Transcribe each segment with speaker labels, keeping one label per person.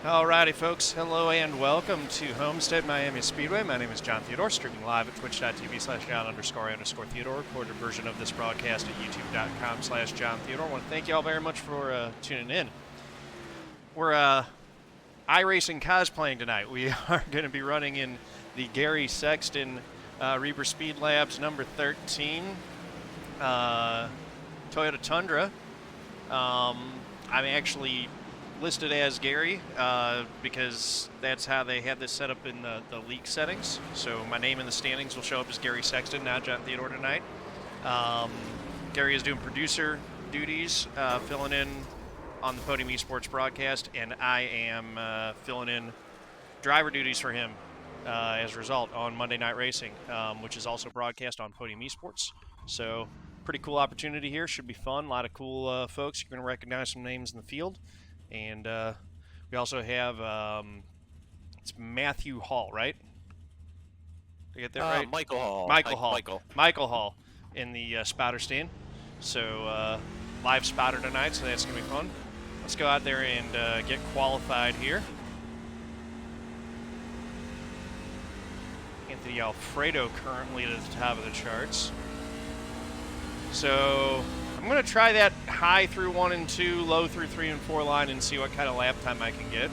Speaker 1: Alrighty, folks. Hello and welcome to Homestead Miami Speedway. My name is John Theodore, streaming live at twitch.tv/John_Theodore. Recorded version of this broadcast at youtube.com/John Theodore. I want to thank you all very much for tuning in. We're iRacing cosplaying tonight. We are going to be running in the Gary Sexton Reber Speed Labs number 13 Toyota Tundra. I'm actually listed as Gary because that's how they had this set up in the league settings. So my name in the standings will show up as Gary Sexton, not John Theodore tonight. Gary is doing producer duties, filling in on the Podium Esports broadcast, and I am filling in driver duties for him as a result on Monday Night Racing, which is also broadcast on Podium Esports. So pretty cool opportunity here. Should be fun. A lot of cool folks. You're going to recognize some names in the field. And we also have, it's Matthew Hall, right? Did I get that right?
Speaker 2: Michael Hall.
Speaker 1: Michael Hall in the spotter stand. So live spotter tonight, so that's going to be fun. Let's go out there and get qualified here. Anthony Alfredo currently at the top of the charts. So I'm going to try that high through 1 and 2, low through 3 and 4 line and see what kind of lap time I can get.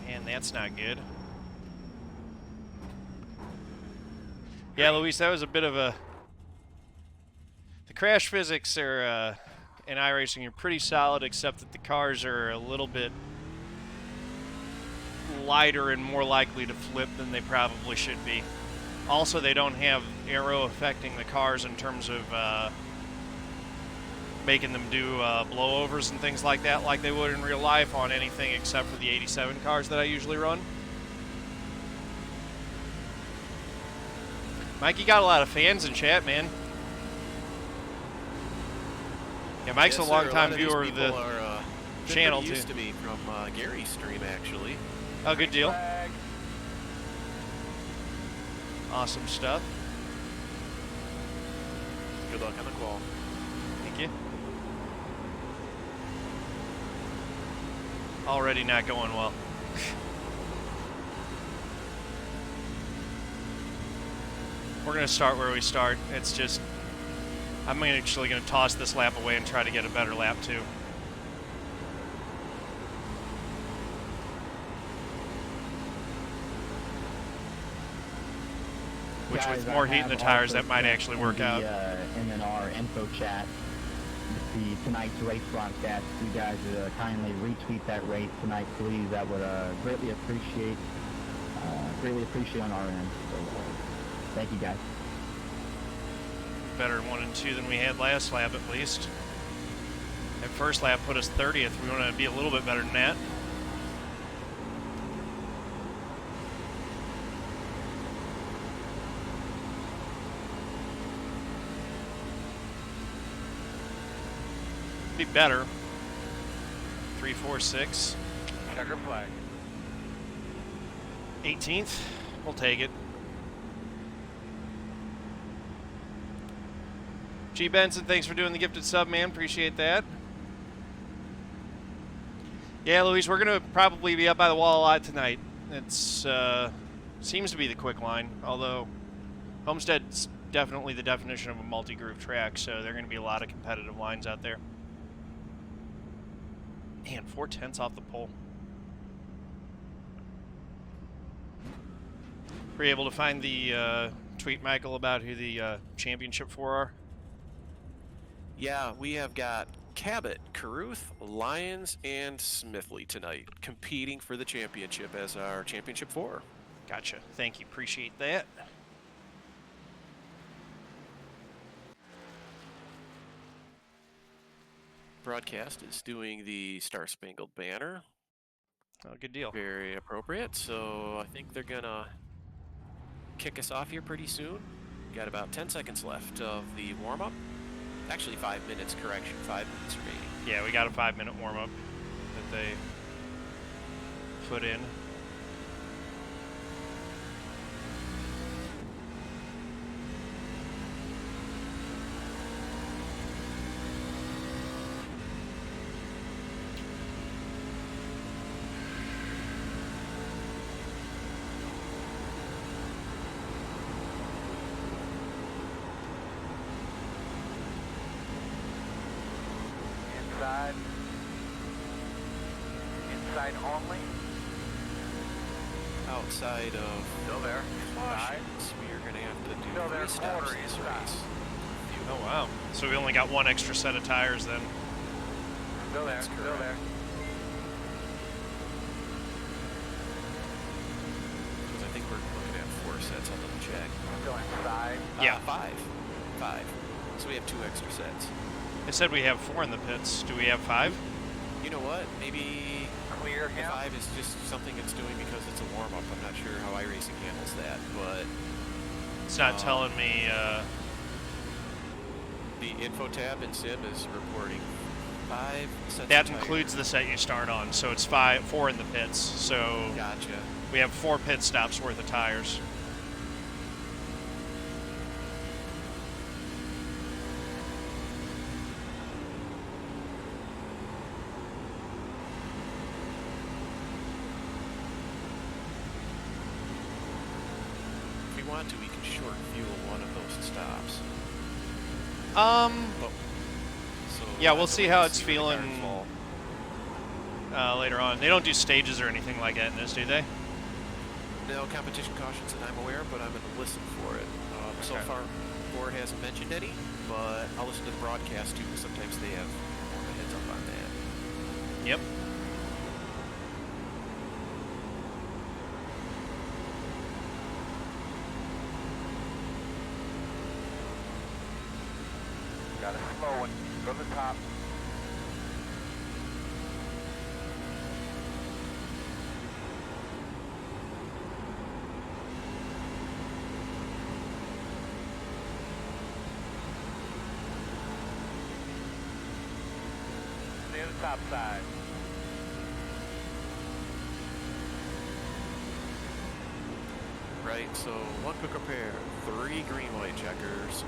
Speaker 1: And that's not good. Yeah, Luis, that was a bit of a... The crash physics are in iRacing are pretty solid, except that the cars are a little bit lighter and more likely to flip than they probably should be. Also, they don't have aero affecting the cars in terms of making them do blowovers and things like that like they would in real life on anything except for the 87 cars that I usually run. Mikey got a lot of fans in chat, man. Yeah, Mike's a long-time viewer of the channel, too.
Speaker 2: Used to be from Gary's stream, actually.
Speaker 1: Oh, good deal. Awesome stuff.
Speaker 2: Good luck on the qual.
Speaker 1: Thank you. Already not going well. We're going to start where we start. It's just, I'm actually going to toss this lap away and try to get a better lap, too. Which, with more heat in the tires, that might actually work out.
Speaker 3: MNR info chat, the tonight's race broadcast. If you guys kindly retweet that race tonight, please. That would greatly appreciate on our end. So, thank you, guys.
Speaker 1: Better in 1 and 2 than we had last lap, at least. That first lap put us 30th. We want to be a little bit better than that. Be better. 3, 4, 6.
Speaker 2: Checker flag.
Speaker 1: 18th. We'll take it. G. Benson, thanks for doing the gifted sub, man. Appreciate that. Yeah, Luis, we're going to probably be up by the wall a lot tonight. It's seems to be the quick line, although Homestead's definitely the definition of a multi-groove track, so there are going to be a lot of competitive lines out there. Man, 4/10 off the pole. Were you able to find the tweet, Michael, about who the championship for are?
Speaker 2: Yeah, we have got Cabot, Caruth, Lyons, and Smithley tonight competing for the championship as our championship 4.
Speaker 1: Gotcha. Thank you. Appreciate that.
Speaker 2: Broadcast is doing the Star Spangled Banner.
Speaker 1: Oh, good deal.
Speaker 2: Very appropriate. So I think they're going to kick us off here pretty soon. Got about 10 seconds left of the warm-up. Actually 5 minutes, correction, 5 minutes remaining.
Speaker 1: Yeah, we got a 5-minute warm-up that they put in.
Speaker 4: side only.
Speaker 2: Outside of
Speaker 4: Still there.
Speaker 2: cautions, we are going to have to do
Speaker 4: Still there,
Speaker 2: 3 stops
Speaker 4: quarter
Speaker 2: in this
Speaker 4: inside.
Speaker 2: race.
Speaker 1: Oh, wow. So we only got one extra set of tires then.
Speaker 4: Still there.
Speaker 2: That's
Speaker 4: Still
Speaker 2: correct.
Speaker 4: there.
Speaker 2: Because I think we're looking at 4 sets on the check.
Speaker 4: Still inside.
Speaker 1: Yeah.
Speaker 2: 5. 5. So we have 2 extra sets.
Speaker 1: It said we have 4 in the pits. Do we have 5?
Speaker 2: You know what? Maybe
Speaker 4: Clear
Speaker 2: the
Speaker 4: him.
Speaker 2: 5 is just something it's doing because it's a warm-up. I'm not sure how iRacing handles that, but
Speaker 1: It's not telling me.
Speaker 2: the info tab in Sim is reporting 5 sets
Speaker 1: That
Speaker 2: of
Speaker 1: includes the set you start on, so it's 4 in the pits. So
Speaker 2: tires. Gotcha.
Speaker 1: we have 4 pit stops worth of tires.
Speaker 2: If we want to, we can short fuel one of those stops.
Speaker 1: Um,
Speaker 2: So
Speaker 1: Yeah, we'll
Speaker 2: that's
Speaker 1: see
Speaker 2: a way
Speaker 1: how
Speaker 2: to
Speaker 1: it's
Speaker 2: see where the cars
Speaker 1: feeling.
Speaker 2: fall.
Speaker 1: Later on. They don't do stages or anything like that in this, do they?
Speaker 2: No competition cautions that I'm aware, but I'm going to listen for it. So
Speaker 1: Okay.
Speaker 2: far, Ford hasn't mentioned any, but I'll listen to the broadcast too, because sometimes they have more of a heads up on that.
Speaker 1: Yep.
Speaker 4: Got a slow one. Go to the top. Near the top side.
Speaker 2: Right, so 1 quick repair, 3 green white checkers,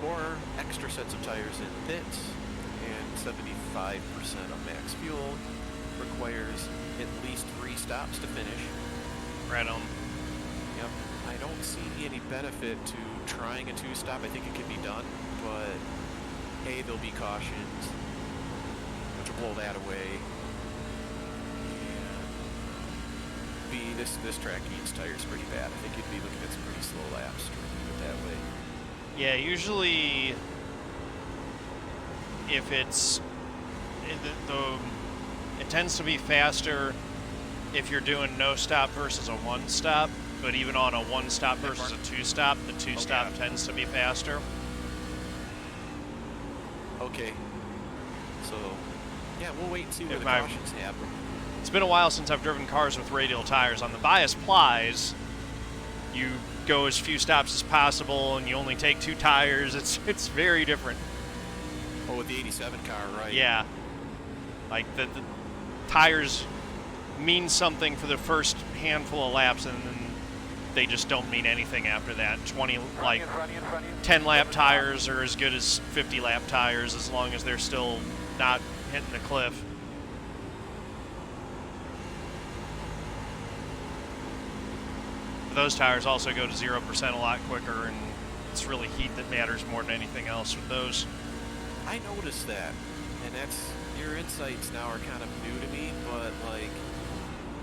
Speaker 2: 4 extra sets of tires in pits, and 75% of max fuel. Requires at least 3 stops to finish.
Speaker 1: Right on.
Speaker 2: Yep. I don't see any benefit to trying a 2-stop. I think it can be done, but A, there'll be cautions, which will blow that away. And B, this track needs tires pretty bad. I think you'd be looking at some pretty slow laps to do it that way.
Speaker 1: Yeah, usually if it's it tends to be faster if you're doing no stop versus a 1-stop, but even on a 1-stop versus a 2-stop, the 2-stop tends to be faster.
Speaker 2: Okay. So, yeah, we'll wait and see where
Speaker 1: If
Speaker 2: the
Speaker 1: my-
Speaker 2: cautions happen.
Speaker 1: It's been a while since I've driven cars with radial tires. On the bias plies, you go as few stops as possible and you only take 2 tires. It's very different.
Speaker 2: Oh, with the 87 car, right?
Speaker 1: Yeah. Like the tires mean something for the first handful of laps and then they just don't mean anything after that. 10 lap tires are as good as 50 lap tires as long as they're still not hitting the cliff. Those tires also go to 0% a lot quicker, and it's really heat that matters more than anything else with those.
Speaker 2: I noticed that, and that's, your insights now are kind of new to me, but like,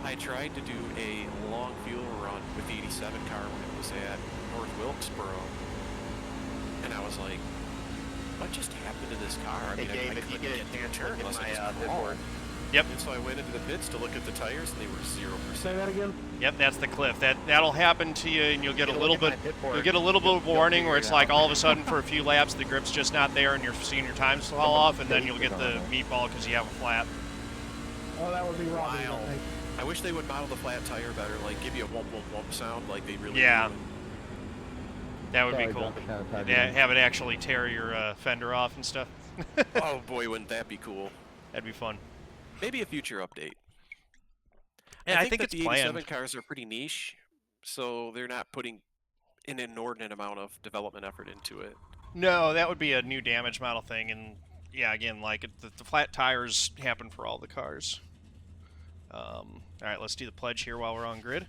Speaker 2: I tried to do a long fuel run with the 87 car when it was at North Wilkesboro, and I was like, what just happened to this car? I mean,
Speaker 3: Hey, Gabe,
Speaker 2: I
Speaker 3: if you
Speaker 2: couldn't
Speaker 3: get a
Speaker 2: get
Speaker 3: chance,
Speaker 2: to a turn
Speaker 3: look
Speaker 2: unless
Speaker 3: at
Speaker 2: I
Speaker 3: my
Speaker 2: just
Speaker 3: pit
Speaker 2: crawled.
Speaker 3: board.
Speaker 1: Yep.
Speaker 2: And so I went into the pits to look at the tires, and they were 0%.
Speaker 3: Say that again?
Speaker 1: Yep, that's the cliff. That'll happen to you, and you'll get a
Speaker 3: Take a
Speaker 1: little
Speaker 3: look
Speaker 1: bit.
Speaker 3: at my pit board.
Speaker 1: You'll get a little bit of
Speaker 3: You'll
Speaker 1: warning
Speaker 3: figure
Speaker 1: where
Speaker 3: it
Speaker 1: it's like
Speaker 3: out.
Speaker 1: all of a sudden for a few laps the grip's just not there, and you're seeing your times fall off, and then you'll get the meatball because you have a flat.
Speaker 5: Oh, that would be Robby.
Speaker 2: Wow. I wish they would model the flat tire better, like give you a whump whump whump sound like they really
Speaker 1: Yeah.
Speaker 2: do.
Speaker 1: That would
Speaker 3: Sorry,
Speaker 1: be cool.
Speaker 3: jumping out of time.
Speaker 1: Yeah, have it actually tear your fender off and stuff.
Speaker 2: Oh boy, wouldn't that be cool?
Speaker 1: That'd be fun.
Speaker 2: Maybe a future update.
Speaker 1: Yeah, I think
Speaker 2: that
Speaker 1: it's
Speaker 2: the 87
Speaker 1: planned.
Speaker 2: cars are pretty niche, so they're not putting an inordinate amount of development effort into it.
Speaker 1: No, that would be a new damage model thing, and yeah, again, like the flat tires happen for all the cars. All right, let's do the pledge here while we're on grid.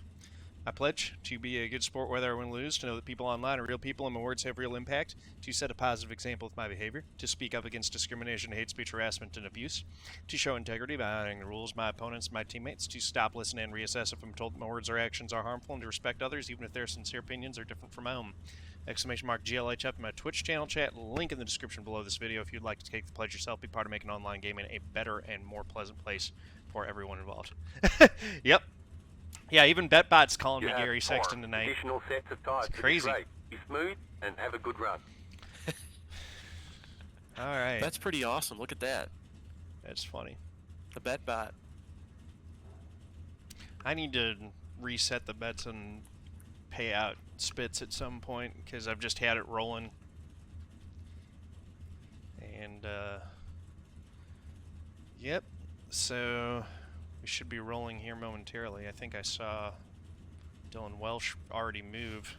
Speaker 1: I pledge to be a good sport whether I win or lose, to know that people online are real people and my words have real impact, to set a positive example with my behavior, to speak up against discrimination, hate speech, harassment, and abuse, to show integrity by honoring the rules, my opponents, my teammates, to stop, listen, and reassess if I'm told that my words or actions are harmful, and to respect others even if their sincere opinions are different from my own. Exclamation mark GLH up in my Twitch channel chat, link in the description below this video if you'd like to take the pledge yourself, be part of making online gaming a better and more pleasant place for everyone involved. Yep. Yeah, even BetBot's calling me Gary Sexton tonight.
Speaker 6: Additional sets of tires.
Speaker 1: It's crazy.
Speaker 6: Be smooth and have a good run.
Speaker 1: All right.
Speaker 2: That's pretty awesome. Look at that.
Speaker 1: That's funny.
Speaker 2: The bet bot.
Speaker 1: I need to reset the bets and pay out spits at some point because I've just had it rolling. And, yep. So we should be rolling here momentarily. I think I saw Dillon Welch already move.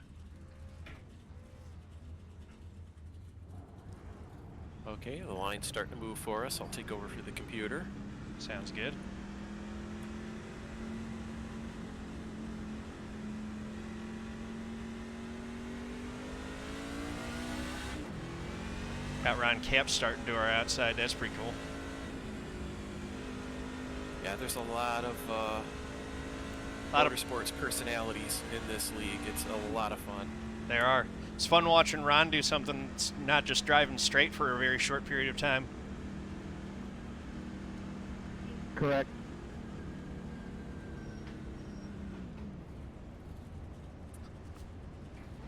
Speaker 2: Okay, the line's starting to move for us. I'll take over for the computer.
Speaker 1: Sounds good. Got Ron Cap starting to our outside. That's pretty cool.
Speaker 2: Yeah, there's a lot of motorsports personalities in this league. It's a lot of fun.
Speaker 1: There are. It's fun watching Ron do something that's not just driving straight for a very short period of time.
Speaker 3: Correct.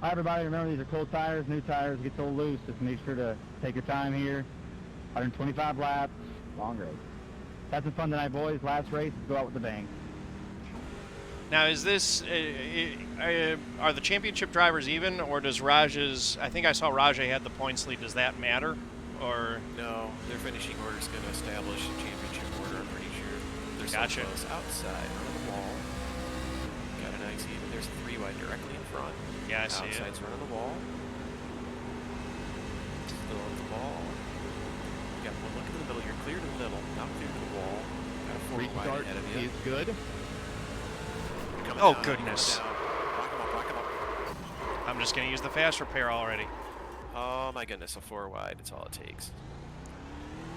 Speaker 3: Hi everybody, remember these are cold tires, new tires, get so loose, just make sure to take your time here. 125 laps, long race. Had some fun tonight, boys. Last race, let's go out with the bang.
Speaker 1: Now, is this, are the championship drivers even, or does Rajah's, I think I saw Rajah had the points lead, does that matter? Or?
Speaker 2: No, their finishing order is going to establish a championship order, I'm pretty sure. There's
Speaker 1: Gotcha.
Speaker 2: some close outside on the wall. Got a nice even. There's a 3-wide directly in front.
Speaker 1: Yeah, I see it.
Speaker 2: Outside's running the wall. Still on the wall. You got one look in the middle. You're clear to the middle, not clear to the wall. Got a 4-wide ahead of you.
Speaker 3: Is good.
Speaker 2: Coming
Speaker 1: Oh,
Speaker 2: down,
Speaker 1: goodness.
Speaker 2: coming down. Lock him up.
Speaker 1: I'm just going to use the fast repair already.
Speaker 2: Oh my goodness, a 4-wide. That's all it takes.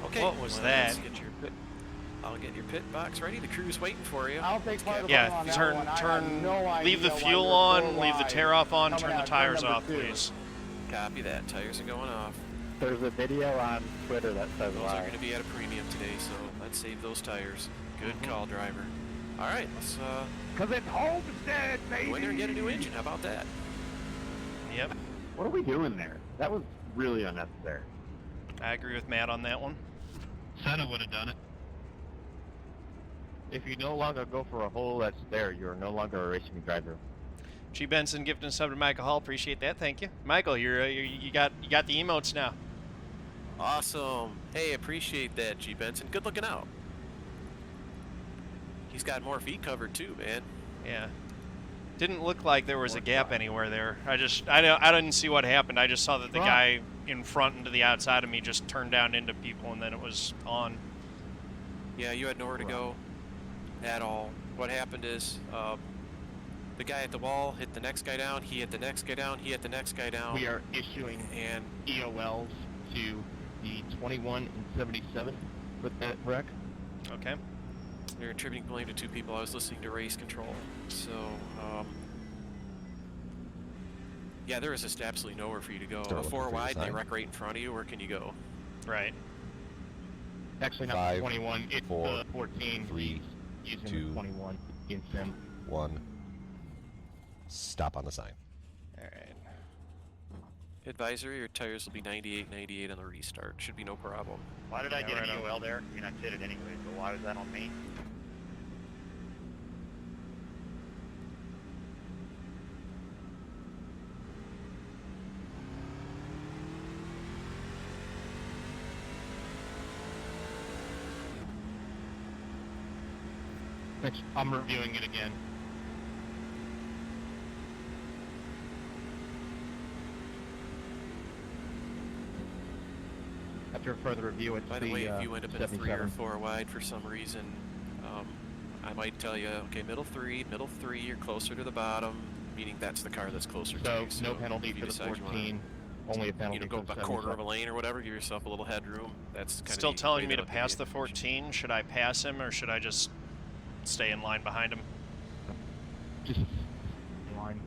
Speaker 2: Okay.
Speaker 1: What was
Speaker 2: well,
Speaker 1: that?
Speaker 2: let's get your pit. I'll get your pit box ready. The crew's waiting for you.
Speaker 5: I'll take part of the
Speaker 1: Yeah,
Speaker 5: blame on that
Speaker 1: turn,
Speaker 5: one. I have no idea
Speaker 1: leave the
Speaker 5: why
Speaker 1: fuel
Speaker 5: you're
Speaker 1: on,
Speaker 5: so
Speaker 1: leave the
Speaker 5: wide.
Speaker 1: tear off on,
Speaker 5: Coming
Speaker 1: turn the
Speaker 5: out,
Speaker 1: tires
Speaker 5: number
Speaker 1: off,
Speaker 5: 2.
Speaker 1: please.
Speaker 2: Copy that. Tires are going off.
Speaker 3: There's a video on Twitter that says
Speaker 2: Those are
Speaker 3: why.
Speaker 2: going to be at a premium today, so let's save those tires. Good call, driver. All right, let's
Speaker 5: Cause it's Homestead, baby.
Speaker 2: go in there and get a new engine. How about that?
Speaker 1: Yep,
Speaker 3: What are we doing there? That was really unnecessary.
Speaker 1: I agree with Matt on that one.
Speaker 3: Senna would have done it. If you no longer go for a hole that's there, you're no longer a racing driver.
Speaker 1: G Benson gifting a sub to Michael Hall. Appreciate that. Thank you, Michael. You got the emotes now.
Speaker 2: Awesome. Hey, appreciate that, G. Benson. Good looking out. He's got more feet covered too, man.
Speaker 1: Yeah. Didn't look like there was a gap anywhere there. I didn't see what happened. I just saw that the guy in front and to the outside of me just turned down into people, and then it was on.
Speaker 2: Yeah, you had nowhere to go at all. What happened is the guy at the wall hit the next guy down. He hit the next guy down. He hit the next guy down.
Speaker 7: We are issuing
Speaker 2: and
Speaker 7: EOLs to the 21 and 77 with that wreck.
Speaker 1: Okay.
Speaker 2: they're attributing blame to 2 people. I was listening to race control. So, yeah, there is just absolutely nowhere for you to go. A 4 wide, they wreck right in front of you. Where can you go?
Speaker 1: Right.
Speaker 7: Actually, not
Speaker 8: 5,
Speaker 7: the 21. It's
Speaker 8: 4,
Speaker 7: the 14.
Speaker 8: 3,
Speaker 7: using
Speaker 8: 2,
Speaker 7: the 21 in sim.
Speaker 8: 1. Stop on the sign.
Speaker 1: All right.
Speaker 2: Advisory, your tires will be 98 on the restart. Should be no problem.
Speaker 3: Why did I get
Speaker 1: right
Speaker 3: an
Speaker 1: on.
Speaker 3: EOL there? I mean, I did it anyway, so why was that on me?
Speaker 7: I'm reviewing it again. After a further review, it's
Speaker 2: By the way, if you end up in a 3 or
Speaker 7: 77.
Speaker 2: 4 wide for some reason, I might tell you, okay, middle three, you're closer to the bottom, meaning that's the car that's closer to
Speaker 7: So
Speaker 2: you.
Speaker 7: no penalty
Speaker 2: if you
Speaker 7: for the
Speaker 2: decide you wanna,
Speaker 7: 14. Only a penalty
Speaker 2: go
Speaker 7: for
Speaker 2: a
Speaker 7: the
Speaker 2: quarter
Speaker 7: 77.
Speaker 2: of a lane or whatever, give yourself a little headroom. That's kind
Speaker 1: Still
Speaker 2: of
Speaker 1: telling me to pass the 14. Should I pass him or should I just stay in line behind him?
Speaker 7: Just
Speaker 3: In line.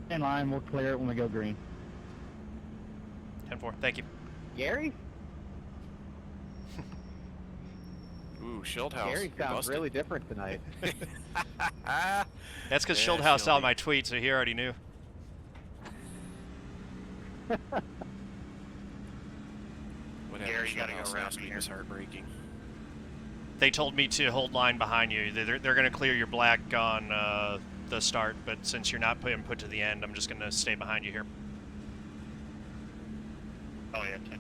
Speaker 3: In line, we'll clear it when we go green.
Speaker 1: 10-4, thank you.
Speaker 5: Gary?
Speaker 2: Ooh, Schildhaus.
Speaker 5: Gary
Speaker 2: you're
Speaker 5: sounds
Speaker 2: busted.
Speaker 5: really different tonight.
Speaker 1: That's because
Speaker 2: Yeah,
Speaker 1: Schildhaus saw
Speaker 2: Schildy.
Speaker 1: my tweet, so he already knew.
Speaker 2: What
Speaker 7: Gary,
Speaker 2: happened
Speaker 7: you gotta go
Speaker 2: Schildhaus
Speaker 7: around
Speaker 2: last
Speaker 7: me
Speaker 2: week
Speaker 7: here.
Speaker 2: was heartbreaking.
Speaker 1: They told me to hold line behind you. They're going to clear your black on the start, but since you're not put to the end, I'm just going to stay behind you here.
Speaker 7: Oh yeah, 10-4.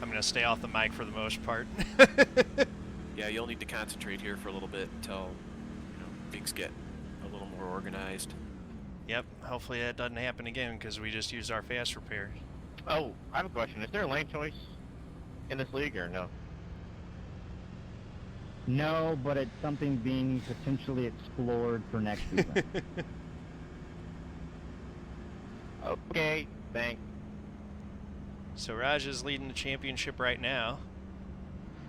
Speaker 1: I'm going to stay off the mic for the most part.
Speaker 2: Yeah, you'll need to concentrate here for a little bit until things get a little more organized.
Speaker 1: Yep, hopefully that doesn't happen again because we just used our fast repair.
Speaker 7: Oh, I have a question. Is there a lane choice in this league or no?
Speaker 3: No, but it's something being potentially explored for next season.
Speaker 7: Okay, thanks.
Speaker 1: So Rajah's leading the championship right now.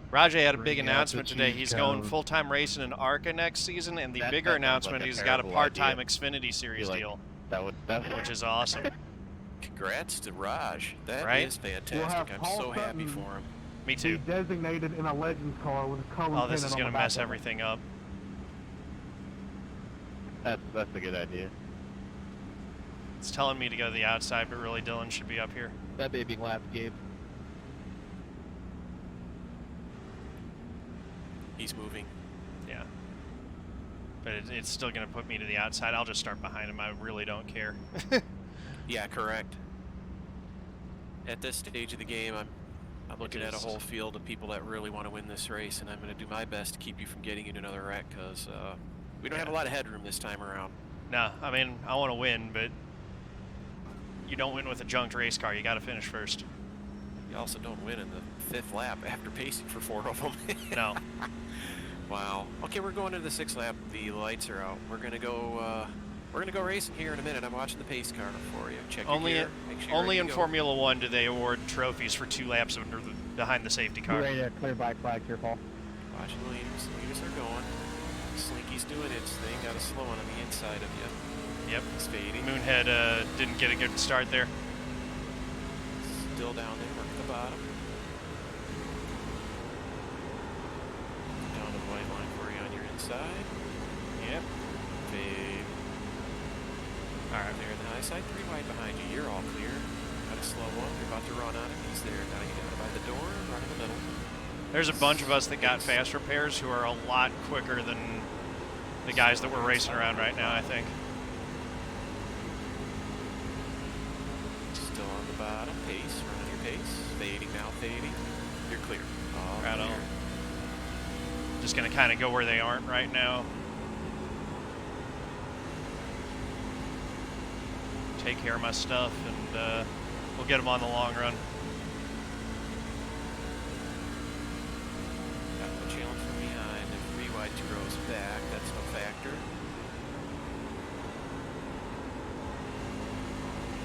Speaker 1: Rajah had a big
Speaker 3: Bring out
Speaker 1: announcement
Speaker 3: the
Speaker 1: today.
Speaker 3: cheat
Speaker 1: He's going
Speaker 3: code.
Speaker 1: full-time racing in ARCA next season, and the
Speaker 7: That
Speaker 1: bigger
Speaker 7: sounds
Speaker 1: announcement,
Speaker 7: like a
Speaker 1: he's got a
Speaker 7: terrible
Speaker 1: part-time
Speaker 7: idea.
Speaker 1: Xfinity Series
Speaker 7: Feel like
Speaker 1: deal,
Speaker 7: That
Speaker 1: which is awesome.
Speaker 2: Congrats to Raj. That is
Speaker 1: Right?
Speaker 2: fantastic. I'm so happy for him.
Speaker 1: Me too.
Speaker 5: Designated in a Legends car with a color
Speaker 1: Oh, this is going to mess everything up.
Speaker 7: that's a good idea.
Speaker 1: It's telling me to go to the outside, but really Dillon should be up here.
Speaker 7: That baby lap, Gabe.
Speaker 2: He's moving.
Speaker 1: Yeah. But it's still going to put me to the outside. I'll just start behind him. I really don't care.
Speaker 2: Yeah, correct. At this stage of the game, I'm looking at a whole field of people that really want to win this race, and I'm going to do my best to keep you from getting in another wreck because we don't have a lot of headroom this time around.
Speaker 1: No, I mean, I want to win, but you don't win with a junked race car. You got to finish first.
Speaker 2: You also don't win in the 5th lap after pacing for 4 of them.
Speaker 1: No.
Speaker 2: Wow. Okay, we're going into the 6th lap. The lights are out. We're gonna go racing here in a minute. I'm watching the pace car for you. Check your
Speaker 1: Only
Speaker 2: gear. Make sure you're
Speaker 1: only
Speaker 2: ready
Speaker 1: in
Speaker 2: to go.
Speaker 1: Formula One do they award trophies for 2 laps behind the safety
Speaker 3: You
Speaker 1: car.
Speaker 3: ready to clear by flag here, Paul?
Speaker 2: Watching Williams. Williams are going. Slinky's doing its thing. Got a slow one on the inside of you.
Speaker 1: Yep.
Speaker 2: It's fading.
Speaker 1: Moonhead didn't get a good start there.
Speaker 2: Still down there. Work at the bottom. Down the white line for you on your inside.
Speaker 1: Yep.
Speaker 2: Fade. Alright, there in the high side. 3 wide behind you. You're all clear. Got a slow one. You're about to run on him. He's there. Now you got it by the door. Run in the middle.
Speaker 1: There's a bunch of us that got fast repairs who are a lot quicker than the guys that we're racing around right now, I think.
Speaker 2: Still on the bottom. Pace. Run on your pace. Fading now. Fading. You're clear. All
Speaker 1: Right
Speaker 2: clear.
Speaker 1: on. Just going to kind of go where they aren't right now. Take care of my stuff, and we'll get them on the long run.
Speaker 2: Got no challenge from behind. And 3 wide, 2 rows back. That's no factor.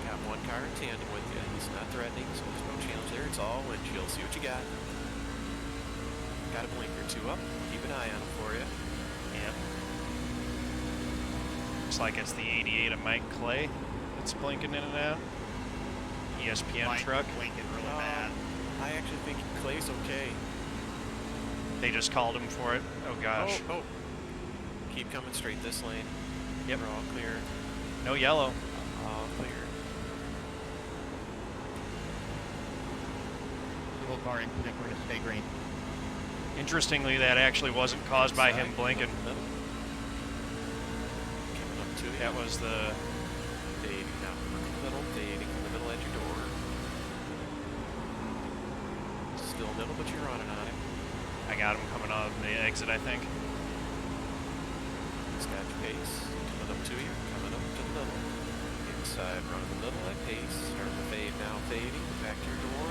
Speaker 2: Got 1 car in tandem with you. He's not threatening, so there's no challenge there. It's all windshield. See what you got. Got a blinker 2 up. Keep an eye on him for you.
Speaker 1: Yep. Looks like it's the 88 of Mike Clay that's blinking in and out. ESPN
Speaker 7: Mike
Speaker 1: truck.
Speaker 7: Blinking really bad.
Speaker 2: I actually think Clay's okay.
Speaker 1: They just called him for it. Oh gosh.
Speaker 2: Oh. Keep coming straight this lane.
Speaker 1: Yep.
Speaker 2: We're all clear.
Speaker 1: No yellow.
Speaker 2: All clear.
Speaker 7: Single car incident. We're gonna stay green.
Speaker 1: Interestingly, that actually wasn't caused by him blinking.
Speaker 2: Coming up to you.
Speaker 1: That was the...
Speaker 2: Fading now from the middle. Fading from the middle edge of your door. Still middle, but you're running on him.
Speaker 1: I got him coming out of the exit, I think.
Speaker 2: He's got your pace. Coming up to you. Coming up to the middle. outside, run in the middle at pace. Start the fade now, fading. Back to your door.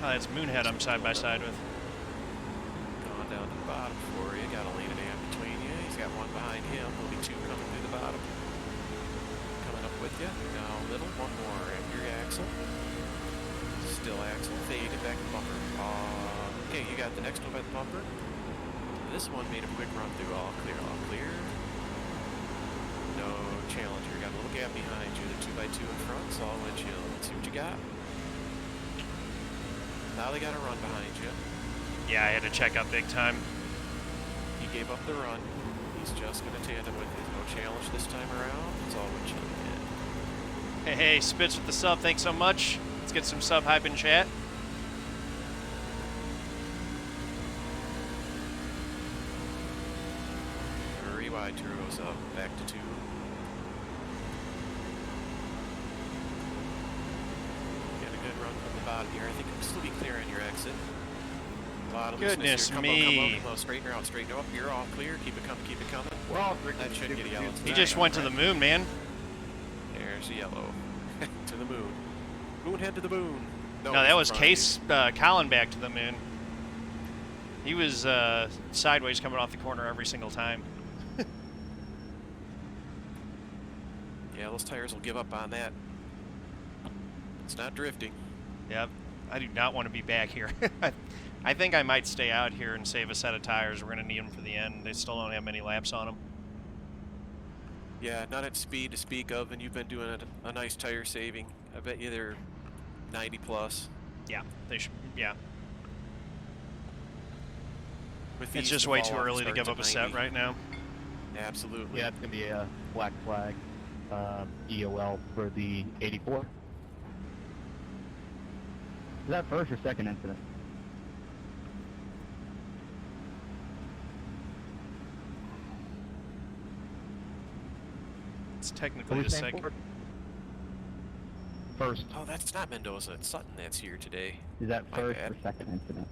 Speaker 1: Oh, that's Moonhead I'm side by side with.
Speaker 2: Going down to the bottom for you. Got a lane and a half between you. He's got one behind him. There'll be 2 coming through the bottom. Coming up with you. Now middle, one more after your axle. Still axle, fade it back to bumper. Okay, you got the next one by the bumper. This one made a quick run through. All clear, all clear. No challenger. Got a little gap behind you. The 2x2 in front. It's all windshield. Let's see what you got. Now they got a run behind you.
Speaker 1: Yeah, I had to check up big time.
Speaker 2: He gave up the run. He's just going to tandem with it. No challenge this time around. It's all windshield again.
Speaker 1: Hey, Spitz with the sub. Thanks so much. Let's get some sub hype in chat.
Speaker 2: Very wide turbo's up. Back to 2. Get a good run from the bottom here. I think you'll still be clear on your exit. Bottom
Speaker 1: Goodness
Speaker 2: come
Speaker 1: me.
Speaker 2: Come on. Straighten her out, straighten her up. You're all clear. Keep it coming, keep it coming.
Speaker 5: We're all
Speaker 2: That should get yellow.
Speaker 1: He just went to the moon, man.
Speaker 2: There's the yellow. To the moon. Moonhead to the moon.
Speaker 1: No, that was Kase Kallenbach to the moon. He was sideways coming off the corner every single time.
Speaker 2: Yeah, those tires will give up on that. It's not drifting.
Speaker 1: Yep. I do not want to be back here. I think I might stay out here and save a set of tires. We're going to need them for the end. They still don't have many laps on them.
Speaker 2: Yeah, not at speed to speak of, and you've been doing a nice tire saving. I bet you they're 90 plus.
Speaker 1: Yeah, they should. Yeah.
Speaker 2: With
Speaker 1: It's
Speaker 2: these
Speaker 1: just
Speaker 2: to
Speaker 1: way
Speaker 2: fall
Speaker 1: too
Speaker 2: off
Speaker 1: early to
Speaker 2: starts
Speaker 1: give
Speaker 2: at
Speaker 1: up a set
Speaker 2: 90.
Speaker 1: right now.
Speaker 2: Absolutely.
Speaker 3: Yeah, it's going to be a black flag EOL for the 84. Is that first or second incident?
Speaker 1: It's technically the second.
Speaker 3: First.
Speaker 2: Oh, that's not Mendoza. It's Sutton that's here today.
Speaker 3: Is that
Speaker 2: My
Speaker 3: first
Speaker 2: bad.
Speaker 3: or second incident?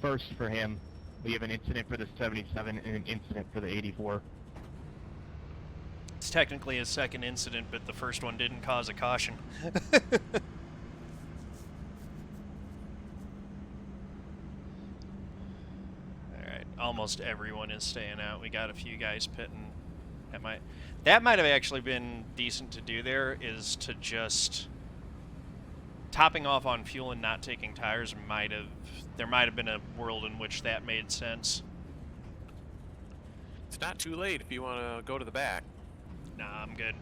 Speaker 7: First for him. We have an incident for the 77 and an incident for the 84.
Speaker 1: It's technically a second incident, but the first one didn't cause a caution. Alright, almost everyone is staying out. We got a few guys pitting. That might have actually been decent to do there, is to just topping off on fuel and not taking tires there might have been a world in which that made sense.
Speaker 2: It's not too late if you want to go to the back.
Speaker 1: Nah, I'm good.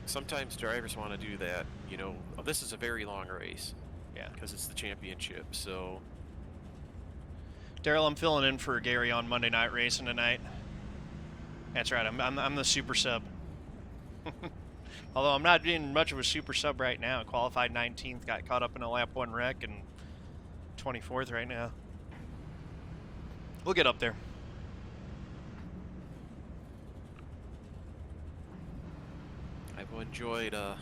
Speaker 2: Sometimes drivers want to do that. You know, this is a very long race.
Speaker 1: Yeah.
Speaker 2: Because it's the championship, so...
Speaker 1: Daryl, I'm filling in for Gary on Monday Night Racing tonight. That's right, I'm the super sub. Although I'm not being much of a super sub right now. Qualified 19th, got caught up in a lap 1 wreck, and 24th right now. We'll get up there.
Speaker 2: I've enjoyed a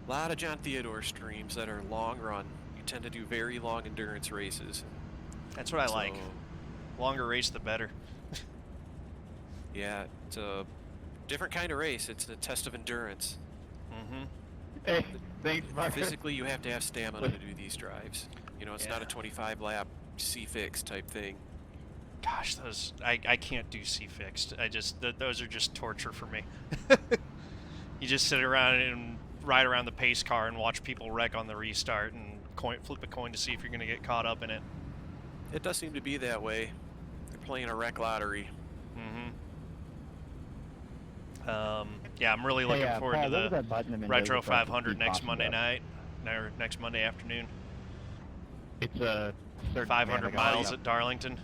Speaker 2: lot of John Theodore streams that are long run. You tend to do very long endurance races.
Speaker 1: That's what I like. Longer race, the better.
Speaker 2: Yeah, it's a different kind of race. It's a test of endurance.
Speaker 1: Mm-hmm.
Speaker 3: Hey, thanks, Mark.
Speaker 2: Physically, you have to have stamina to do these drives. You know, it's not a
Speaker 1: Yeah.
Speaker 2: 25-lap C-fix type thing.
Speaker 1: Gosh, those I can't do C-fixed. Those are just torture for me. You just sit around and ride around the pace car and watch people wreck on the restart and flip a coin to see if you're going to get caught up in it.
Speaker 2: It does seem to be that way. They're playing a wreck lottery.
Speaker 1: Mm-hmm. Yeah, I'm really looking forward
Speaker 3: Paul,
Speaker 1: to
Speaker 3: what was that button in
Speaker 1: the
Speaker 3: Mendoza
Speaker 1: Retro
Speaker 3: for us to
Speaker 1: 500
Speaker 3: keep
Speaker 1: next
Speaker 3: talking
Speaker 1: Monday
Speaker 3: about?
Speaker 1: night, or next Monday afternoon.
Speaker 7: It's a certain
Speaker 1: 500 miles at Darlington.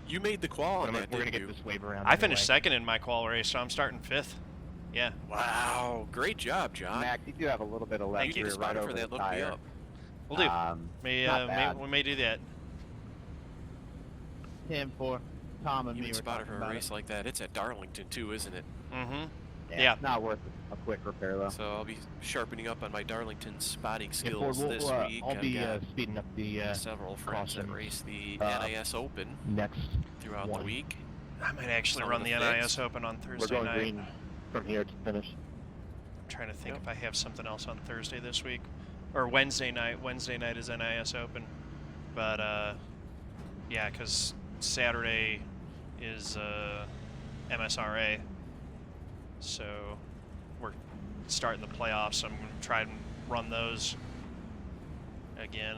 Speaker 2: You made the qual on that,
Speaker 7: We're going to
Speaker 2: didn't
Speaker 7: get
Speaker 2: you?
Speaker 7: this wave around.
Speaker 1: I finished second in my qual race, so I'm starting 5th. Yeah.
Speaker 2: Wow, great job, John.
Speaker 3: Mac, you do have a little bit of left
Speaker 2: Thank you
Speaker 3: rear
Speaker 2: to
Speaker 3: right
Speaker 2: Spotter
Speaker 3: over
Speaker 2: for
Speaker 3: the
Speaker 2: that. Look me
Speaker 3: tire.
Speaker 2: up.
Speaker 1: We'll do.
Speaker 3: Not bad.
Speaker 1: We may do that.
Speaker 3: Him for Tom and
Speaker 2: Even
Speaker 3: me were
Speaker 2: Spotter
Speaker 3: talking
Speaker 2: for a
Speaker 3: about
Speaker 2: race like that. It's at Darlington too, isn't it?
Speaker 1: Mm-hmm.
Speaker 3: it.
Speaker 1: Yeah.
Speaker 3: It's not worth a quick repair though.
Speaker 2: So I'll be sharpening up on my Darlington spotting
Speaker 3: Yeah,
Speaker 2: skills
Speaker 3: Ford,
Speaker 2: this week.
Speaker 3: I'll
Speaker 2: I've
Speaker 3: be
Speaker 2: got
Speaker 3: speeding up the
Speaker 2: several friends that
Speaker 3: crossing,
Speaker 2: race the
Speaker 3: uh,
Speaker 2: NIS Open
Speaker 3: next
Speaker 2: throughout
Speaker 3: one.
Speaker 2: the week.
Speaker 1: I might actually
Speaker 2: Some
Speaker 1: run
Speaker 2: of
Speaker 1: the
Speaker 2: the
Speaker 1: NIS
Speaker 2: fixed.
Speaker 1: Open on
Speaker 3: We're
Speaker 1: Thursday
Speaker 3: going
Speaker 1: night.
Speaker 3: green from here to finish.
Speaker 1: I'm trying to think if I have something else on Thursday this week. Or Wednesday night. Wednesday night is NIS Open. But, yeah, because Saturday is MSRA. So we're starting the playoffs, so I'm going to try and run those again.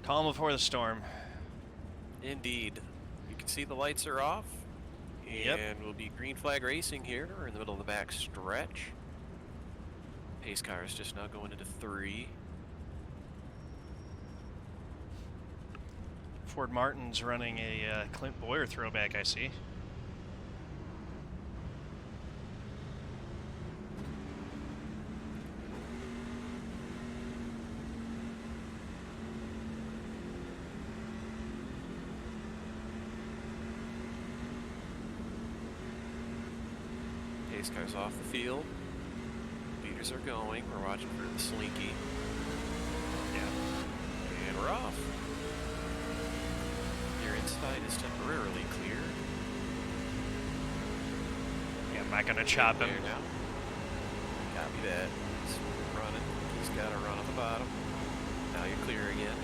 Speaker 1: Calm before the storm.
Speaker 2: Indeed. You can see the lights are off.
Speaker 1: Yep.
Speaker 2: And we'll be green flag racing here. We're in the middle of the back stretch. Pace car is just now going into 3.
Speaker 1: Ford Martin's running a Clint Boyer throwback, I see.
Speaker 2: Pace car's off the field. Leaders are going. We're watching for the slinky. Yeah. And we're off. Your inside is temporarily clear.
Speaker 1: Yeah, I'm not going to chop him.
Speaker 2: Now. Copy that. He's running. He's got to run at the bottom. Now you're clear again.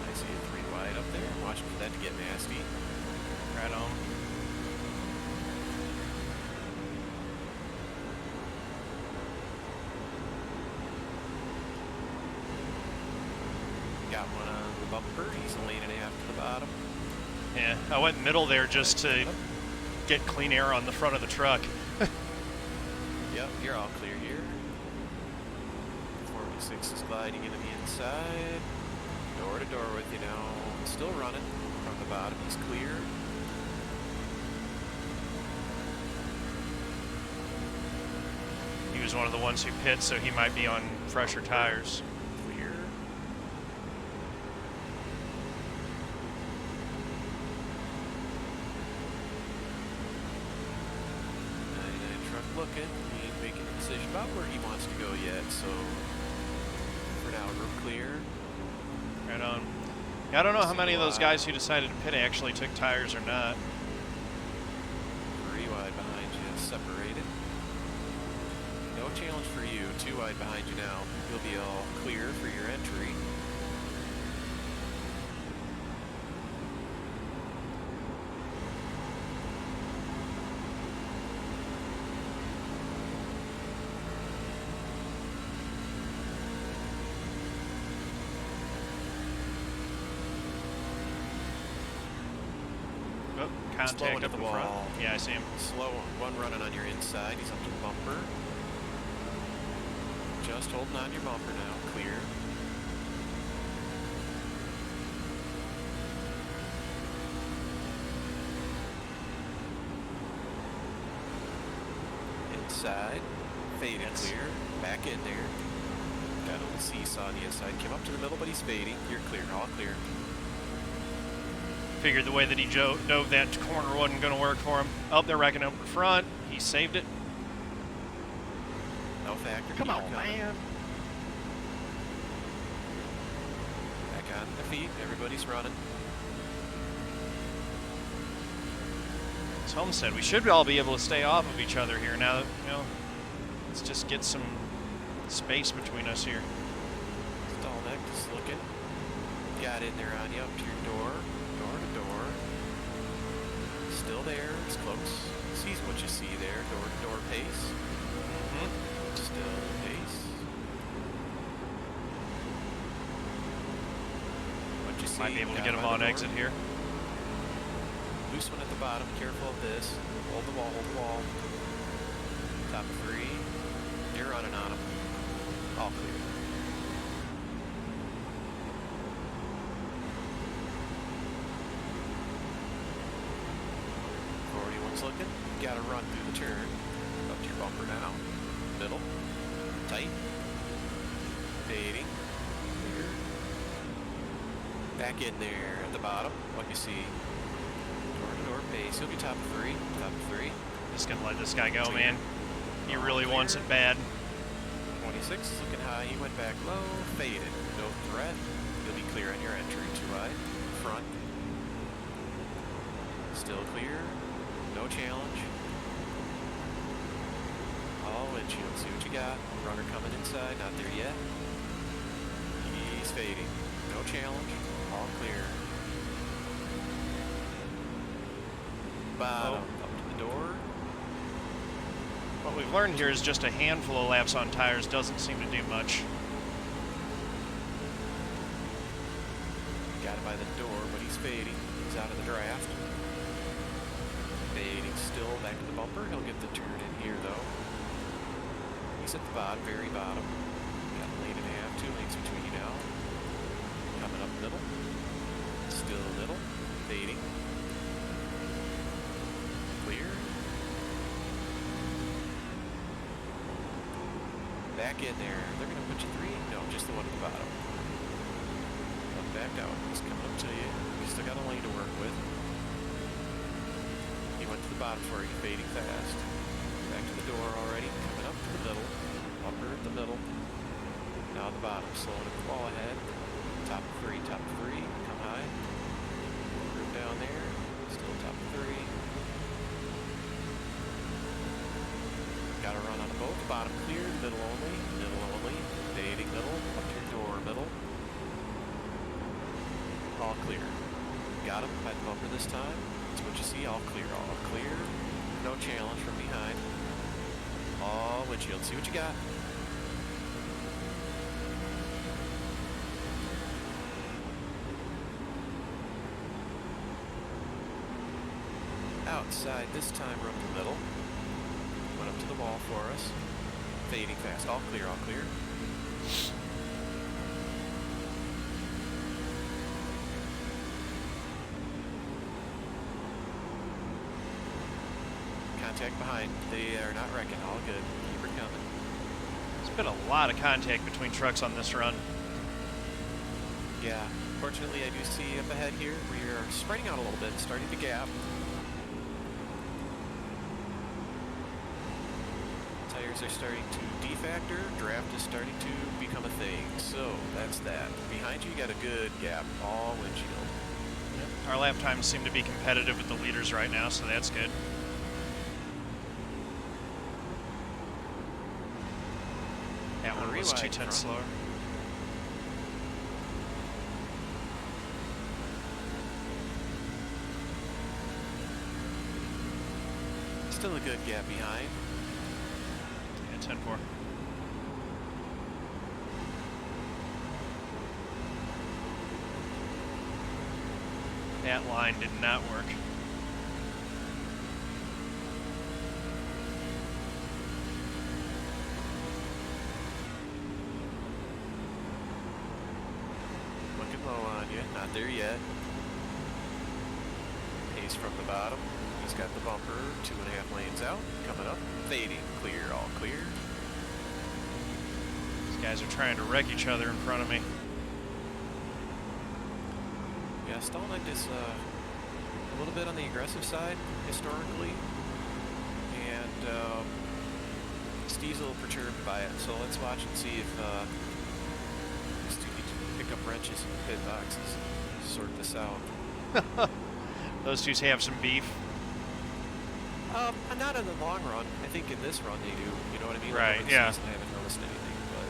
Speaker 2: I see a 3 wide up there. I'm watching for that to get nasty.
Speaker 1: Right on.
Speaker 2: Got one on the bumper. He's a lane and a half to the bottom.
Speaker 1: Yeah, I went middle there just to get clean air on the front of the truck.
Speaker 2: Yep, you're all clear here. 46 is gliding into the inside. Door to door with you now. Still running from the bottom. He's clear.
Speaker 1: He was one of the ones who pit, so he might be on fresher tires.
Speaker 2: Clear. 99 truck looking. He ain't making a decision about where he wants to go yet, so for now we're clear.
Speaker 1: Right on. Yeah, I don't know how many of those guys who decided to pit actually took tires or not.
Speaker 2: 3 wide behind you, separated. No challenge for you. 2 wide behind you now. You'll be all clear for your entry.
Speaker 1: Oh, contact up
Speaker 2: the
Speaker 1: in
Speaker 2: wall.
Speaker 1: front. Yeah, I see him.
Speaker 2: Slow one running on your inside. He's up to the bumper. Just holding on your bumper now. Clear. Inside. Faded clear. Back in there. Got a little seesaw on the inside. Came up to the middle, but he's fading. You're clear. All clear.
Speaker 1: Figured the way that he dove that corner wasn't going to work for him. Oh, they're racking up in front. He saved it.
Speaker 2: No factor.
Speaker 7: Come on, man.
Speaker 2: Back on the feet. Everybody's running.
Speaker 1: It's Homestead. We should all be able to stay off of each other here now. You know, let's just get some space between us here.
Speaker 2: Stallknecht is looking. Got in there on you up to your door. Door to door. Still there. It's close. Sees what you see there. Door to door pace. Still pace. What you see.
Speaker 1: Might be able to
Speaker 2: down
Speaker 1: get him
Speaker 2: by the
Speaker 1: on
Speaker 2: door.
Speaker 1: exit here.
Speaker 2: Loose one at the bottom. Careful of this. Hold the wall. Hold the wall. Top of 3. You're running on him. All clear. 41's looking. Got to run through the turn. Up to your bumper now. Middle. Tight. Fading. Clear. Back in there at the bottom. What you see? Door-to-door pace. He'll be top of three. Top of three.
Speaker 1: Just gonna let this guy go, man. He really wants it bad.
Speaker 2: 26 is looking high. He went back low. Faded. No threat. You'll be clear on your entry. Too wide. Front. Still clear. No challenge. All windshield. See what you got. Runner coming inside. Not there yet. He's fading. No challenge. All clear. Bottom. Up to the door.
Speaker 1: What we've learned here is just a handful of laps on tires doesn't seem to do much.
Speaker 2: Got it by the door, but he's fading. He's out of the draft. Fading still back to the bumper. He'll get the turn in here, though. He's at the bottom, very bottom. Got a lane and a half, 2 lanes between you now. Coming up middle. Still middle. Fading. Clear. Back in there. They're going to put you 3? No, just the one at the bottom. Up, back out. He's coming up to you. You still got a lane to work with. He went to the bottom for you, fading fast. Back to the door already. Coming up to the middle. Bumper at the middle. Now at the bottom. Slowing at the wall ahead. Top of 3, top of 3. Come high. Group down there. Still top of 3. Got to run on both. Bottom clear. Middle only. Middle only. Fading middle. Up to your door. Middle. All clear. Got him by the bumper this time. That's what you see. All clear. All clear. No challenge from behind. All windshield. See what you got. Outside this time, run the middle. Went up to the wall for us. Fading fast. All clear. All clear. Contact behind. They are not wrecking. All good. Keep her coming.
Speaker 1: There's been a lot of contact between trucks on this run.
Speaker 2: Yeah. Fortunately, I do see up ahead here. We are spreading out a little bit, starting to gap. Tires are starting to defactor. Draft is starting to become a thing. So that's that. Behind you, you got a good gap. All windshield.
Speaker 1: Yep. Our lap times seem to be competitive with the leaders right now, so that's good. That one was 2/10 slower.
Speaker 2: Still a good gap behind.
Speaker 1: Yeah, 10-4. That line did not work.
Speaker 2: Looking low on you. Not there yet. Pace from the bottom. He's got the bumper, 2.5 lanes out, coming up, fading, clear, all clear.
Speaker 1: These guys are trying to wreck each other in front of me.
Speaker 2: Yeah, Stallknecht is a little bit on the aggressive side historically, and Steve's a little perturbed by it. So let's watch and see if these two need to pick up wrenches in the pit boxes, sort this out.
Speaker 1: Those two have some beef.
Speaker 2: Not in the long run. I think in this run they do. You know what I mean?
Speaker 1: Right,
Speaker 2: Like over the
Speaker 1: yeah.
Speaker 2: season, I haven't noticed anything, but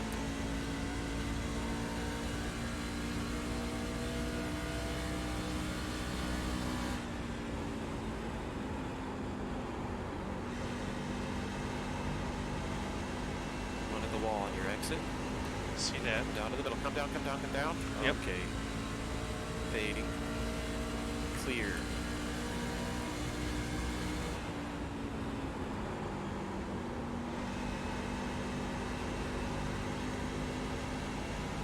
Speaker 2: one at the wall on your exit.
Speaker 1: See that?
Speaker 2: Down to the middle. Come down, come down, come down.
Speaker 1: Yep.
Speaker 2: Okay. Fading. Clear.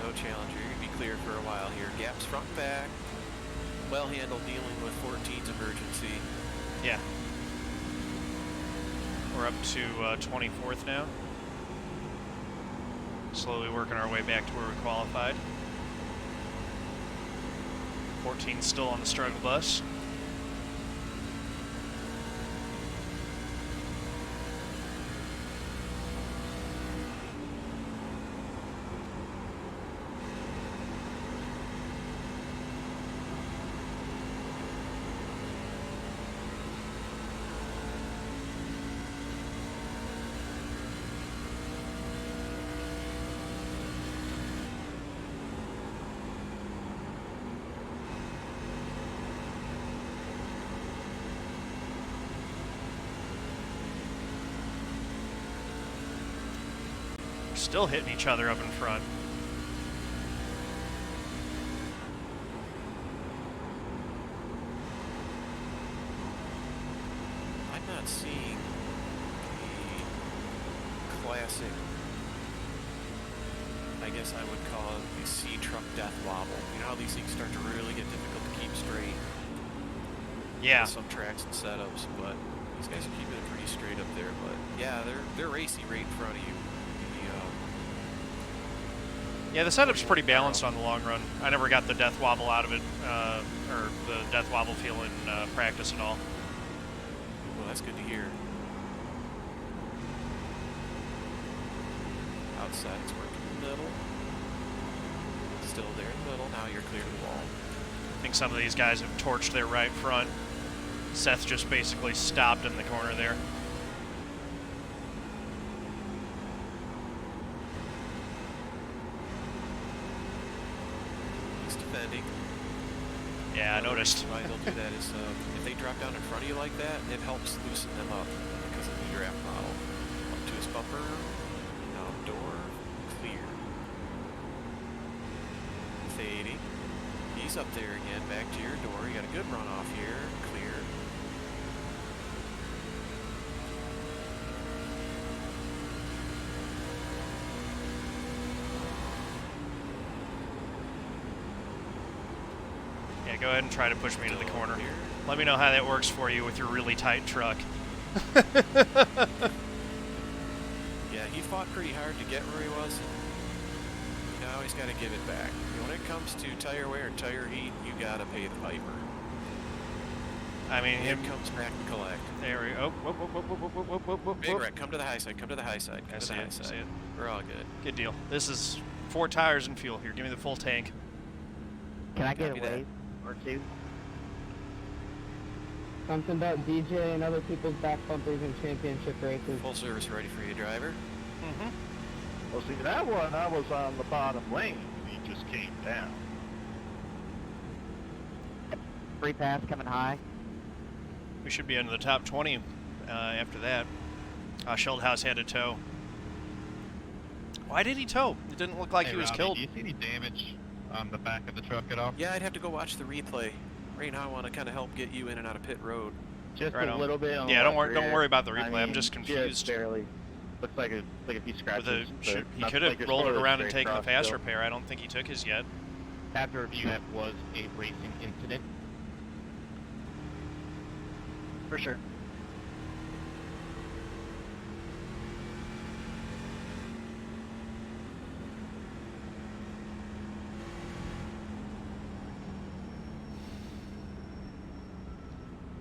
Speaker 2: No challenger. You're going to be clear for a while here. Gaps front and back. Well handled dealing with 14's emergency.
Speaker 1: Yeah. We're up to 24th now. Slowly working our way back to where we qualified. 14 still on the struggle bus. Still hitting each other up in front.
Speaker 2: I'm not seeing the classic, I guess I would call it the C-truck death wobble. You know how these things start to really get difficult to keep straight?
Speaker 1: Yeah.
Speaker 2: On some tracks and setups, but these guys are keeping it pretty straight up there. But yeah, they're racy right in front of you.
Speaker 1: Yeah, the setup's pretty balanced on the long run. I never got the death wobble out of it, or the death wobble feel in practice at all.
Speaker 2: Well, that's good to hear. Outside, it's working in the middle. Still there in the middle. Now you're clear to the wall.
Speaker 1: I think some of these guys have torched their right front. Seth just basically stopped in the corner there. Yeah, I noticed.
Speaker 2: Why they'll do that is if they drop down in front of you like that, it helps loosen them up because of the draft model. Up to his bumper, now door, clear. Fading. He's up there again, back to your door. You got a good run off here, clear.
Speaker 1: Go ahead and try to push me to the corner. Let me know how that works for you with your really tight truck.
Speaker 2: Yeah, he fought pretty hard to get where he was. Now he's got to give it back. When it comes to tire wear and tire heat, you got to pay the piper.
Speaker 1: I mean,
Speaker 2: him comes back to collect.
Speaker 1: There we go.
Speaker 2: Big wreck. Come to the high side. Come to the high side. Come to the high side.
Speaker 1: See it.
Speaker 2: We're all good.
Speaker 1: Good deal. This is 4 tires and fuel here. Give me the full tank.
Speaker 3: Can I get a wave or two?
Speaker 9: Something about DJ and other people's back bumpers in championship races.
Speaker 2: Full service ready for you, driver.
Speaker 10: Mm-hmm. Well, see, that one, I was on the bottom lane. He just came down.
Speaker 3: Free pass coming high.
Speaker 1: We should be into the top 20 after that. Schildhaus had a tow. Why did he tow? It didn't look like he was
Speaker 7: Robby,
Speaker 1: killed.
Speaker 7: Do you see any damage on the back of the truck at all?
Speaker 2: Yeah, I'd have to go watch the replay. Right now, I want to kind of help get you in and out of pit road.
Speaker 3: Just
Speaker 1: right
Speaker 3: a
Speaker 1: on.
Speaker 3: little bit. On
Speaker 1: yeah,
Speaker 3: the
Speaker 1: don't worry about the replay.
Speaker 3: I mean,
Speaker 1: I'm just confused.
Speaker 3: Just barely. Looks like a few scratches.
Speaker 1: He could have rolled it around and taken the fast repair. I don't think he took his yet.
Speaker 7: After review, that was a racing incident.
Speaker 3: For sure.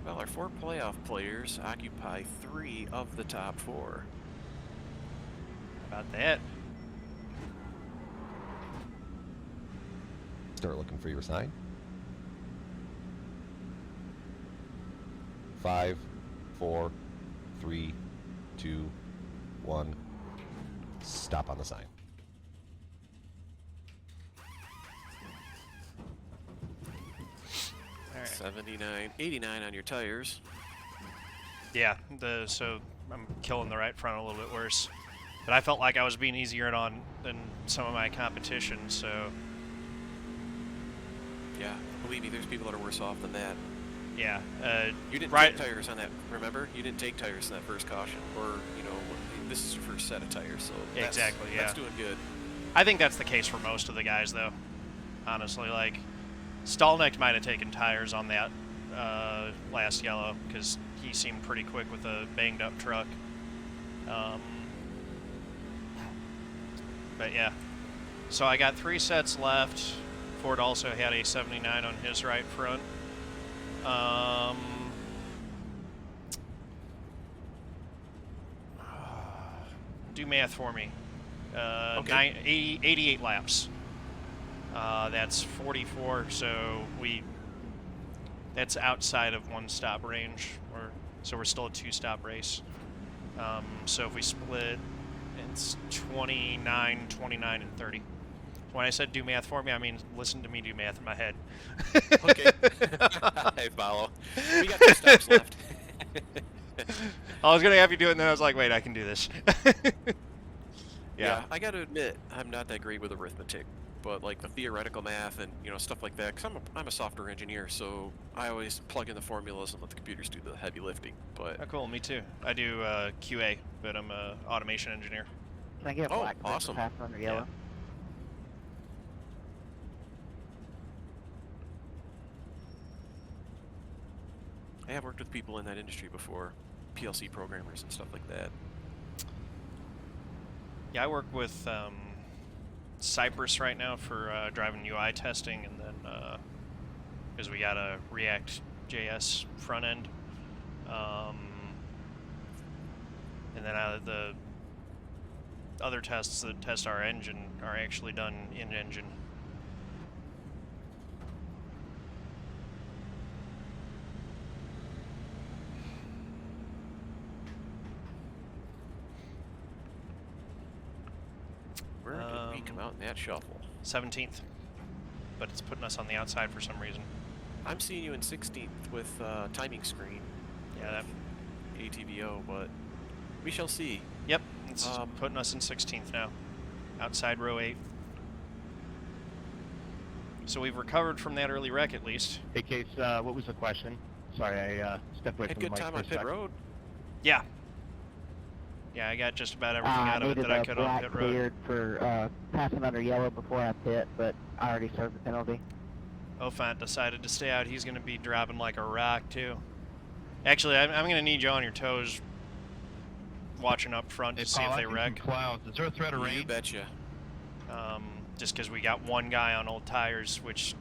Speaker 2: Well, our 4 playoff players occupy 3 of the top 4.
Speaker 1: How about that?
Speaker 8: Start looking for your sign. 5, 4, 3, 2, 1. Stop on the sign.
Speaker 1: All right.
Speaker 2: 79, 89 on your tires.
Speaker 1: Yeah, so I'm killing the right front a little bit worse. But I felt like I was being easier on than some of my competition, so...
Speaker 2: Yeah, believe me, there's people that are worse off than that.
Speaker 1: Yeah.
Speaker 2: You didn't take tires on that, remember? You didn't take tires in that first caution, or, you know, this is your first set of tires, so
Speaker 1: exactly, yeah.
Speaker 2: That's doing good.
Speaker 1: I think that's the case for most of the guys, though. Honestly, like, Stallknecht might have taken tires on that last yellow, because he seemed pretty quick with a banged-up truck. But yeah. So I got 3 sets left, Ford also had a 79 on his right front. Do math for me.
Speaker 2: Okay.
Speaker 1: 88 laps. That's 44, so that's outside of one stop range, so we're still a 2-stop race. So if we split, it's 29, 29, and 30. When I said do math for me, I mean listen to me do math in my head.
Speaker 2: Okay. I follow. We got 2 stops left.
Speaker 1: I was going to have you do it, and then I was like, wait, I can do this.
Speaker 2: Yeah, I got to admit, I'm not that great with arithmetic, but like the theoretical math and stuff like that. Cause I'm a software engineer, so I always plug in the formulas and let the computers do the heavy lifting. But
Speaker 1: oh, cool, me too. I do QA, but I'm a automation engineer.
Speaker 3: Can I get a black
Speaker 2: awesome.
Speaker 3: pass under yellow?
Speaker 2: I have worked with people in that industry before, PLC programmers and stuff like that.
Speaker 1: Yeah, I work with Cypress right now for driving UI testing, and then because we got a React.js front end, and then the other tests that test our engine are actually done in engine.
Speaker 2: Where did we come out in that shuffle?
Speaker 1: 17th, but it's putting us on the outside for some reason.
Speaker 2: I'm seeing you in 16th with timing screen.
Speaker 1: Yeah, that.
Speaker 2: ATVO, but we shall see.
Speaker 1: Yep, it's putting us in 16th now, outside row 8. So we've recovered from that early wreck at least.
Speaker 7: Hey, Case, what was the question? Sorry, I stepped away
Speaker 2: Had
Speaker 7: from the
Speaker 2: good
Speaker 7: mic
Speaker 2: time
Speaker 7: for
Speaker 2: on
Speaker 7: a
Speaker 2: pit
Speaker 7: sec.
Speaker 2: road.
Speaker 1: Yeah. Yeah, I got just about everything out of it that I could on pit road.
Speaker 3: Cleared for passing under yellow before I pit, but I already served the penalty.
Speaker 1: Auffant decided to stay out. He's going to be dropping like a rock, too. Actually, I'm going to need you on your toes watching up front to see if they wreck.
Speaker 7: Clouds. Is there a threat of rain?
Speaker 2: You betcha.
Speaker 1: Just because we got one guy on old tires, which,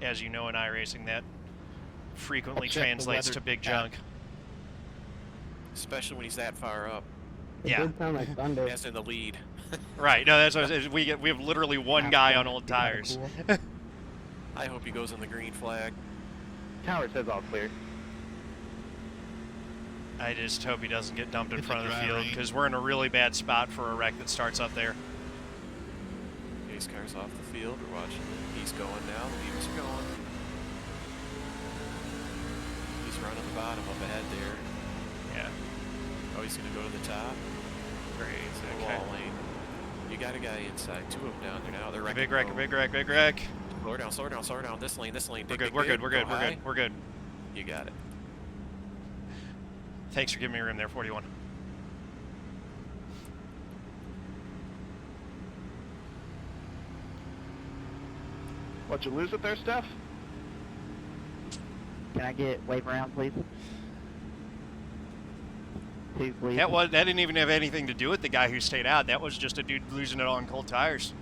Speaker 1: as you know in iRacing, that frequently translates to big junk.
Speaker 2: Especially when he's that far up.
Speaker 9: It
Speaker 1: Yeah.
Speaker 9: did sound like thunder.
Speaker 2: As in the lead.
Speaker 1: Right. No, that's what I was, we have literally one guy on old tires.
Speaker 9: Cool.
Speaker 2: I hope he goes on the green flag.
Speaker 10: Tower says all clear.
Speaker 1: I just hope he doesn't get dumped in
Speaker 7: It's
Speaker 1: front
Speaker 7: a
Speaker 1: of the
Speaker 7: dry
Speaker 1: field
Speaker 7: rain.
Speaker 1: because we're in a really bad spot for a wreck that starts up there.
Speaker 2: Pace car's off the field. We're watching. He's going now. The leaders are going. He's running the bottom up ahead there.
Speaker 1: Yeah.
Speaker 2: Oh, he's going to go to the top.
Speaker 1: Great.
Speaker 2: The
Speaker 1: Okay.
Speaker 2: wall lane. You got a guy inside. 2 of them down there now. They're wrecking.
Speaker 1: Big wreck, big wreck, big wreck.
Speaker 2: Slow her down, slow her down, slow her down. This lane, this lane.
Speaker 1: We're
Speaker 2: Dig,
Speaker 1: good,
Speaker 2: dig,
Speaker 1: we're
Speaker 2: dig.
Speaker 1: good, we're good,
Speaker 2: Go
Speaker 1: we're
Speaker 2: high.
Speaker 1: good, we're good.
Speaker 2: You got it.
Speaker 1: Thanks for giving me room there, 41.
Speaker 10: What, you lose it there, Steph?
Speaker 3: Can I get wave around, please? 2, please.
Speaker 1: That didn't even have anything to do with the guy who stayed out. That was just a dude losing it on cold tires.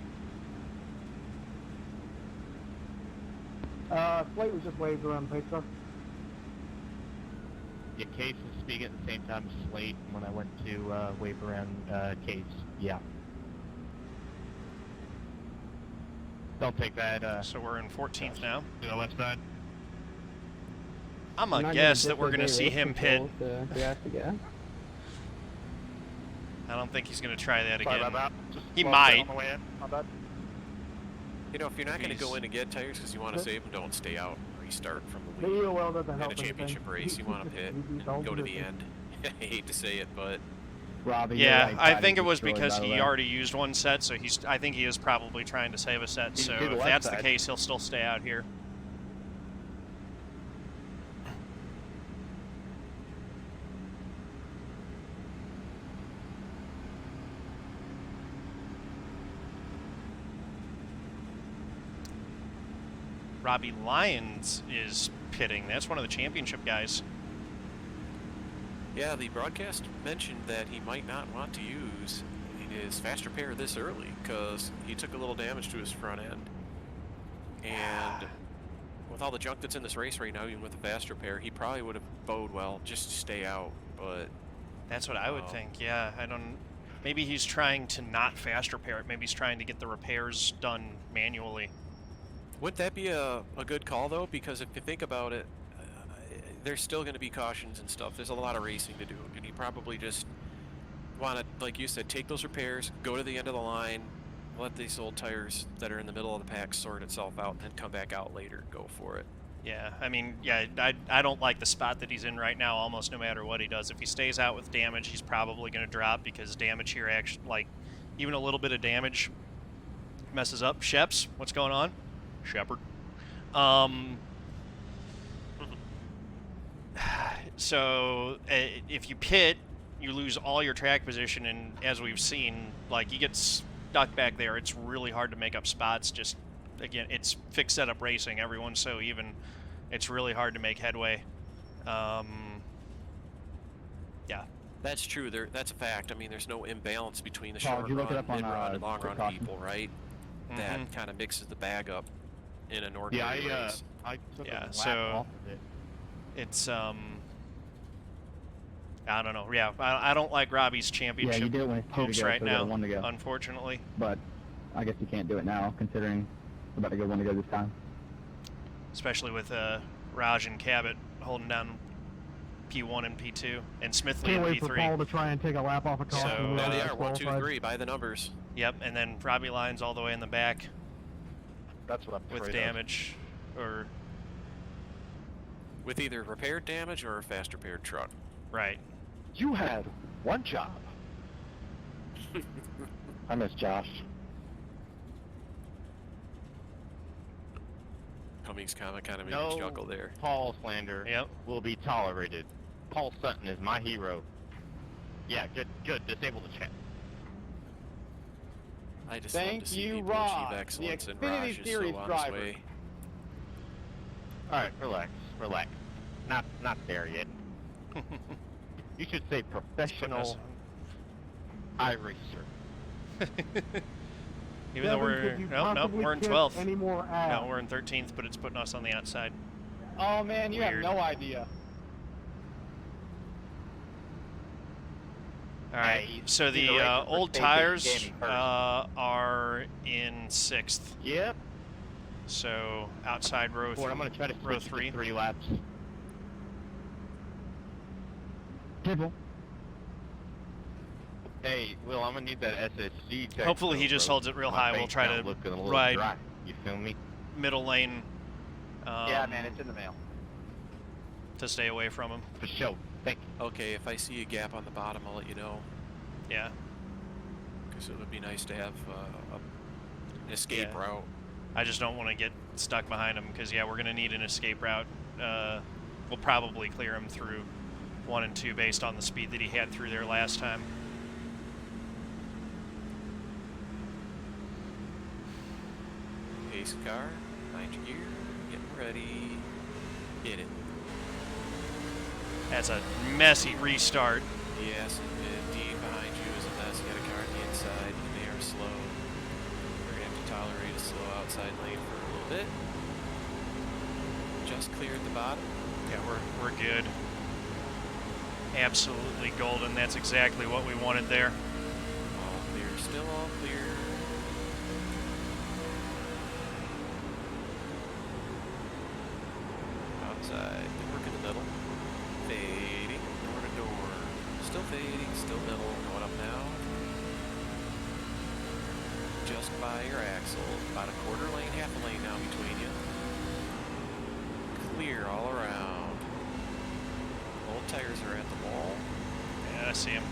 Speaker 5: Slate was just waved around the pace car.
Speaker 7: Yeah, Case is speaking at the same time as Slate when I went to wave around Case. Yeah. Don't take that.
Speaker 1: So we're in 14th now.
Speaker 7: To the left side.
Speaker 1: I'm
Speaker 9: Not
Speaker 1: gonna
Speaker 9: gonna
Speaker 1: guess that we're gonna
Speaker 9: disobey
Speaker 1: see
Speaker 9: race
Speaker 1: him pit.
Speaker 9: control to gas the gas.
Speaker 1: I don't think he's gonna try that
Speaker 10: Sorry
Speaker 1: again.
Speaker 10: about that. Just
Speaker 1: He
Speaker 10: slowed
Speaker 1: might.
Speaker 10: down on the way in. My bad.
Speaker 2: You know, if you're not going to
Speaker 1: He's-
Speaker 2: go in and get tires because you want to
Speaker 5: Yep.
Speaker 2: save them, don't stay out. Restart from the
Speaker 5: The
Speaker 2: lead.
Speaker 5: EOL doesn't
Speaker 2: In
Speaker 5: help
Speaker 2: a championship
Speaker 5: anything.
Speaker 2: race, you want to pit and go to the end. I hate to say it, but
Speaker 3: Robbie, your
Speaker 1: Yeah,
Speaker 3: right
Speaker 1: I
Speaker 3: side
Speaker 1: think
Speaker 3: is
Speaker 1: it was
Speaker 3: destroyed,
Speaker 1: because
Speaker 3: by the
Speaker 1: he
Speaker 3: way.
Speaker 1: already used one set, so I think he is probably trying to save a set.
Speaker 10: He
Speaker 1: So
Speaker 10: did the
Speaker 1: if
Speaker 10: left
Speaker 1: that's the
Speaker 10: side.
Speaker 1: case, he'll still stay out here. Robby Lyons is pitting. That's one of the championship guys.
Speaker 2: yeah, the broadcast mentioned that he might not want to use his fast repair this early because he took a little damage to his front end. And with all the junk that's in this race right now, even with the fast repair, he probably would have bowed well just to stay out. But
Speaker 1: that's what I would think. Yeah, I don't. Maybe he's trying to not fast repair it. Maybe he's trying to get the repairs done manually.
Speaker 2: Would that be a good call, though? Because if you think about it, there's still going to be cautions and stuff. There's a lot of racing to do. And you probably just want to, like you said, take those repairs, go to the end of the line, let these old tires that are in the middle of the pack sort itself out, and then come back out later and go for it.
Speaker 1: Yeah, I mean, yeah, I don't like the spot that he's in right now almost no matter what he does. If he stays out with damage, he's probably going to drop because damage here actually, like, even a little bit of damage messes up. Sheps, what's going on? Shepard. So if you pit, you lose all your track position, and as we've seen, like, you get stuck back there. It's really hard to make up spots. Just, again, it's fixed setup racing. Everyone's so even. It's really hard to make headway. Yeah.
Speaker 2: That's true. That's a fact. I mean, there's no imbalance between the
Speaker 3: Paul,
Speaker 2: short
Speaker 3: did you look it
Speaker 2: run,
Speaker 3: up on,
Speaker 2: mid-run, and long run
Speaker 3: caution?
Speaker 2: people, right? That kind of mixes the bag up in an ordinary race.
Speaker 7: I took a lap
Speaker 1: so
Speaker 7: off of it.
Speaker 1: it's I don't know. Yeah, I don't like Robbie's championship
Speaker 3: you did it when it's two to
Speaker 1: hopes
Speaker 3: go,
Speaker 1: right
Speaker 3: so we got
Speaker 1: now,
Speaker 3: a one to go.
Speaker 1: unfortunately.
Speaker 3: But I guess you can't do it now, considering we're about to go one to go this time.
Speaker 1: Especially with Raj and Cabot holding down P1 and P2, and Smithley
Speaker 5: Can't
Speaker 1: in
Speaker 5: wait for
Speaker 1: P3.
Speaker 5: Paul to try and take a lap off a caution.
Speaker 1: So-
Speaker 2: There they are, 1, 2, 3, by the numbers.
Speaker 1: Yep, and then Robby Lyons all the way in the back
Speaker 10: That's what I'm
Speaker 1: with
Speaker 10: afraid of.
Speaker 1: damage, or
Speaker 2: With either repaired damage or a fast repaired truck.
Speaker 1: right.
Speaker 10: You had one job.
Speaker 3: I miss Josh.
Speaker 2: Cummings kind of made
Speaker 7: No
Speaker 2: me chuckle there.
Speaker 7: Paul slander
Speaker 1: Yep.
Speaker 7: will be tolerated. Paul Sutton is my hero. Yeah, good. Disable the chat.
Speaker 2: I just love
Speaker 9: Thank
Speaker 2: to see
Speaker 9: you,
Speaker 2: people
Speaker 9: Raj,
Speaker 2: achieve
Speaker 9: the
Speaker 2: excellence, and
Speaker 9: Xfinity
Speaker 2: Raj is
Speaker 9: Series
Speaker 2: so on
Speaker 9: driver.
Speaker 2: his way.
Speaker 7: All right, relax. Not there yet. You should say professional iRacer.
Speaker 1: Even though
Speaker 5: Devin,
Speaker 1: we're
Speaker 5: could you
Speaker 1: no,
Speaker 5: possibly
Speaker 1: we're in
Speaker 5: kick
Speaker 1: 12th.
Speaker 5: Any more ass?
Speaker 1: No, we're in 13th, but it's putting us on the outside.
Speaker 9: Oh man, you
Speaker 1: Weird.
Speaker 9: have no idea.
Speaker 1: All right,
Speaker 7: Hey,
Speaker 1: so
Speaker 7: he's
Speaker 1: the
Speaker 7: a racer for
Speaker 1: old
Speaker 7: State
Speaker 1: tires
Speaker 7: Gaming first.
Speaker 1: are in 6th.
Speaker 7: Yep.
Speaker 1: So outside row,
Speaker 7: Ford, I'm gonna try to
Speaker 1: row
Speaker 7: switch
Speaker 1: 3.
Speaker 7: to 3 laps.
Speaker 3: People.
Speaker 7: Hey, Will, I'm gonna need that SSG. Tech
Speaker 1: Hopefully he
Speaker 7: though,
Speaker 1: just
Speaker 7: bro.
Speaker 1: holds it real
Speaker 7: My
Speaker 1: high. We'll
Speaker 7: bank
Speaker 1: try
Speaker 7: account
Speaker 1: to
Speaker 7: looking a little
Speaker 1: ride
Speaker 7: dry. You feel me?
Speaker 1: middle lane.
Speaker 3: Yeah, man, it's in the mail.
Speaker 1: To stay away from him.
Speaker 7: For sure. Thank you.
Speaker 2: Okay, if I see a gap on the bottom, I'll let you know.
Speaker 1: Yeah.
Speaker 2: Because it would be nice to have an escape
Speaker 1: Yeah.
Speaker 2: route.
Speaker 1: I just don't want to get stuck behind him because, yeah, we're going to need an escape route. We'll probably clear him through 1 and 2 based on the speed that he had through there last time.
Speaker 2: Pace car, 9th gear, getting ready. Get it.
Speaker 1: That's a messy restart.
Speaker 2: Yes, indeed, behind you is a mess. You got a car on the inside, and they are slow. We're going to have to tolerate a slow outside lane for a little bit. Just cleared the bottom.
Speaker 1: Yeah, we're good. Absolutely golden. That's exactly what we wanted there.
Speaker 2: All clear, still all clear. Outside, good work in the middle. Fading, door to door. Still fading, still middle. Going up now. Just by your axle. About a quarter lane, half a lane now between you. Clear all around. Old tires are at the wall.
Speaker 1: Yeah, I see him.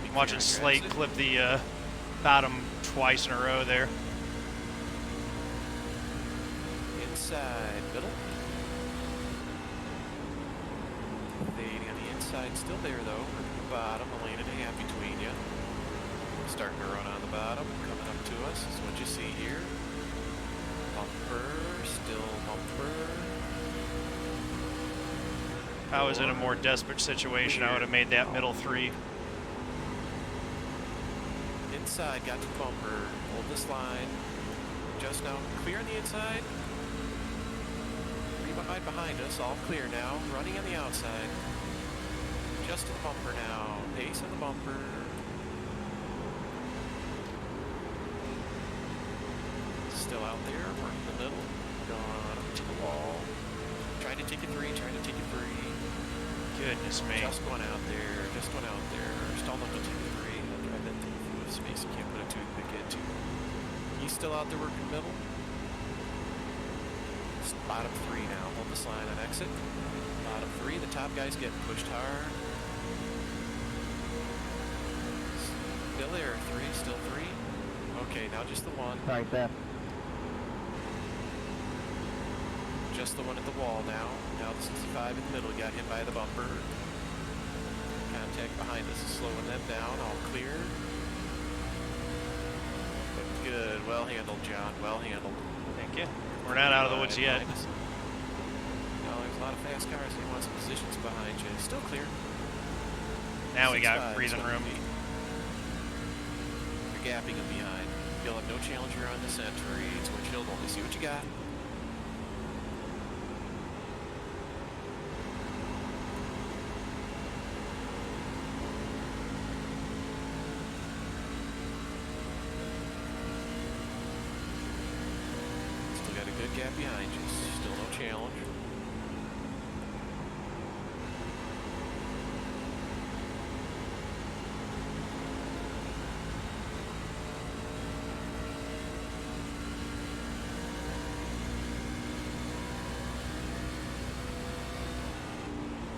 Speaker 2: Be
Speaker 1: I'm watching
Speaker 2: clear on
Speaker 1: Slate
Speaker 2: exit.
Speaker 1: clip the bottom twice in a row there.
Speaker 2: Inside, middle. Fading on the inside, still there though. The bottom, a lane and a half between you. Starting to run on the bottom, coming up to us is what you see here. Bumper, still bumper.
Speaker 1: If I was in a more desperate situation, I would have made that middle 3.
Speaker 2: Inside, got to bumper. Hold this line. Just now clear on the inside. Right behind us, all clear now. Running on the outside. Just to the bumper now. Pace on the bumper. Still out there, working the middle. Gone up to the wall. Trying to take it three, trying to take it three.
Speaker 1: Goodness me.
Speaker 2: Just one out there, just one out there. Stalled up to 2-3. I'll drive that thing through the space. You can't put a toothpick into. He's still out there working middle. Bottom 3 now. Hold this line on exit. Bottom 3. The top guy's getting pushed hard. Still there. 3. Still 3. Okay, now just the one.
Speaker 3: Sorry, Seth.
Speaker 2: Just the one at the wall now. Now the 65 in the middle. Got hit by the bumper. Contact behind us is slowing them down. All clear. Good. Well handled, John. Well handled.
Speaker 1: Thank you. We're not out of the woods yet.
Speaker 2: No, there's a lot of fast cars. They want some positions behind you. Still clear.
Speaker 1: Now we got
Speaker 2: 6-5,
Speaker 1: breathing room.
Speaker 2: You're gapping them behind. You'll have no challenger on this entry. It's windshield only. See what you got. Gap behind you, still no challenge.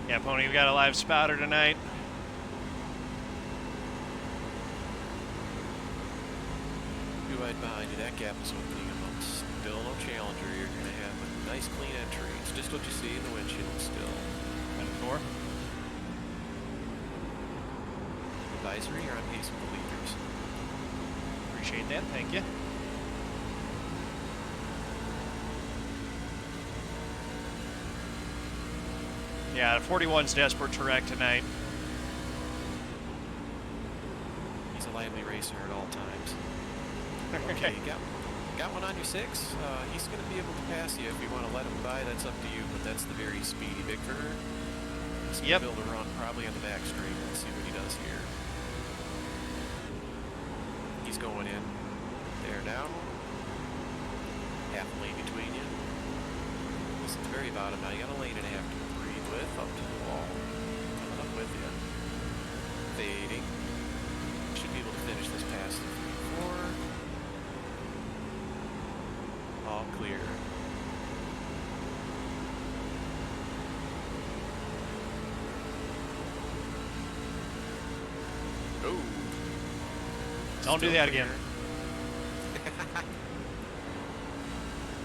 Speaker 1: Yeah, Pony, we got a live spotter tonight.
Speaker 2: Two wide behind you, that gap is opening. Still no challenger. You're going to have a nice clean entry. It's just what you see in the windshield still.
Speaker 1: 10-4.
Speaker 2: Advisory, you're on pace with the leaders.
Speaker 1: Appreciate that. Thank you. Yeah, 41's desperate to wreck tonight.
Speaker 2: He's a lively racer at all times. Okay, got one on your 6. He's going to be able to pass you if you want to let him by. That's up to you, but that's the very speedy Bickford. He's going to build a run probably on the back straight. Let's see what he does here. He's going in. There now. Half a lane between you. This is the very bottom now. You got a lane and a half to breathe with up to the wall. Coming up with you. Fading. Should be able to finish this pass to 3-4. All clear. Oh.
Speaker 1: Don't do that again.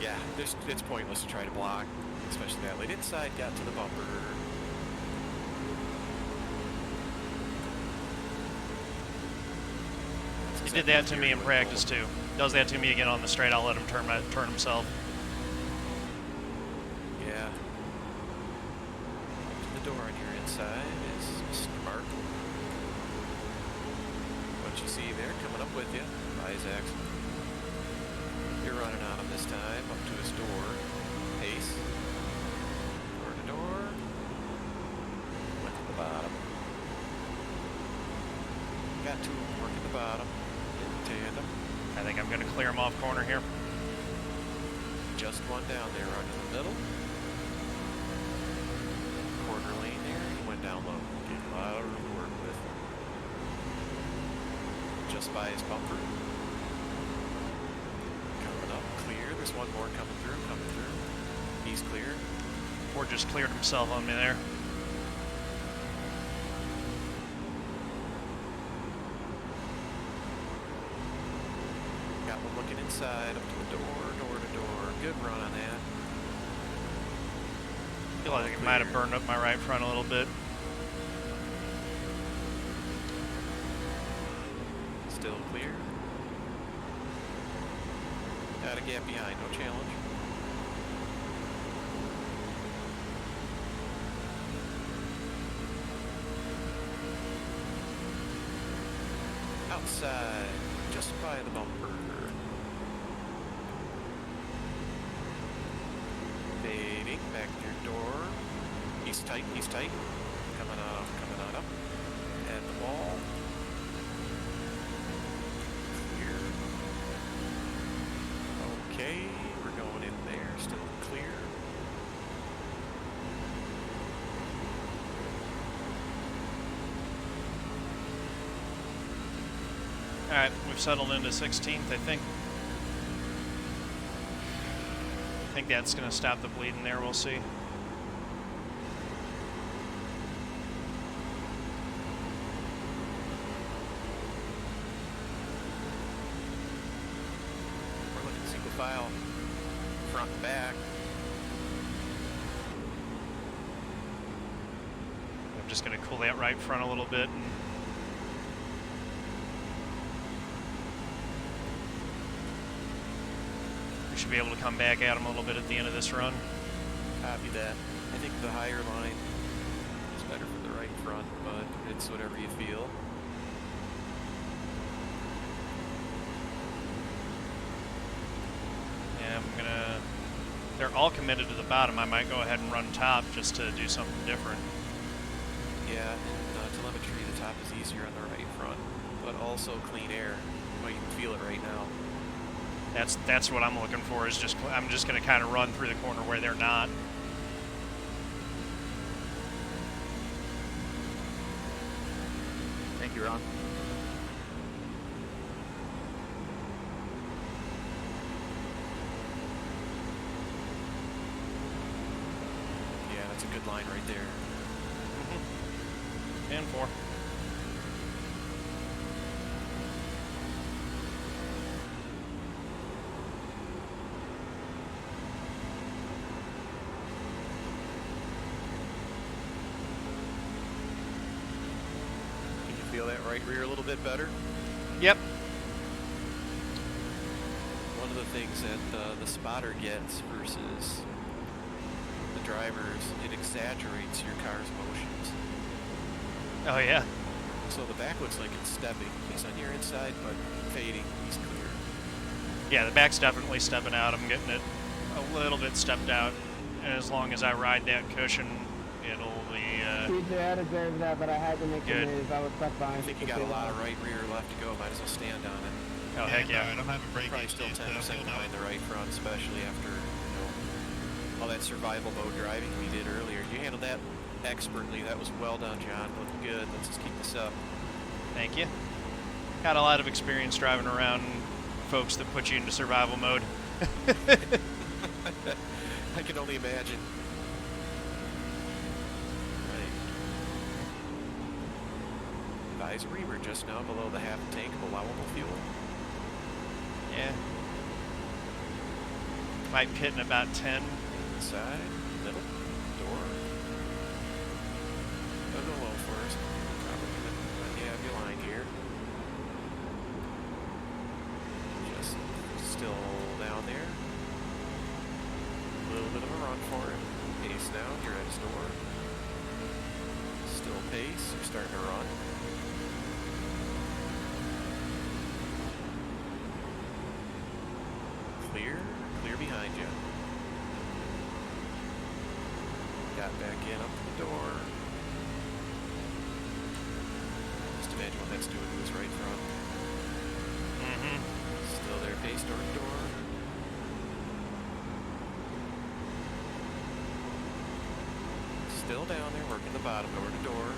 Speaker 2: Yeah, it's pointless to try to block, especially that late inside. Got to the bumper.
Speaker 1: He did that to me in practice too. Does that to me again on the straight. I'll let him turn himself.
Speaker 2: Yeah. The door on your inside is Mr. Mark. What you see there coming up with you, Isaac. You're running on him this time, up to his door. Pace. Door to door. Went to the bottom. Got two working the bottom. In tandem.
Speaker 1: I think I'm going to clear him off corner here.
Speaker 2: Just one down there, run in the middle. Corner lane there, he went down low. Getting a lot of room to work with. Just by his bumper. Coming up, clear. There's one more coming through. He's clear.
Speaker 1: Or just cleared himself on me there.
Speaker 2: Looking inside, up to the door to door. Good run on that.
Speaker 1: I feel like it might have burned up my right front a little bit.
Speaker 2: Still clear. Got a gap behind, no challenge. Outside, just by the bumper. the door. He's tight, he's tight. Coming on up. And the wall. Clear. Okay, we're going in there, still clear.
Speaker 1: Alright, we've settled into 16th, I think. I think that's going to stop the bleeding there, we'll see.
Speaker 2: We're looking single file, front and back.
Speaker 1: I'm just going to cool that right front a little bit. And we should be able to come back at him a little bit at the end of this run.
Speaker 2: Copy that. I think the higher line is better for the right front, but it's whatever you feel.
Speaker 1: Yeah, I'm going to... They're all committed to the bottom. I might go ahead and run top just to do something different.
Speaker 2: Yeah, and telemetry, the top is easier on the right front, but also clean air. Well, you can feel it right now.
Speaker 1: That's what I'm looking for. Is just I'm just going to kind of run through the corner where they're not.
Speaker 7: Thank you, Ron.
Speaker 2: Yeah, that's a good line right there.
Speaker 1: And 4.
Speaker 2: Feel that right rear a little bit better?
Speaker 1: Yep.
Speaker 2: One of the things that the spotter gets versus the drivers, it exaggerates your car's motions.
Speaker 1: Oh, yeah.
Speaker 2: So the back looks like it's stepping. He's on your inside, but fading. He's clear.
Speaker 1: Yeah, the back's definitely stepping out. I'm getting it a little bit stepped out. And as long as I ride that cushion, it'll be...
Speaker 9: DJ, I deserve that, but I had to make
Speaker 1: Good.
Speaker 9: a move. I was stuck behind.
Speaker 2: I think you got a lot of right rear left to go. Might as well stand on it.
Speaker 1: Oh, heck yeah.
Speaker 10: I don't have a brake.
Speaker 2: Probably still 10% behind the right front, especially after all that survival mode driving we did earlier. You handled that expertly. That was well done, John. Looking good. Let's just keep this up.
Speaker 1: Thank you. Got a lot of experience driving around folks that put you into survival mode.
Speaker 2: I can only imagine. Advisory, we're just now below the half tank of allowable fuel.
Speaker 1: Yeah. Might pit in about 10.
Speaker 2: Side, middle, door. Go low first. Probably gonna you have your line here. Just still down there. A little bit of a run for it. Pace now, you're at his door. Still pace, you're starting to run. Clear behind you. Got back in up to the door. Just imagine what that's doing to his right front. Still there, pace door to door. Still down there, working the bottom door to door.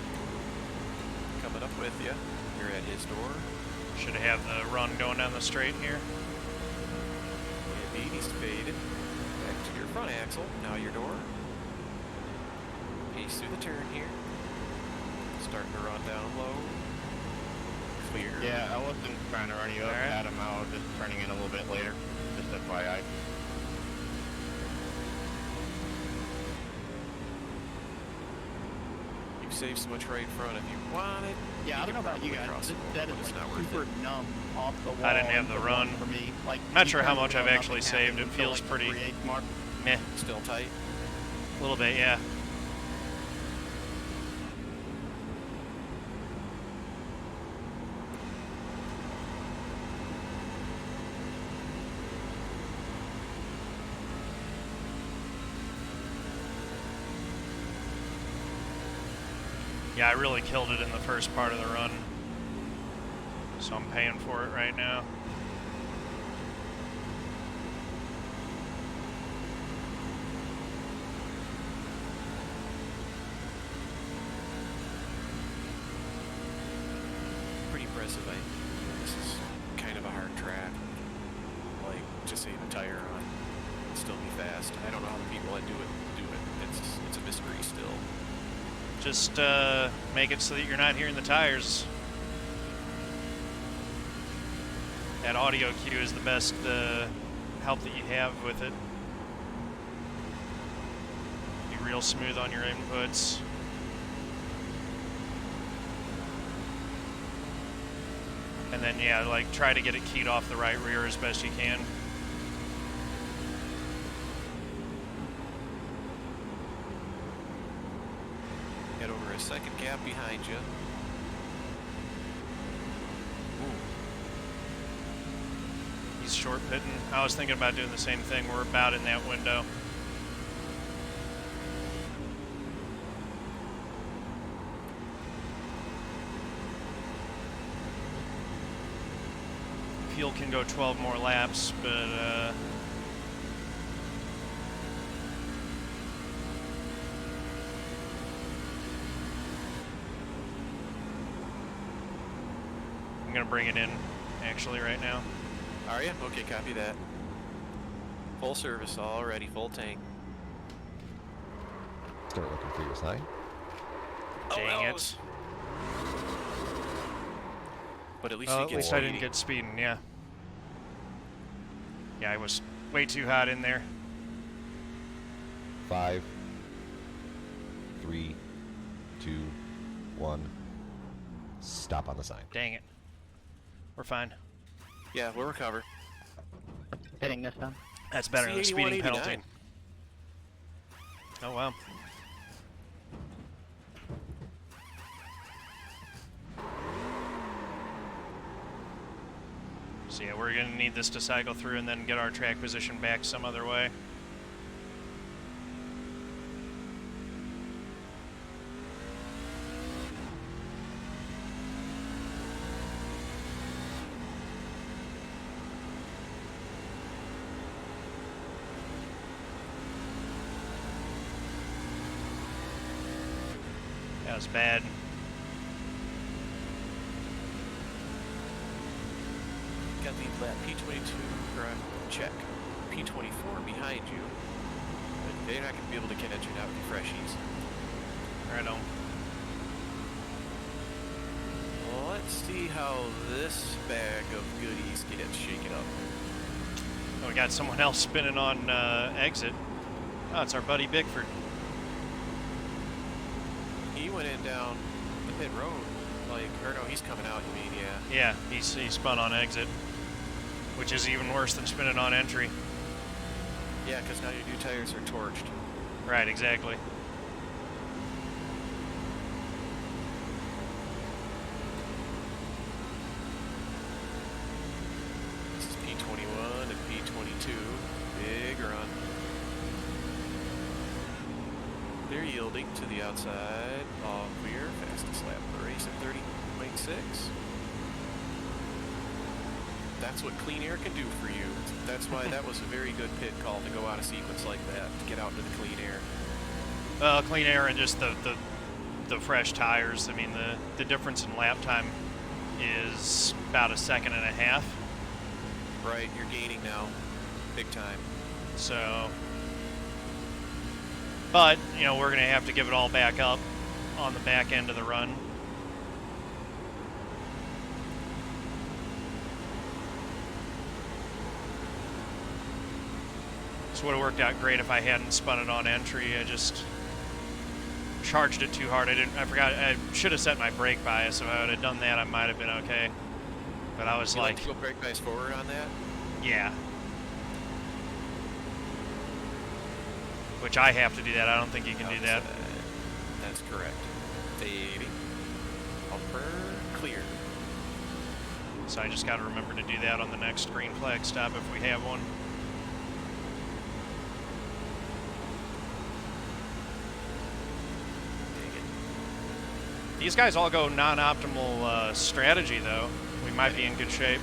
Speaker 2: Coming up with you. You're at his door.
Speaker 1: Should have the run going down the straight here.
Speaker 2: Indeed, he's faded. Back to your front axle. Now your door. Pace through the turn here. Starting to run down low. Clear.
Speaker 7: Yeah, I wasn't trying to run you up,
Speaker 1: All right.
Speaker 7: Adam. I was just turning in a little bit later. Just FYI.
Speaker 2: You've saved so much right front if you wanted.
Speaker 3: Yeah, I don't know about you guys. This set is
Speaker 2: It's
Speaker 3: like
Speaker 2: not worth
Speaker 3: super
Speaker 2: it.
Speaker 3: numb off the wall.
Speaker 1: I didn't have the run.
Speaker 3: for me. Like,
Speaker 1: Not sure how
Speaker 3: anytime
Speaker 1: much
Speaker 3: we
Speaker 1: I've
Speaker 3: go up,
Speaker 1: actually
Speaker 3: nothing
Speaker 1: saved. It
Speaker 3: happens until,
Speaker 1: feels
Speaker 3: like,
Speaker 1: pretty-
Speaker 3: the 3/8 mark.
Speaker 1: Meh.
Speaker 2: Still tight.
Speaker 1: A little bit, yeah. Yeah, I really killed it in the first part of the run, so I'm paying for it right now.
Speaker 2: Pretty impressive. This is kind of a hard track. Like, just save a tire on, still be fast. I don't know how the people that do it. It's a mystery still.
Speaker 1: Just make it so that you're not hearing the tires. That audio cue is the best help that you have with it. Be real smooth on your inputs. And then, yeah, like, try to get it keyed off the right rear as best you can.
Speaker 2: Get over a second gap behind you. Ooh.
Speaker 1: He's short pitting. I was thinking about doing the same thing. We're about in that window. Fuel can go 12 more laps, but I'm gonna bring it in actually right now.
Speaker 2: Are you? Okay, copy that. Full service already, full tank.
Speaker 8: Start looking for your sign.
Speaker 1: Dang it.
Speaker 2: But at least
Speaker 1: Oh,
Speaker 2: you
Speaker 1: at
Speaker 2: get
Speaker 1: least I didn't get speeding, yeah. Yeah, I was way too hot in there.
Speaker 8: 5, 3, 2, 1. Stop on the sign.
Speaker 1: Dang it. We're fine.
Speaker 2: Yeah, we'll recover.
Speaker 3: Hitting this time.
Speaker 1: That's better than the speeding penalty.
Speaker 2: 8189.
Speaker 1: Oh, wow. So yeah, we're going to need this to cycle through and then get our track position back some other way. That was bad.
Speaker 2: Got the lap P22 or check. P24 behind you. But they're not going to be able to catch you now with the freshies.
Speaker 1: Right on.
Speaker 2: Well, let's see how this bag of goodies gets shaken up.
Speaker 1: Oh, we got someone else spinning on exit. Oh, it's our buddy Bickford.
Speaker 2: He went in down the pit road. Like, or no, he's coming out, you mean, yeah.
Speaker 1: Yeah, he spun on exit, which is even worse than spinning on entry.
Speaker 2: Yeah, because now your new tires are torched.
Speaker 1: Right, exactly.
Speaker 2: This is P21 and P22. Big run. They're yielding to the outside. All clear. Fastest lap of the race at 30.6. That's what clean air can do for you. That's why that was a very good pit call to go out of sequence like that, to get out into the clean air.
Speaker 1: Clean air and just the fresh tires. I mean, the difference in lap time is about 1.5 seconds.
Speaker 2: Right, you're gaining now, big time.
Speaker 1: So, but, you know, we're going to have to give it all back up on the back end of the run. This would have worked out great if I hadn't spun it on entry. I just charged it too hard. I forgot. I should have set my brake bias. If I would have done that, I might have been okay. But I was like,
Speaker 2: go brake bias forward on that?
Speaker 1: Yeah. Which I have to do that. I don't think you can do that.
Speaker 2: That's correct. Fading. Upper clear.
Speaker 1: So I just got to remember to do that on the next green flag stop if we have one. These guys all go non-optimal strategy, though. We might be in good shape.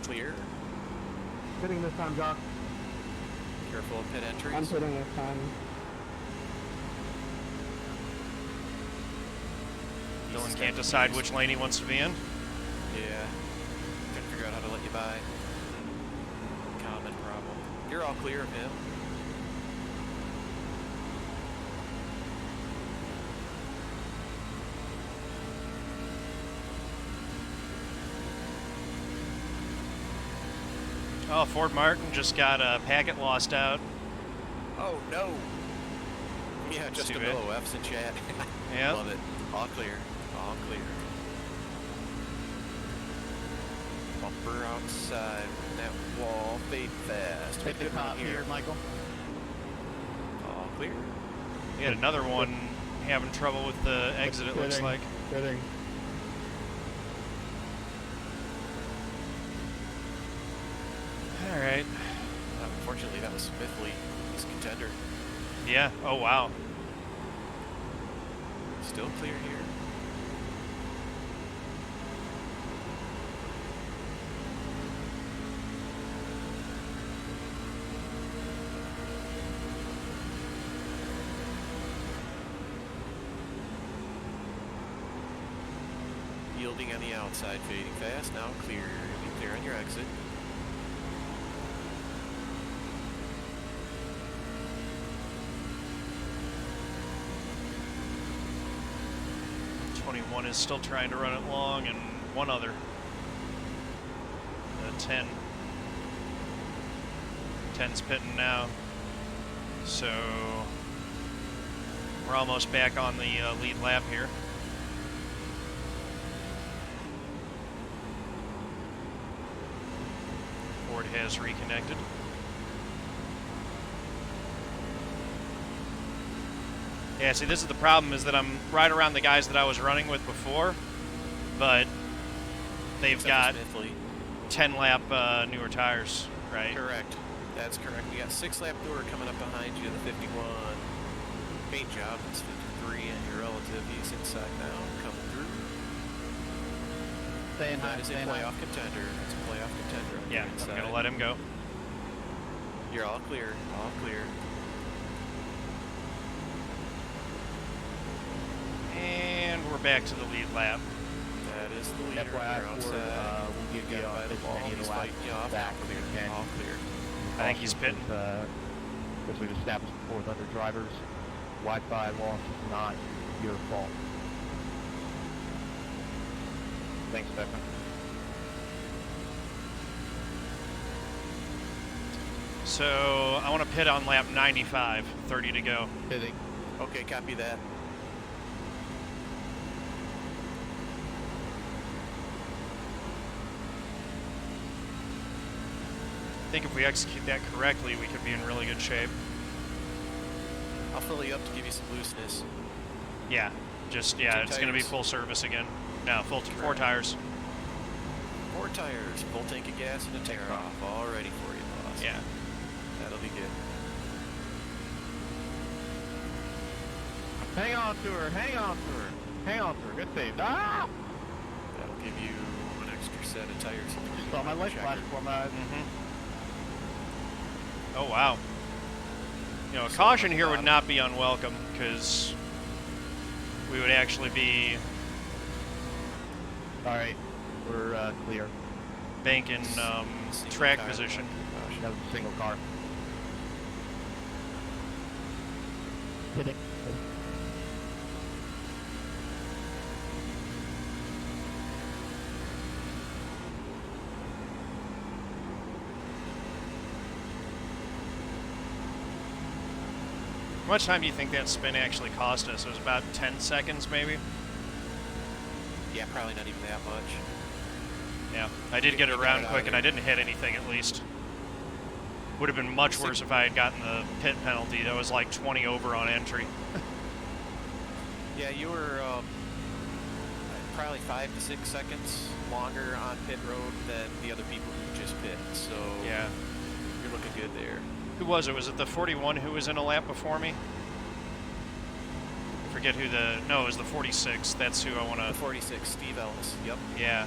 Speaker 2: Clear.
Speaker 5: Pitting this time, Josh.
Speaker 2: Careful of pit entries.
Speaker 9: I'm pitting this time.
Speaker 1: Dillon can't decide which lane he wants to be in.
Speaker 2: Yeah. Couldn't figure out how to let you by. Common problem. You're all clear of him.
Speaker 1: Oh, Ford Martin just got a packet lost out.
Speaker 2: Oh no! Yeah, just a
Speaker 1: Stupid.
Speaker 2: Melillo F's in chat.
Speaker 1: Yeah.
Speaker 2: Love it. All clear. All clear. Bumper outside with that wall. Fade fast.
Speaker 7: Hit the
Speaker 2: Good run
Speaker 7: top here, Michael.
Speaker 2: All clear.
Speaker 1: We had another one having trouble with the exit, it looks like.
Speaker 3: Pitting.
Speaker 1: All right.
Speaker 2: Unfortunately, that was Smithley. He's a contender.
Speaker 1: Yeah. Oh, wow.
Speaker 2: Still clear here. Yielding on the outside, fading fast. Now clear. You'll be clear on your exit.
Speaker 1: One is still trying to run it long, and one other. 10. 10's pitting now. So we're almost back on the lead lap here. Ford has reconnected. Yeah, see, this is the problem, is that I'm right around the guys that I was running with before, but they've got 10-lap newer tires, right?
Speaker 2: Correct. That's correct. You got 6-lap newer coming up behind you, the 51. Paint job, it's 53, and your relative, he's inside now, coming through.
Speaker 7: Staying high,
Speaker 2: That is a
Speaker 7: staying high.
Speaker 2: playoff contender. That's a playoff contender. on
Speaker 1: Yeah,
Speaker 2: your
Speaker 1: I'm
Speaker 2: inside.
Speaker 1: going to let him go.
Speaker 2: You're all clear. All clear.
Speaker 1: And we're back to the lead lap.
Speaker 2: That is the leader.
Speaker 7: FYI,
Speaker 2: You're
Speaker 7: Ford
Speaker 2: outside.
Speaker 7: will give
Speaker 2: Got
Speaker 7: you
Speaker 2: by the wall.
Speaker 7: any of
Speaker 2: He's
Speaker 7: the laps
Speaker 2: fighting you off.
Speaker 7: back
Speaker 2: All clear.
Speaker 7: if you can.
Speaker 2: All clear.
Speaker 1: I think he's pitting.
Speaker 7: Because we've established before with other drivers, Wi-Fi loss is not your fault. Thanks, Stefan.
Speaker 1: So I want to pit on lap 95, 30 to go.
Speaker 7: Pitting.
Speaker 2: Okay, copy that.
Speaker 1: I think if we execute that correctly, we could be in really good shape.
Speaker 2: I'll fill you up to give you some looseness.
Speaker 1: Yeah, just, yeah,
Speaker 2: Two
Speaker 1: it's going to be
Speaker 2: tires.
Speaker 1: full service again. No, full 4
Speaker 2: Correct.
Speaker 1: tires.
Speaker 2: 4 tires, full tank of gas, and a tear off. All ready for you, boss.
Speaker 1: Yeah.
Speaker 2: That'll be good.
Speaker 7: Hang on to her, hang on to her. Hang on to her, good save. Ah!
Speaker 2: That'll give you an extra set of tires.
Speaker 7: Saw my light flash before my eyes.
Speaker 1: Oh, wow. You know, a caution here would not be unwelcome, because we would actually be
Speaker 7: Alright, we're clear.
Speaker 1: banking track
Speaker 2: tire.
Speaker 1: position.
Speaker 7: That was a single car. Pitting.
Speaker 1: How much time do you think that spin actually cost us? It was about 10 seconds, maybe?
Speaker 2: Yeah, probably not even that much.
Speaker 1: Yeah, I did get it
Speaker 2: You got
Speaker 1: around
Speaker 2: it out
Speaker 1: quick,
Speaker 2: of
Speaker 1: and
Speaker 2: there.
Speaker 1: I didn't hit anything at least. Would have been much worse if I had gotten the pit penalty. That was like 20 over on entry.
Speaker 2: Yeah, you were probably 5 to 6 seconds longer on pit road than the other people who just pit. So
Speaker 1: Yeah.
Speaker 2: you're looking good there.
Speaker 1: Who was it? Was it the 41 who was in a lap before me? forget who the, no, it was the 46. That's who I want
Speaker 2: The
Speaker 1: to,
Speaker 2: 46, Steve Ellis. Yep.
Speaker 1: yeah.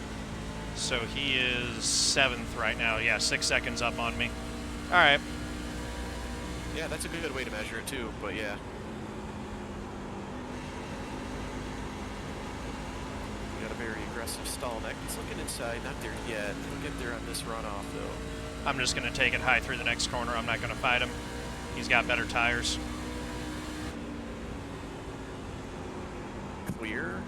Speaker 1: So he is 7th right now. Yeah, 6 seconds up on me. All right.
Speaker 2: Yeah, that's a good way to measure it too, but yeah. We got a very aggressive Stallknecht. He's looking inside, not there yet. He'll get there on this runoff though.
Speaker 1: I'm just going to take it high through the next corner. I'm not going to fight him. He's got better tires.
Speaker 2: Clear.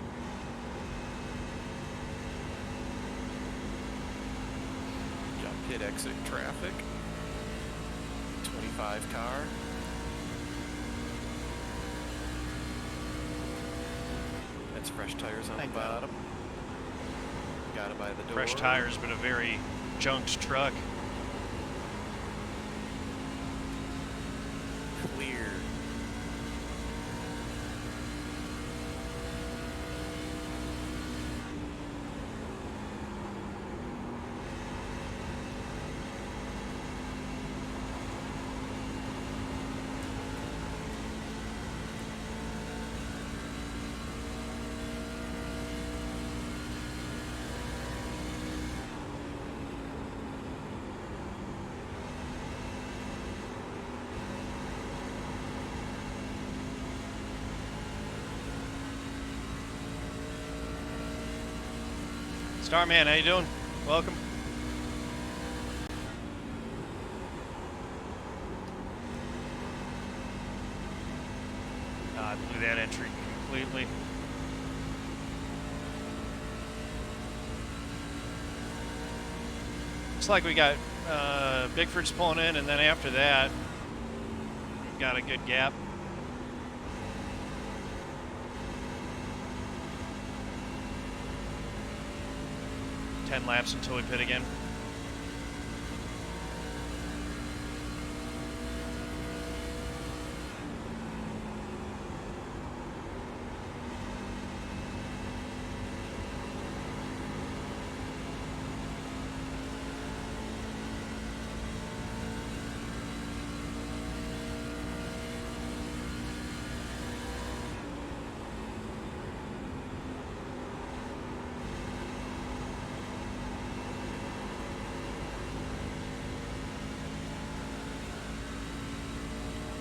Speaker 2: Got pit exit traffic. 25 car. That's fresh tires on the bottom. Got it by the door.
Speaker 1: Fresh tires, but a very junked truck.
Speaker 2: Clear.
Speaker 1: Starman, how you doing? Welcome. I blew that entry completely. Looks like we got Bickford's pulling in, and then after that, we've got a good gap. 10 laps until we pit again.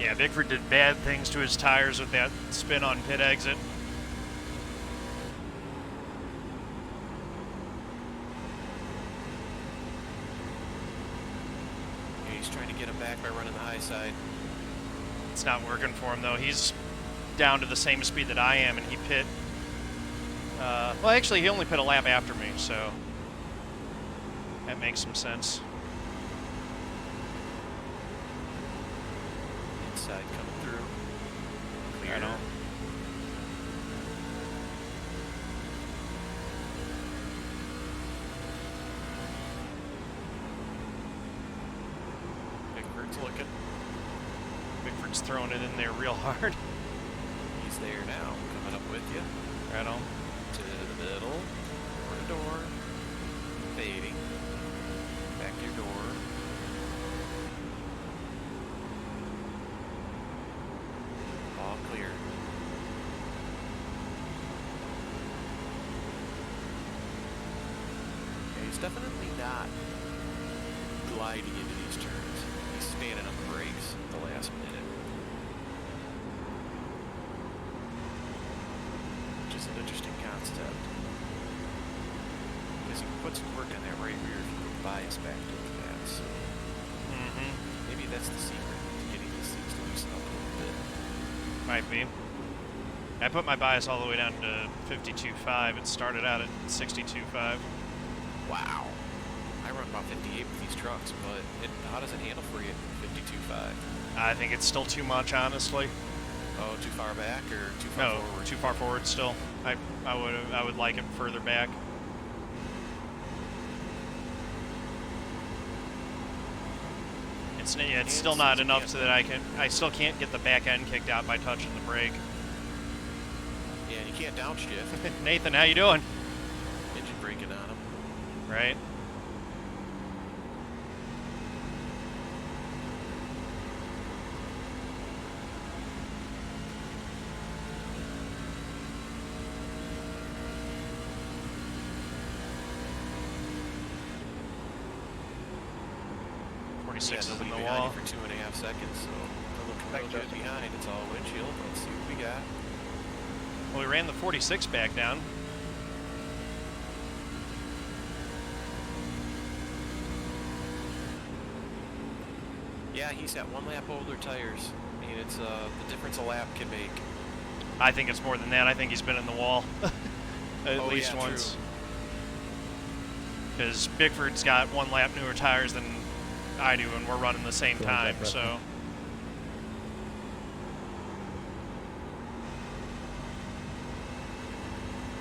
Speaker 1: Yeah, Bickford did bad things to his tires with that spin on pit exit.
Speaker 2: Yeah, he's trying to get him back by running the high side.
Speaker 1: It's not working for him though. He's down to the same speed that I am, and he pit. Well, actually, he only pit a lap after me, so that makes some sense.
Speaker 2: Inside coming through. Clear.
Speaker 1: Right on.
Speaker 2: Bickford's looking.
Speaker 1: Bickford's throwing it in there real hard.
Speaker 2: He's there now, coming up with you.
Speaker 1: Right on.
Speaker 2: To the middle, door to door, fading, back to your door. All clear. Yeah, he's definitely not gliding into these turns. He's standing on the brakes at the last minute. Which is an interesting concept. Because you can put some work in that right rear if you put bias back to the path. So maybe that's the secret to getting these things to loosen up a little bit.
Speaker 1: Might be. I put my bias all the way down to 52.5. It started out at 62.5.
Speaker 2: Wow. I run about 58 with these trucks, but how does it handle for you at 52.5?
Speaker 1: I think it's still too much, honestly.
Speaker 2: Oh, too far back or too far
Speaker 1: No,
Speaker 2: forward?
Speaker 1: too far forward still. I would like it further back. It's still not enough so that I still can't get the back end kicked out by touching the brake.
Speaker 2: Yeah, you can't downshift.
Speaker 1: Nathan, how you doing?
Speaker 2: Engine braking on them.
Speaker 1: Right. 46 is in
Speaker 2: nobody
Speaker 1: the
Speaker 2: behind
Speaker 1: wall.
Speaker 2: you for 2.5 seconds, so don't look real good behind. It's all windshield. Let's see what we got.
Speaker 1: Well, we ran the 46 back down.
Speaker 2: Yeah, he's got 1 lap older tires. I mean, it's the difference a lap can make.
Speaker 1: I think it's more than that. I think he's been in the wall at least
Speaker 2: yeah,
Speaker 1: once. Because Bickford's got 1 lap newer tires than I do, and we're running the same time, so.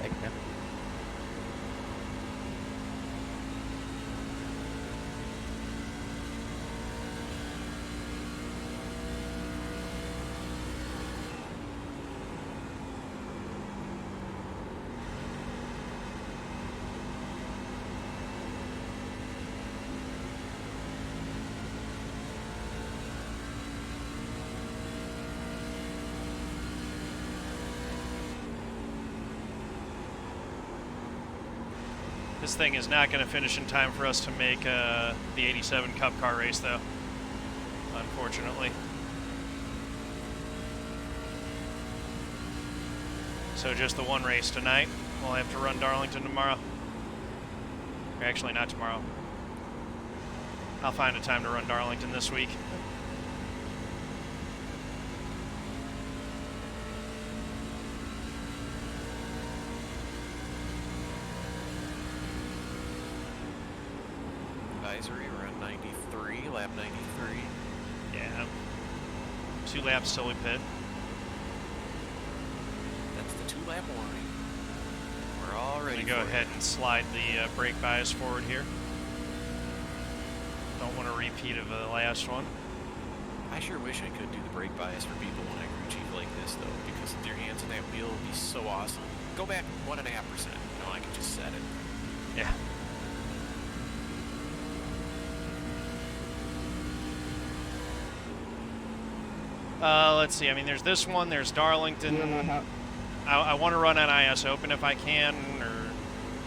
Speaker 7: Thanks, man.
Speaker 1: This thing is not going to finish in time for us to make the 87 Cup car race, though, unfortunately. So just the one race tonight. We'll have to run Darlington tomorrow. Or actually, not tomorrow. I'll find a time to run Darlington this week.
Speaker 2: Advisory, we're on 93, lap 93.
Speaker 1: Yeah. 2 laps till we pit.
Speaker 2: That's the 2-lap warning. We're all ready.
Speaker 1: Go ahead and slide the brake bias forward here. Don't want a repeat of the last one.
Speaker 2: I sure wish I could do the brake bias for people when I crew chief like this, though, because with your hands on that wheel would be so awesome. Go back 1.5%. No, I can just set it.
Speaker 1: Yeah. Let's see. I mean, there's this one. There's Darlington. I want to run on IS Open if I can, or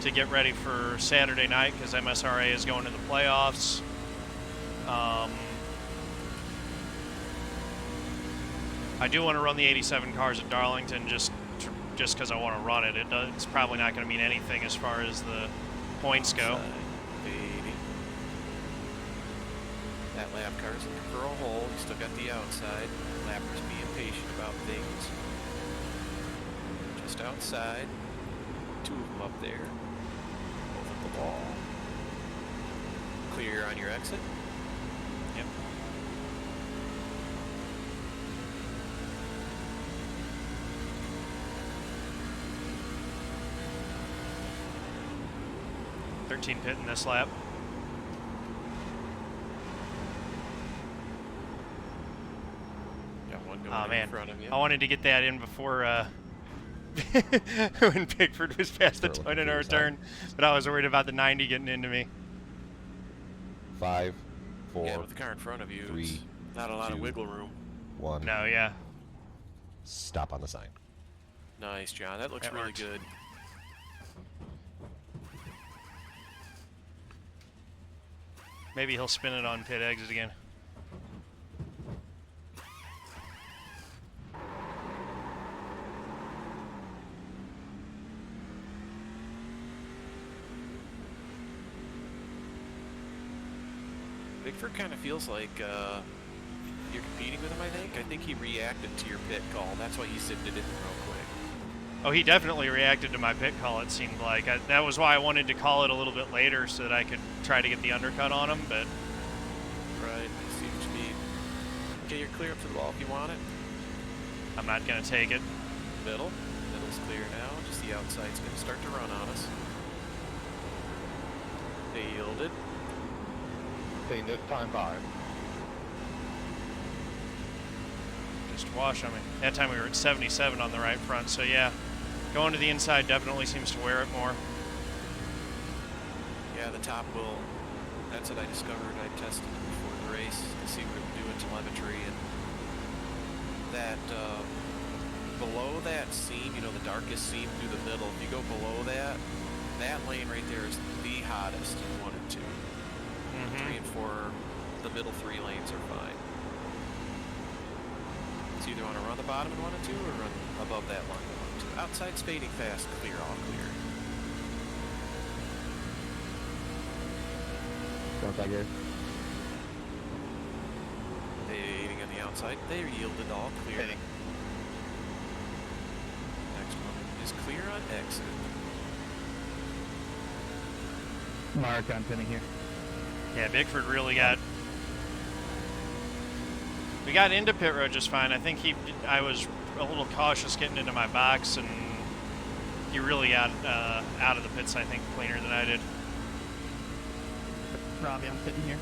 Speaker 1: to get ready for Saturday night because MSRA is going to the playoffs. I do want to run the 87 cars at Darlington just because I want to run it. It's probably not going to mean anything as far as the points go.
Speaker 2: Baby. That lap car's looking for a hole. You still got the outside. Lappers being patient about things. Just outside. 2 of them up there. Both at the wall. Clear on your exit.
Speaker 1: Yep. .13 pit in this lap.
Speaker 2: Got one going
Speaker 1: Oh
Speaker 2: in
Speaker 1: man,
Speaker 2: front of you.
Speaker 1: I wanted to get that in before when Bickford was past the
Speaker 8: Sure,
Speaker 1: turn in a
Speaker 8: looking for
Speaker 1: return, but I was worried about the 90 getting into me.
Speaker 8: 5, 4,
Speaker 2: Yeah, with the car in front of you,
Speaker 8: 3,
Speaker 2: it's not a lot of
Speaker 8: 2,
Speaker 2: wiggle room.
Speaker 8: 1.
Speaker 1: No, yeah.
Speaker 8: Stop on the sign.
Speaker 2: Nice, John. That looks
Speaker 1: That
Speaker 2: really
Speaker 1: worked.
Speaker 2: good.
Speaker 1: Maybe he'll spin it on pit exit again.
Speaker 2: Bickford kind of feels like you're competing with him, I think. I think he reacted to your pit call. That's why he zipped it in real quick.
Speaker 1: Oh, he definitely reacted to my pit call, it seemed like. That was why I wanted to call it a little bit later so that I could try to get the undercut on him, but...
Speaker 2: Right, seems to be... Okay, you're clear up to the wall if you want it.
Speaker 1: I'm not going to take it.
Speaker 2: Middle. Middle's clear now. Just the outside's going to start to run on us. They yielded.
Speaker 10: Saying this time 5.
Speaker 1: Just wash on me. That time we were at 77 on the right front, so yeah. Going to the inside definitely seems to wear it more.
Speaker 2: Yeah, the top will... That's what I discovered. I tested it before the race to see what it would do in telemetry, and that below that seam, you know, the darkest seam through the middle, if you go below that, that lane right there is the hottest in 1 and 2. 3 and 4 are the the middle 3 lanes are fine. So you either want to run the bottom in 1 and 2 or run above that line in 1 and 2. Outside spading fast, clear, all clear.
Speaker 3: Sounds like it.
Speaker 2: Fading on the outside. They're yielded, all clear.
Speaker 7: Fading.
Speaker 2: Next one is clear on exit.
Speaker 3: Mark, I'm pinning here.
Speaker 1: Yeah, Bickford really got... We got into pit road just fine. I think I was a little cautious getting into my box, and he really got out of the pits, I think, cleaner than I did.
Speaker 7: Robbie, I'm sitting here.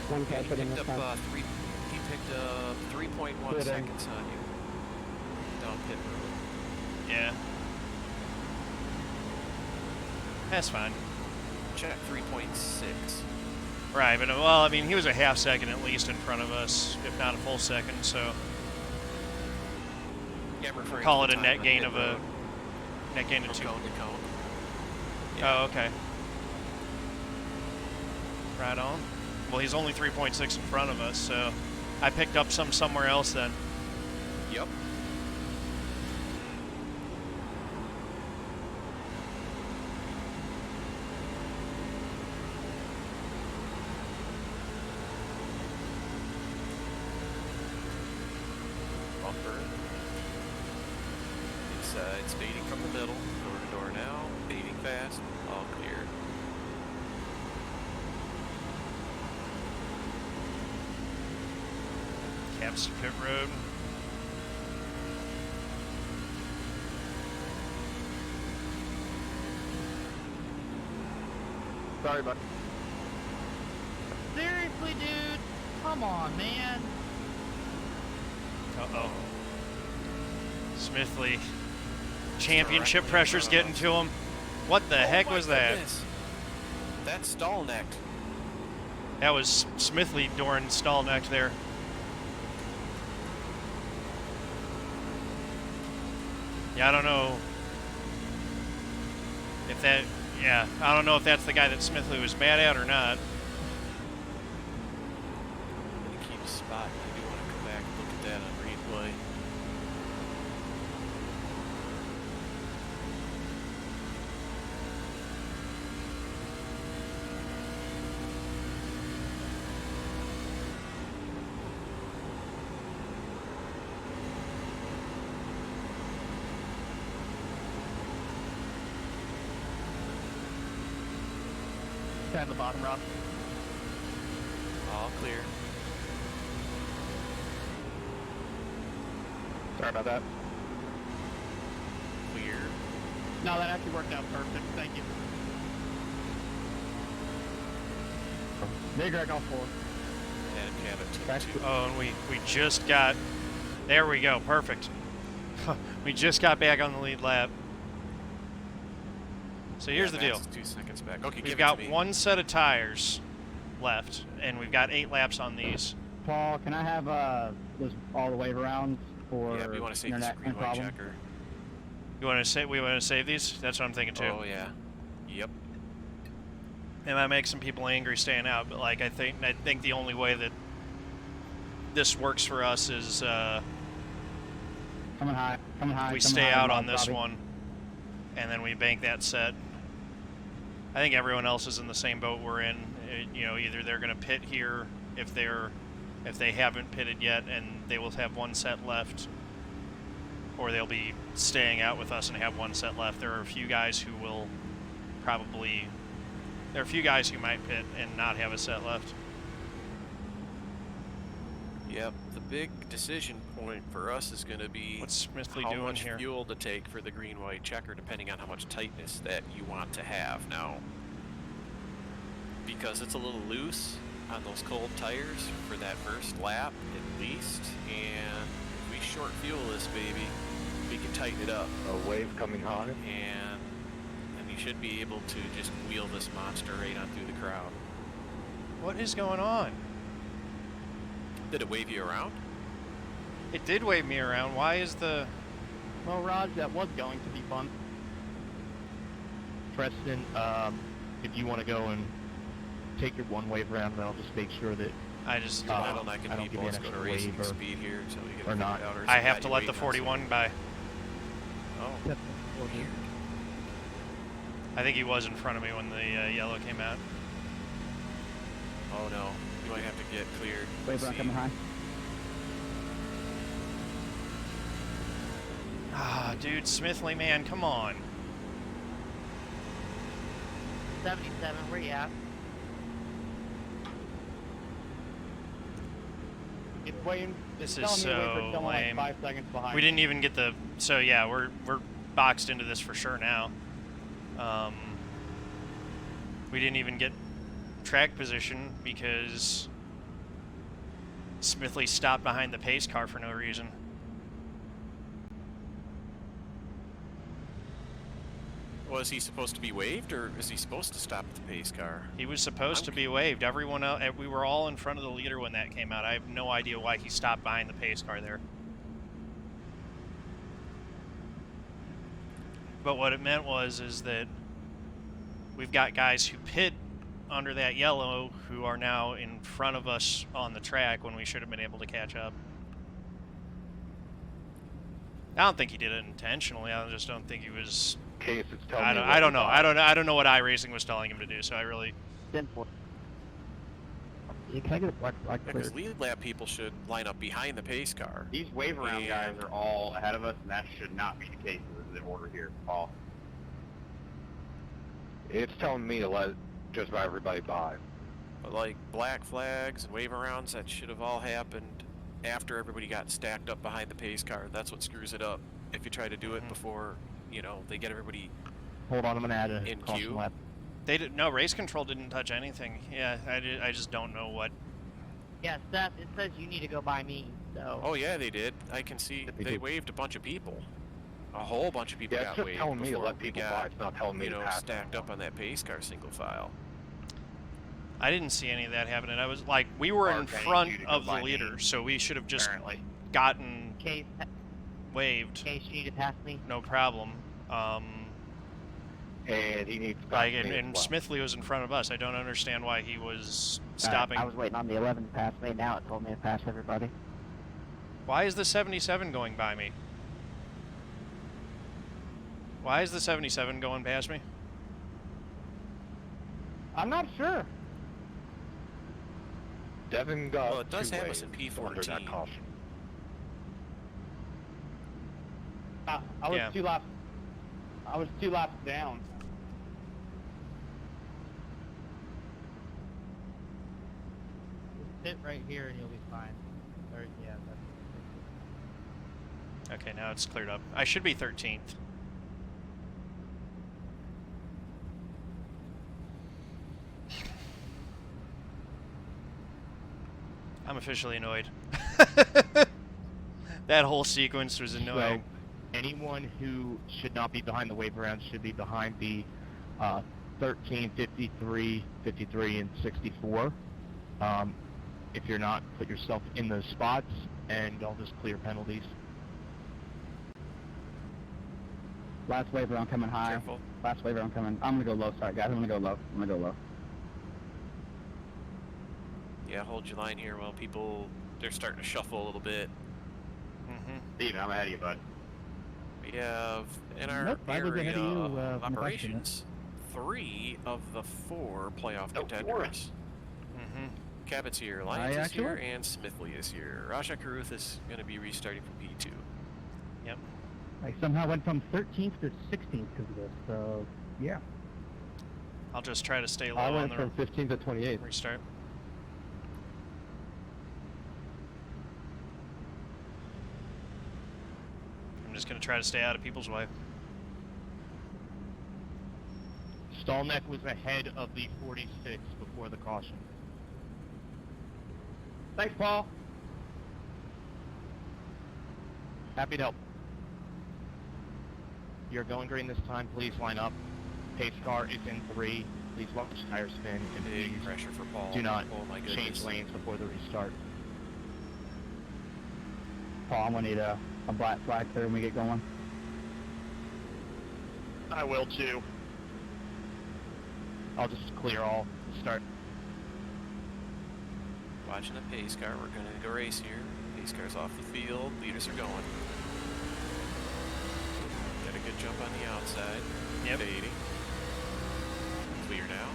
Speaker 9: One car
Speaker 2: He
Speaker 9: pitting
Speaker 2: picked
Speaker 9: this
Speaker 2: up
Speaker 9: time.
Speaker 2: 3.1
Speaker 3: Good,
Speaker 2: seconds on you. Down pit road.
Speaker 1: Yeah. That's fine.
Speaker 2: Check 3.6.
Speaker 1: Right, but well, I mean, he was a half second at least in front of us, if not a full second, so
Speaker 2: Yeah, I'm referring
Speaker 1: call
Speaker 2: to
Speaker 1: it
Speaker 2: the
Speaker 1: a
Speaker 2: time
Speaker 1: net
Speaker 2: on
Speaker 1: gain
Speaker 2: pit
Speaker 1: of a
Speaker 2: road,
Speaker 1: net gain of
Speaker 2: from
Speaker 1: 2.
Speaker 2: cone to cone.
Speaker 1: Oh, okay. Right on. Well, he's only 3.6 in front of us, so I picked up some somewhere else then.
Speaker 2: Yep. Bumper. Inside, speeding from the middle. Door to door now. Fading fast. All clear.
Speaker 1: Caps to pit road.
Speaker 10: Sorry, bud.
Speaker 7: Seriously, dude? Come on, man.
Speaker 1: Uh-oh. Smithley. Championship
Speaker 2: Directly
Speaker 1: pressure's
Speaker 2: in front
Speaker 1: getting
Speaker 2: of
Speaker 1: to him. What the heck
Speaker 2: my
Speaker 1: was that?
Speaker 2: goodness. That's Stallknecht.
Speaker 1: That was Smithley during Stallknecht there. Yeah, I don't know if that, yeah, I don't know if that's the guy that Smithley was mad at or not.
Speaker 2: I'm going to keep a spot. I do want to come back and look at that on replay.
Speaker 7: Down the bottom, Rob.
Speaker 2: All clear.
Speaker 7: Sorry about that.
Speaker 2: Clear.
Speaker 7: No, that actually worked out perfect. Thank you.
Speaker 3: Big Greg on 4.
Speaker 2: Adam Cabot
Speaker 3: Back
Speaker 2: 2.
Speaker 1: Oh, and we just got, there we go, perfect. We just got back on the lead lap. So here's the deal.
Speaker 2: 2 seconds back. Okay,
Speaker 1: We've
Speaker 2: give
Speaker 1: got
Speaker 2: it to me.
Speaker 1: one set of tires left, and we've got 8 laps on these.
Speaker 3: Paul, can I have those all the way around for
Speaker 2: Yeah, we want to save this
Speaker 3: internet
Speaker 2: green white
Speaker 3: problem?
Speaker 2: checker.
Speaker 1: You want to say we want to save these? That's what I'm thinking too.
Speaker 2: Oh yeah. Yep.
Speaker 1: It might make some people angry staying out, but like I think the only way that this works for us is
Speaker 3: Coming high, coming high.
Speaker 1: we
Speaker 3: coming
Speaker 1: stay
Speaker 3: high,
Speaker 1: out on this
Speaker 3: Robbie.
Speaker 1: one, and then we bank that set. I think everyone else is in the same boat we're in. You know, either they're going to pit here if they haven't pitted yet, and they will have one set left, or they'll be staying out with us and have one set left. There are a few guys who will probably. There are a few guys who might pit and not have a set left.
Speaker 2: Yep. The big decision point for us is going to be
Speaker 1: What's Smithley
Speaker 2: how
Speaker 1: doing
Speaker 2: much
Speaker 1: here?
Speaker 2: fuel to take for the green white checker, depending on how much tightness that you want to have now. Because it's a little loose on those cold tires for that first lap at least, and if we short fuel this baby, we can tighten it up,
Speaker 10: A wave coming high.
Speaker 2: and you should be able to just wheel this monster right on through the crowd.
Speaker 1: What is going on?
Speaker 2: Did it wave you around?
Speaker 1: It did wave me around. Why is the...
Speaker 7: Well, Raj, that was going to be fun. Preston, if you want to go and take your one wave around, and I'll just make sure that
Speaker 1: I just
Speaker 2: Bottleneck
Speaker 7: I don't
Speaker 2: and
Speaker 7: give
Speaker 2: people,
Speaker 7: you
Speaker 2: let's
Speaker 7: an
Speaker 2: go to
Speaker 7: extra
Speaker 2: racing
Speaker 7: wave or-
Speaker 2: speed here until we get
Speaker 7: or
Speaker 2: it
Speaker 7: not.
Speaker 2: figured out. Or is
Speaker 1: I
Speaker 2: it
Speaker 1: have
Speaker 2: got
Speaker 1: to
Speaker 2: you
Speaker 1: let the
Speaker 2: waiting on
Speaker 1: 41 by.
Speaker 2: Oh, weird.
Speaker 1: I think he was in front of me when the yellow came out.
Speaker 2: Oh no, you might have to get cleared.
Speaker 3: Wave run coming high.
Speaker 1: Ah, dude, Smithley, man, come on.
Speaker 11: 77, where you at?
Speaker 5: It's waiting.
Speaker 1: This
Speaker 5: It's
Speaker 1: is
Speaker 5: telling me to wait for
Speaker 1: so
Speaker 5: someone
Speaker 1: lame.
Speaker 5: like 5 seconds behind.
Speaker 1: We didn't even get the. So yeah, we're boxed into this for sure now. We didn't even get track position because Smithley stopped behind the pace car for no reason.
Speaker 2: Was he supposed to be waved, or is he supposed to stop at the pace car?
Speaker 1: He was supposed to be waved. Everyone else, we were all in front of the leader when that came out. I have no idea why he stopped behind the pace car there. But what it meant is that we've got guys who pit under that yellow who are now in front of us on the track when we should have been able to catch up. I don't think he did it intentionally. I just don't think he was.
Speaker 10: Case, it's telling
Speaker 1: I
Speaker 10: me
Speaker 1: don't.
Speaker 10: what
Speaker 1: I don't
Speaker 10: to
Speaker 1: know.
Speaker 10: buy.
Speaker 1: I don't know what iRacing was telling him to do. So I really.
Speaker 3: Can I get a black flag clear?
Speaker 2: Because lead lap people should line up behind the pace car.
Speaker 7: These wave around guys are all ahead of us, and that should not be the case in the order here, Paul.
Speaker 10: It's telling me to let just about everybody by.
Speaker 2: But like black flags and wave arounds, that should have all happened after everybody got stacked up behind the pace car. That's what screws it up. If you try to do it before, you know, they get everybody
Speaker 7: Hold on, I'm gonna add a
Speaker 2: in
Speaker 7: caution
Speaker 2: queue.
Speaker 7: lap.
Speaker 1: They did no race control didn't touch anything. Yeah, I just don't know what.
Speaker 11: Yeah, Seth, it says you need to go by me, so.
Speaker 2: Oh yeah, they did. I can see they waved a bunch of people. A whole bunch of people
Speaker 10: Yeah, it's
Speaker 2: got
Speaker 10: just
Speaker 2: waved
Speaker 10: telling me to
Speaker 2: before
Speaker 10: let
Speaker 2: we
Speaker 10: people
Speaker 2: got,
Speaker 10: by. It's not telling me
Speaker 2: you
Speaker 10: to
Speaker 2: know,
Speaker 10: pass
Speaker 2: stacked
Speaker 10: them.
Speaker 2: up on that pace car single file.
Speaker 1: I didn't see any of that happening. I was like, we were in
Speaker 7: Mark, I need
Speaker 1: front
Speaker 7: you to go
Speaker 1: of the
Speaker 7: by me,
Speaker 1: leader, so we should have just
Speaker 7: Apparently.
Speaker 1: gotten
Speaker 11: Case,
Speaker 1: waved.
Speaker 11: Case, you need to pass me.
Speaker 1: No problem.
Speaker 10: And he needs to pass
Speaker 1: Like,
Speaker 10: me
Speaker 1: and
Speaker 10: as well.
Speaker 1: Smithley was in front of us. I don't understand why he was stopping.
Speaker 3: I was waiting on the 11 to pass me. Now it told me to pass everybody.
Speaker 1: Why is the 77 going by me? Why is the 77 going past me?
Speaker 5: I'm not sure.
Speaker 10: Devin got
Speaker 2: Well, it does
Speaker 10: two
Speaker 2: have
Speaker 10: waves
Speaker 2: us in
Speaker 10: under that
Speaker 2: P14.
Speaker 10: caution.
Speaker 5: I was
Speaker 1: Yeah.
Speaker 5: 2 laps. I was 2 laps down.
Speaker 11: Just sit right here and you'll be fine. Or, yeah, that's...
Speaker 1: Okay, now it's cleared up. I should be 13th. I'm officially annoyed. That whole sequence was annoying.
Speaker 7: So, anyone who should not be behind the wave around should be behind the 13, 53, 53, and 64. If you're not, put yourself in those spots, and I'll just clear penalties.
Speaker 3: Last wave round coming high.
Speaker 2: Careful.
Speaker 3: Last wave round coming. I'm gonna go low. Sorry guys, I'm gonna go low.
Speaker 2: Yeah, hold your line here while people, they're starting to shuffle a little bit.
Speaker 7: Steven, I'm ahead of you, bud.
Speaker 2: We have in our
Speaker 3: Nope, I was
Speaker 2: area
Speaker 3: ahead of you,
Speaker 2: of
Speaker 3: from the question,
Speaker 2: operations 3 of the 4 playoff contenders. Cabot's here, Lyons is
Speaker 3: actually?
Speaker 2: here, and Smithley is here. Rajah Caruth is going to be restarting from P2.
Speaker 1: Yep.
Speaker 3: I somehow went from 13th to 16th because of this. So yeah.
Speaker 1: I'll just try to stay low
Speaker 5: I
Speaker 1: on
Speaker 5: went
Speaker 1: the
Speaker 5: from 15 to 28.
Speaker 1: restart. I'm just going to try to stay out of people's way.
Speaker 7: Stallknecht was ahead of the 46 before the caution.
Speaker 5: Thanks, Paul.
Speaker 7: Happy to help. You're going green this time. Please line up. Pace car is in 3. Please watch tire spin, and
Speaker 2: Big
Speaker 7: please
Speaker 2: pressure for Paul.
Speaker 7: do not
Speaker 2: Oh my
Speaker 7: change
Speaker 2: goodness.
Speaker 7: lanes before the restart.
Speaker 3: Paul, I'm gonna need a black flag clear when we get going.
Speaker 7: I will too. I'll just clear all to start.
Speaker 2: Watching the pace car. We're going to go race here. Pace car's off the field. Leaders are going. Got a good jump on the outside.
Speaker 1: Yep.
Speaker 2: 80. Clear now.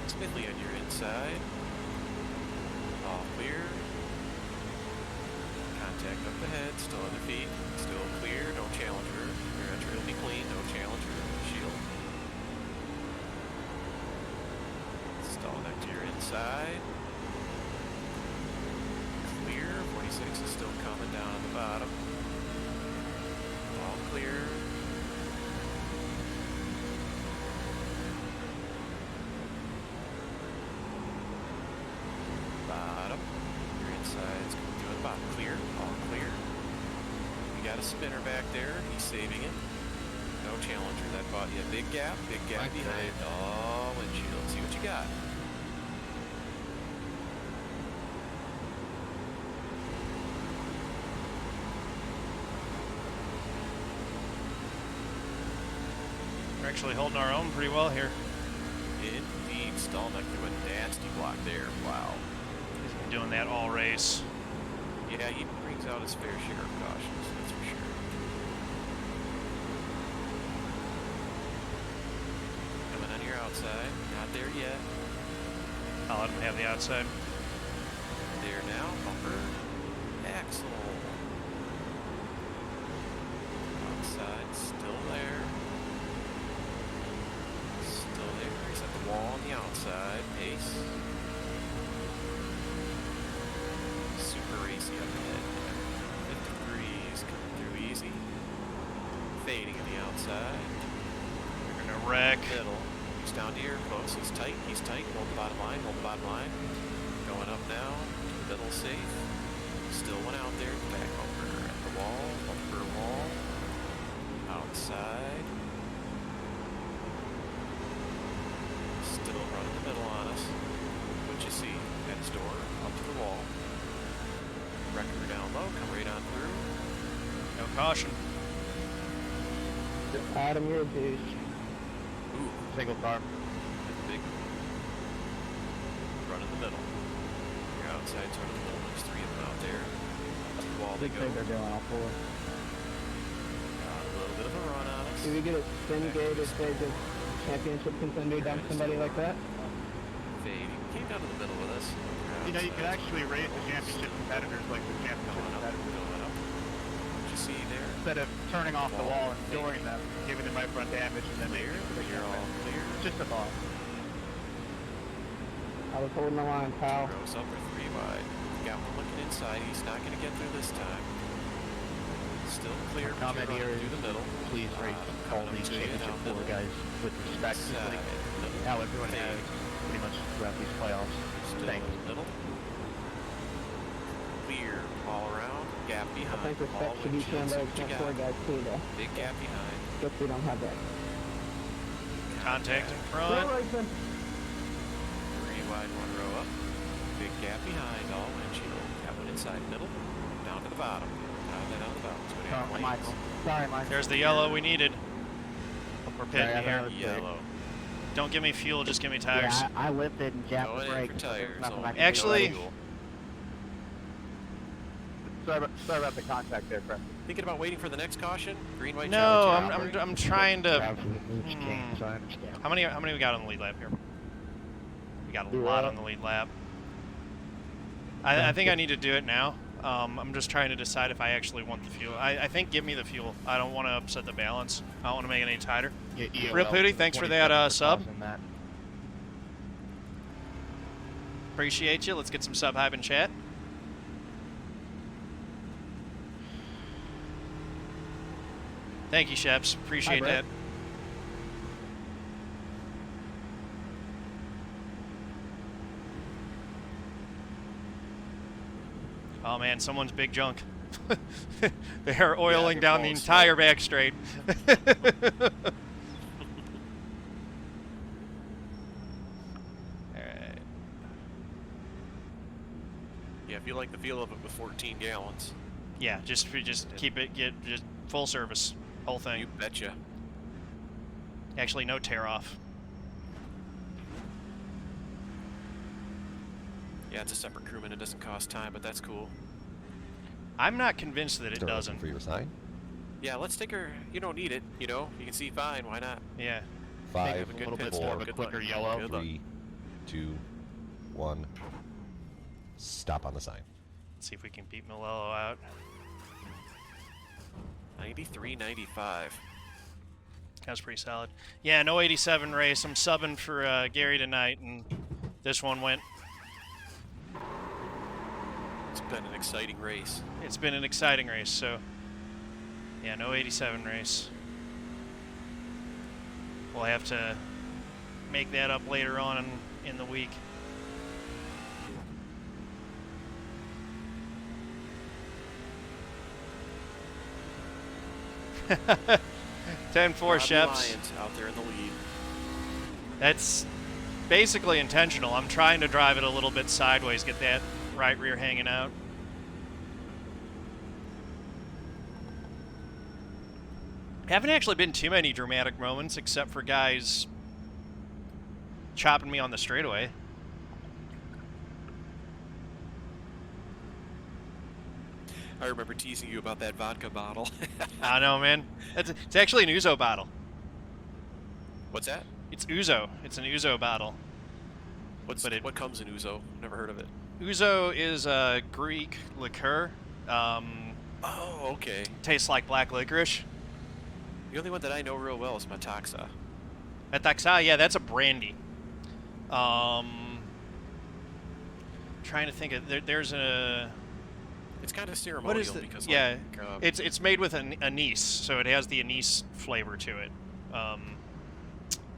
Speaker 2: Smithley on your inside. All clear. Contact up ahead. Still on their feet. Still clear. No challenger. Your entry will be clean. No challenger. Shield. Stallknecht to your inside. Clear. 46 is still coming down on the bottom. All clear. Bottom. Your inside's coming through the bottom. Clear. All clear. We got a spinner back there. He's saving it. No challenger. That bought you a big gap. Big gap behind. Oh, windshield. See what you got.
Speaker 1: We're actually holding our own pretty well here.
Speaker 2: Indeed. Stallknecht threw a nasty block there. Wow.
Speaker 1: He's been doing that all race.
Speaker 2: Yeah, he brings out his fair share of cautions, that's for sure. Coming on your outside. Not there yet.
Speaker 1: I'll let him have the outside.
Speaker 2: There now. Bumper. Axle. Outside. Still there. Still there. He's at the wall on the outside. Pace. Super racy up ahead. 53s coming through easy. Fading on the outside.
Speaker 1: We're gonna wreck.
Speaker 2: Middle. He's down here, close. He's tight. He's tight. Hold the bottom line. Hold the bottom line. Going up now. Middle safe. Still one out there. Back bumper at the wall. Bumper wall. Outside. Still running the middle on us. What you see? At his door. Up to the wall. Wrecker down low. Come right on through.
Speaker 1: No caution.
Speaker 9: Adam, you're a douche.
Speaker 2: Ooh.
Speaker 7: Single car.
Speaker 2: Big. Run in the middle. Your outside's run in the middle. There's 3 of them out there. Up the wall they
Speaker 9: Big
Speaker 2: go.
Speaker 9: thing they're doing all 4.
Speaker 2: Got a little bit of a run on us.
Speaker 9: Do we get a spin gate if they just championship contender down somebody like that?
Speaker 2: Fade. Came down to the middle with us.
Speaker 10: You know, you can actually raise the championship competitors like the championship
Speaker 2: Going up.
Speaker 10: competitors.
Speaker 2: Going up. What you see there?
Speaker 10: Instead of turning off the wall and storing them, giving them right front damage, and then
Speaker 2: Clear. You're all clear.
Speaker 10: Just a thought.
Speaker 9: I was holding the line, pal.
Speaker 2: Gross up or 3 wide. Got one looking inside. He's not going to get through this time. Still clear. but
Speaker 7: Comment
Speaker 2: you're
Speaker 7: here
Speaker 2: running through the middle.
Speaker 7: Please rate all
Speaker 2: Coming
Speaker 7: these
Speaker 2: to you
Speaker 7: championship
Speaker 2: down
Speaker 7: 4
Speaker 2: middle.
Speaker 7: guys with respect. Just
Speaker 2: Side.
Speaker 7: like
Speaker 2: Middle.
Speaker 7: how everyone has pretty much throughout these playoffs.
Speaker 2: Still
Speaker 7: Thanks.
Speaker 2: middle. Clear all around. Gap
Speaker 9: I
Speaker 2: behind.
Speaker 9: think respect
Speaker 2: All
Speaker 9: should be shown
Speaker 2: windshields.
Speaker 9: by
Speaker 2: What you
Speaker 9: the
Speaker 2: got?
Speaker 9: 4 guys too, though.
Speaker 2: Big gap behind.
Speaker 9: Guess we don't have that.
Speaker 1: Contact in
Speaker 9: Go
Speaker 1: front.
Speaker 9: Raikkonen.
Speaker 2: 3 wide, 1 row up. Big gap behind. All windshield. Got one inside middle. Down to the bottom. Down to the bottom. It's going to
Speaker 9: Michael. Sorry, Michael.
Speaker 1: There's the yellow we needed. We're pitting here.
Speaker 2: Yellow.
Speaker 1: Don't give me fuel, just give me tires.
Speaker 9: Yeah, I lifted and jabbed
Speaker 2: Going
Speaker 9: the
Speaker 2: in
Speaker 9: brake.
Speaker 2: for tires.
Speaker 9: Nothing I
Speaker 2: Only
Speaker 9: can do
Speaker 1: Actually-
Speaker 9: about it.
Speaker 10: Sorry about the contact there, Preston.
Speaker 2: Thinking about waiting for the next caution? Green, white,
Speaker 1: No,
Speaker 2: challenge,
Speaker 1: I'm trying to.
Speaker 7: King, so I understand.
Speaker 1: How many we got on the lead lap here? We got a lot on the lead lap. I think I need to do it now. I'm just trying to decide if I actually want the fuel. I think give me the fuel. I don't want to upset the balance. I don't want to make it any tighter. Rip Hootie, thanks for that sub. Appreciate you. Let's get some sub hype in chat. Thank you, Sheps. Appreciate that. Oh man, someone's big junk. They are oiling down the entire back straight. Alright.
Speaker 2: Yeah, if you like the feel of it with 14 gallons.
Speaker 1: Yeah, just keep it, just full service. Whole thing.
Speaker 2: You betcha.
Speaker 1: Actually, no tear off.
Speaker 2: Yeah, it's a separate crewman. It doesn't cost time, but that's cool.
Speaker 1: I'm not convinced that it
Speaker 8: Still
Speaker 1: doesn't.
Speaker 8: looking for your sign.
Speaker 2: Yeah, let's take her. You don't need it, you know. You can see fine. Why not?
Speaker 1: Yeah.
Speaker 8: 5,
Speaker 2: Have a good pit
Speaker 7: 4,
Speaker 2: stop.
Speaker 7: a
Speaker 2: Good
Speaker 7: quicker
Speaker 2: luck.
Speaker 7: yellow.
Speaker 2: Good luck.
Speaker 8: 3, 2, 1. Stop on the sign.
Speaker 1: Let's see if we can beat Melillo out.
Speaker 2: 93.95.
Speaker 1: That was pretty solid. Yeah, no 87 race. I'm subbing for Gary tonight, and this one went.
Speaker 2: It's been an exciting race.
Speaker 1: It's been an exciting race, so yeah, no 87 race. We'll have to make that up later on in the week. Ten four
Speaker 2: Robby
Speaker 1: chefs.
Speaker 2: Lyons out there in the lead.
Speaker 1: That's basically intentional. I'm trying to drive it a little bit sideways, get that right rear hanging out. Haven't actually been too many dramatic moments except for guys chopping me on the straightaway.
Speaker 2: I remember teasing you about that vodka bottle.
Speaker 1: I know, man. It's actually an Ouzo bottle.
Speaker 2: What's that?
Speaker 1: It's Ouzo. It's an Ouzo bottle.
Speaker 2: What comes in Ouzo? Never heard of it.
Speaker 1: Ouzo is a Greek liqueur.
Speaker 2: Oh, okay.
Speaker 1: Tastes like black licorice.
Speaker 2: The only one that I know real well is Metaxa.
Speaker 1: Metaxa, yeah, that's a brandy. Trying to think of there's a.
Speaker 2: It's kind of ceremonial
Speaker 1: What is the,
Speaker 2: because
Speaker 1: yeah,
Speaker 2: like,
Speaker 1: it's made with an anise, so it has the anise flavor to it.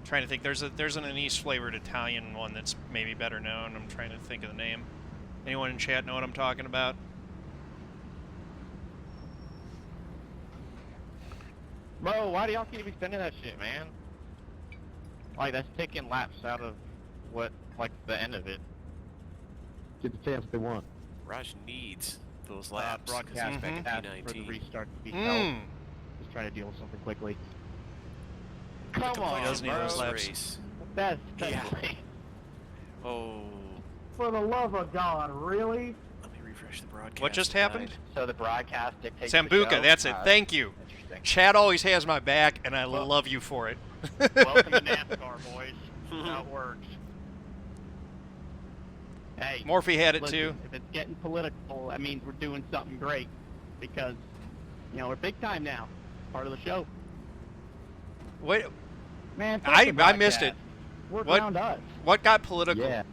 Speaker 1: Trying to think, there's an anise flavored Italian one that's maybe better known. I'm trying to think of the name. Anyone in chat know what I'm talking about?
Speaker 7: Bro, why do y'all keep extending that shit, man? Like, that's taking laps out of what, like, the end of it.
Speaker 3: Get the chance they want.
Speaker 2: Raj needs those laps.
Speaker 7: Broadcast
Speaker 2: back in
Speaker 7: asked for the
Speaker 2: P19.
Speaker 7: restart to be held. Just trying to deal with something quickly. Come on,
Speaker 1: doesn't need those
Speaker 7: bro.
Speaker 1: laps.
Speaker 2: Race.
Speaker 9: That's
Speaker 2: Yeah. Oh,
Speaker 9: for the love of God, really?
Speaker 2: let me refresh the broadcast.
Speaker 1: What just happened?
Speaker 7: So the broadcast dictates the
Speaker 1: Sambuca,
Speaker 7: show?
Speaker 1: that's it. Thank you.
Speaker 7: Interesting.
Speaker 1: Chad always has my back, and I love you for it.
Speaker 7: Welcome to NASCAR, boys. That's how it works. Hey,
Speaker 1: Morphe had it
Speaker 9: Listen,
Speaker 1: too.
Speaker 9: if it's getting political, that means we're doing something great. Because, you know, we're big time now. Part of the show.
Speaker 1: Wait,
Speaker 9: Man, fuck
Speaker 1: I
Speaker 9: the
Speaker 1: missed it.
Speaker 9: broadcast. Work
Speaker 1: What?
Speaker 9: around us.
Speaker 1: What got political?
Speaker 3: Yeah.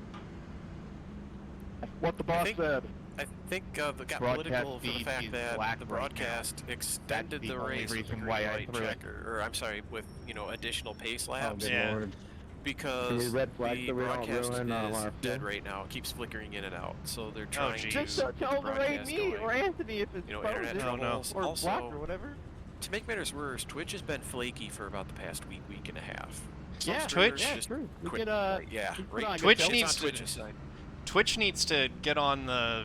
Speaker 10: What the boss
Speaker 2: think-
Speaker 10: said.
Speaker 2: I think it got
Speaker 7: Broadcast
Speaker 2: political for the
Speaker 7: feed
Speaker 2: fact
Speaker 7: is
Speaker 2: that
Speaker 7: black
Speaker 2: the
Speaker 7: right
Speaker 2: broadcast extended
Speaker 7: That's the
Speaker 2: the
Speaker 7: only
Speaker 2: race with a
Speaker 7: reason
Speaker 2: green
Speaker 7: why I
Speaker 2: light
Speaker 7: threw it.
Speaker 2: checker, or I'm sorry, with additional pace
Speaker 3: Oh,
Speaker 2: laps.
Speaker 3: good
Speaker 1: Yeah.
Speaker 3: Lord.
Speaker 2: Because
Speaker 3: Can we red flag
Speaker 2: the
Speaker 3: so we don't
Speaker 2: broadcast
Speaker 3: ruin our
Speaker 2: is dead
Speaker 3: fuel?
Speaker 2: right now. It keeps flickering in and out. So they're trying to
Speaker 1: geez.
Speaker 9: Just
Speaker 2: get
Speaker 9: tell
Speaker 2: the
Speaker 9: the raid
Speaker 2: broadcast
Speaker 9: me
Speaker 2: going.
Speaker 9: or Anthony if it's
Speaker 2: Internet
Speaker 9: frozen
Speaker 1: Oh, no.
Speaker 2: troubles.
Speaker 9: or
Speaker 2: Also,
Speaker 9: blocked or whatever.
Speaker 2: to make matters worse, Twitch has been flaky for about the past week and a half.
Speaker 9: Yeah,
Speaker 2: Some
Speaker 1: Twitch?
Speaker 2: streamers
Speaker 9: Yeah,
Speaker 2: just
Speaker 9: true. We
Speaker 2: quit-
Speaker 9: could,
Speaker 2: yeah,
Speaker 9: we could
Speaker 2: right.
Speaker 9: put on a good
Speaker 1: Twitch
Speaker 9: show.
Speaker 2: It's
Speaker 1: needs
Speaker 2: on
Speaker 1: to-
Speaker 2: Twitch's side.
Speaker 1: Twitch needs to get on the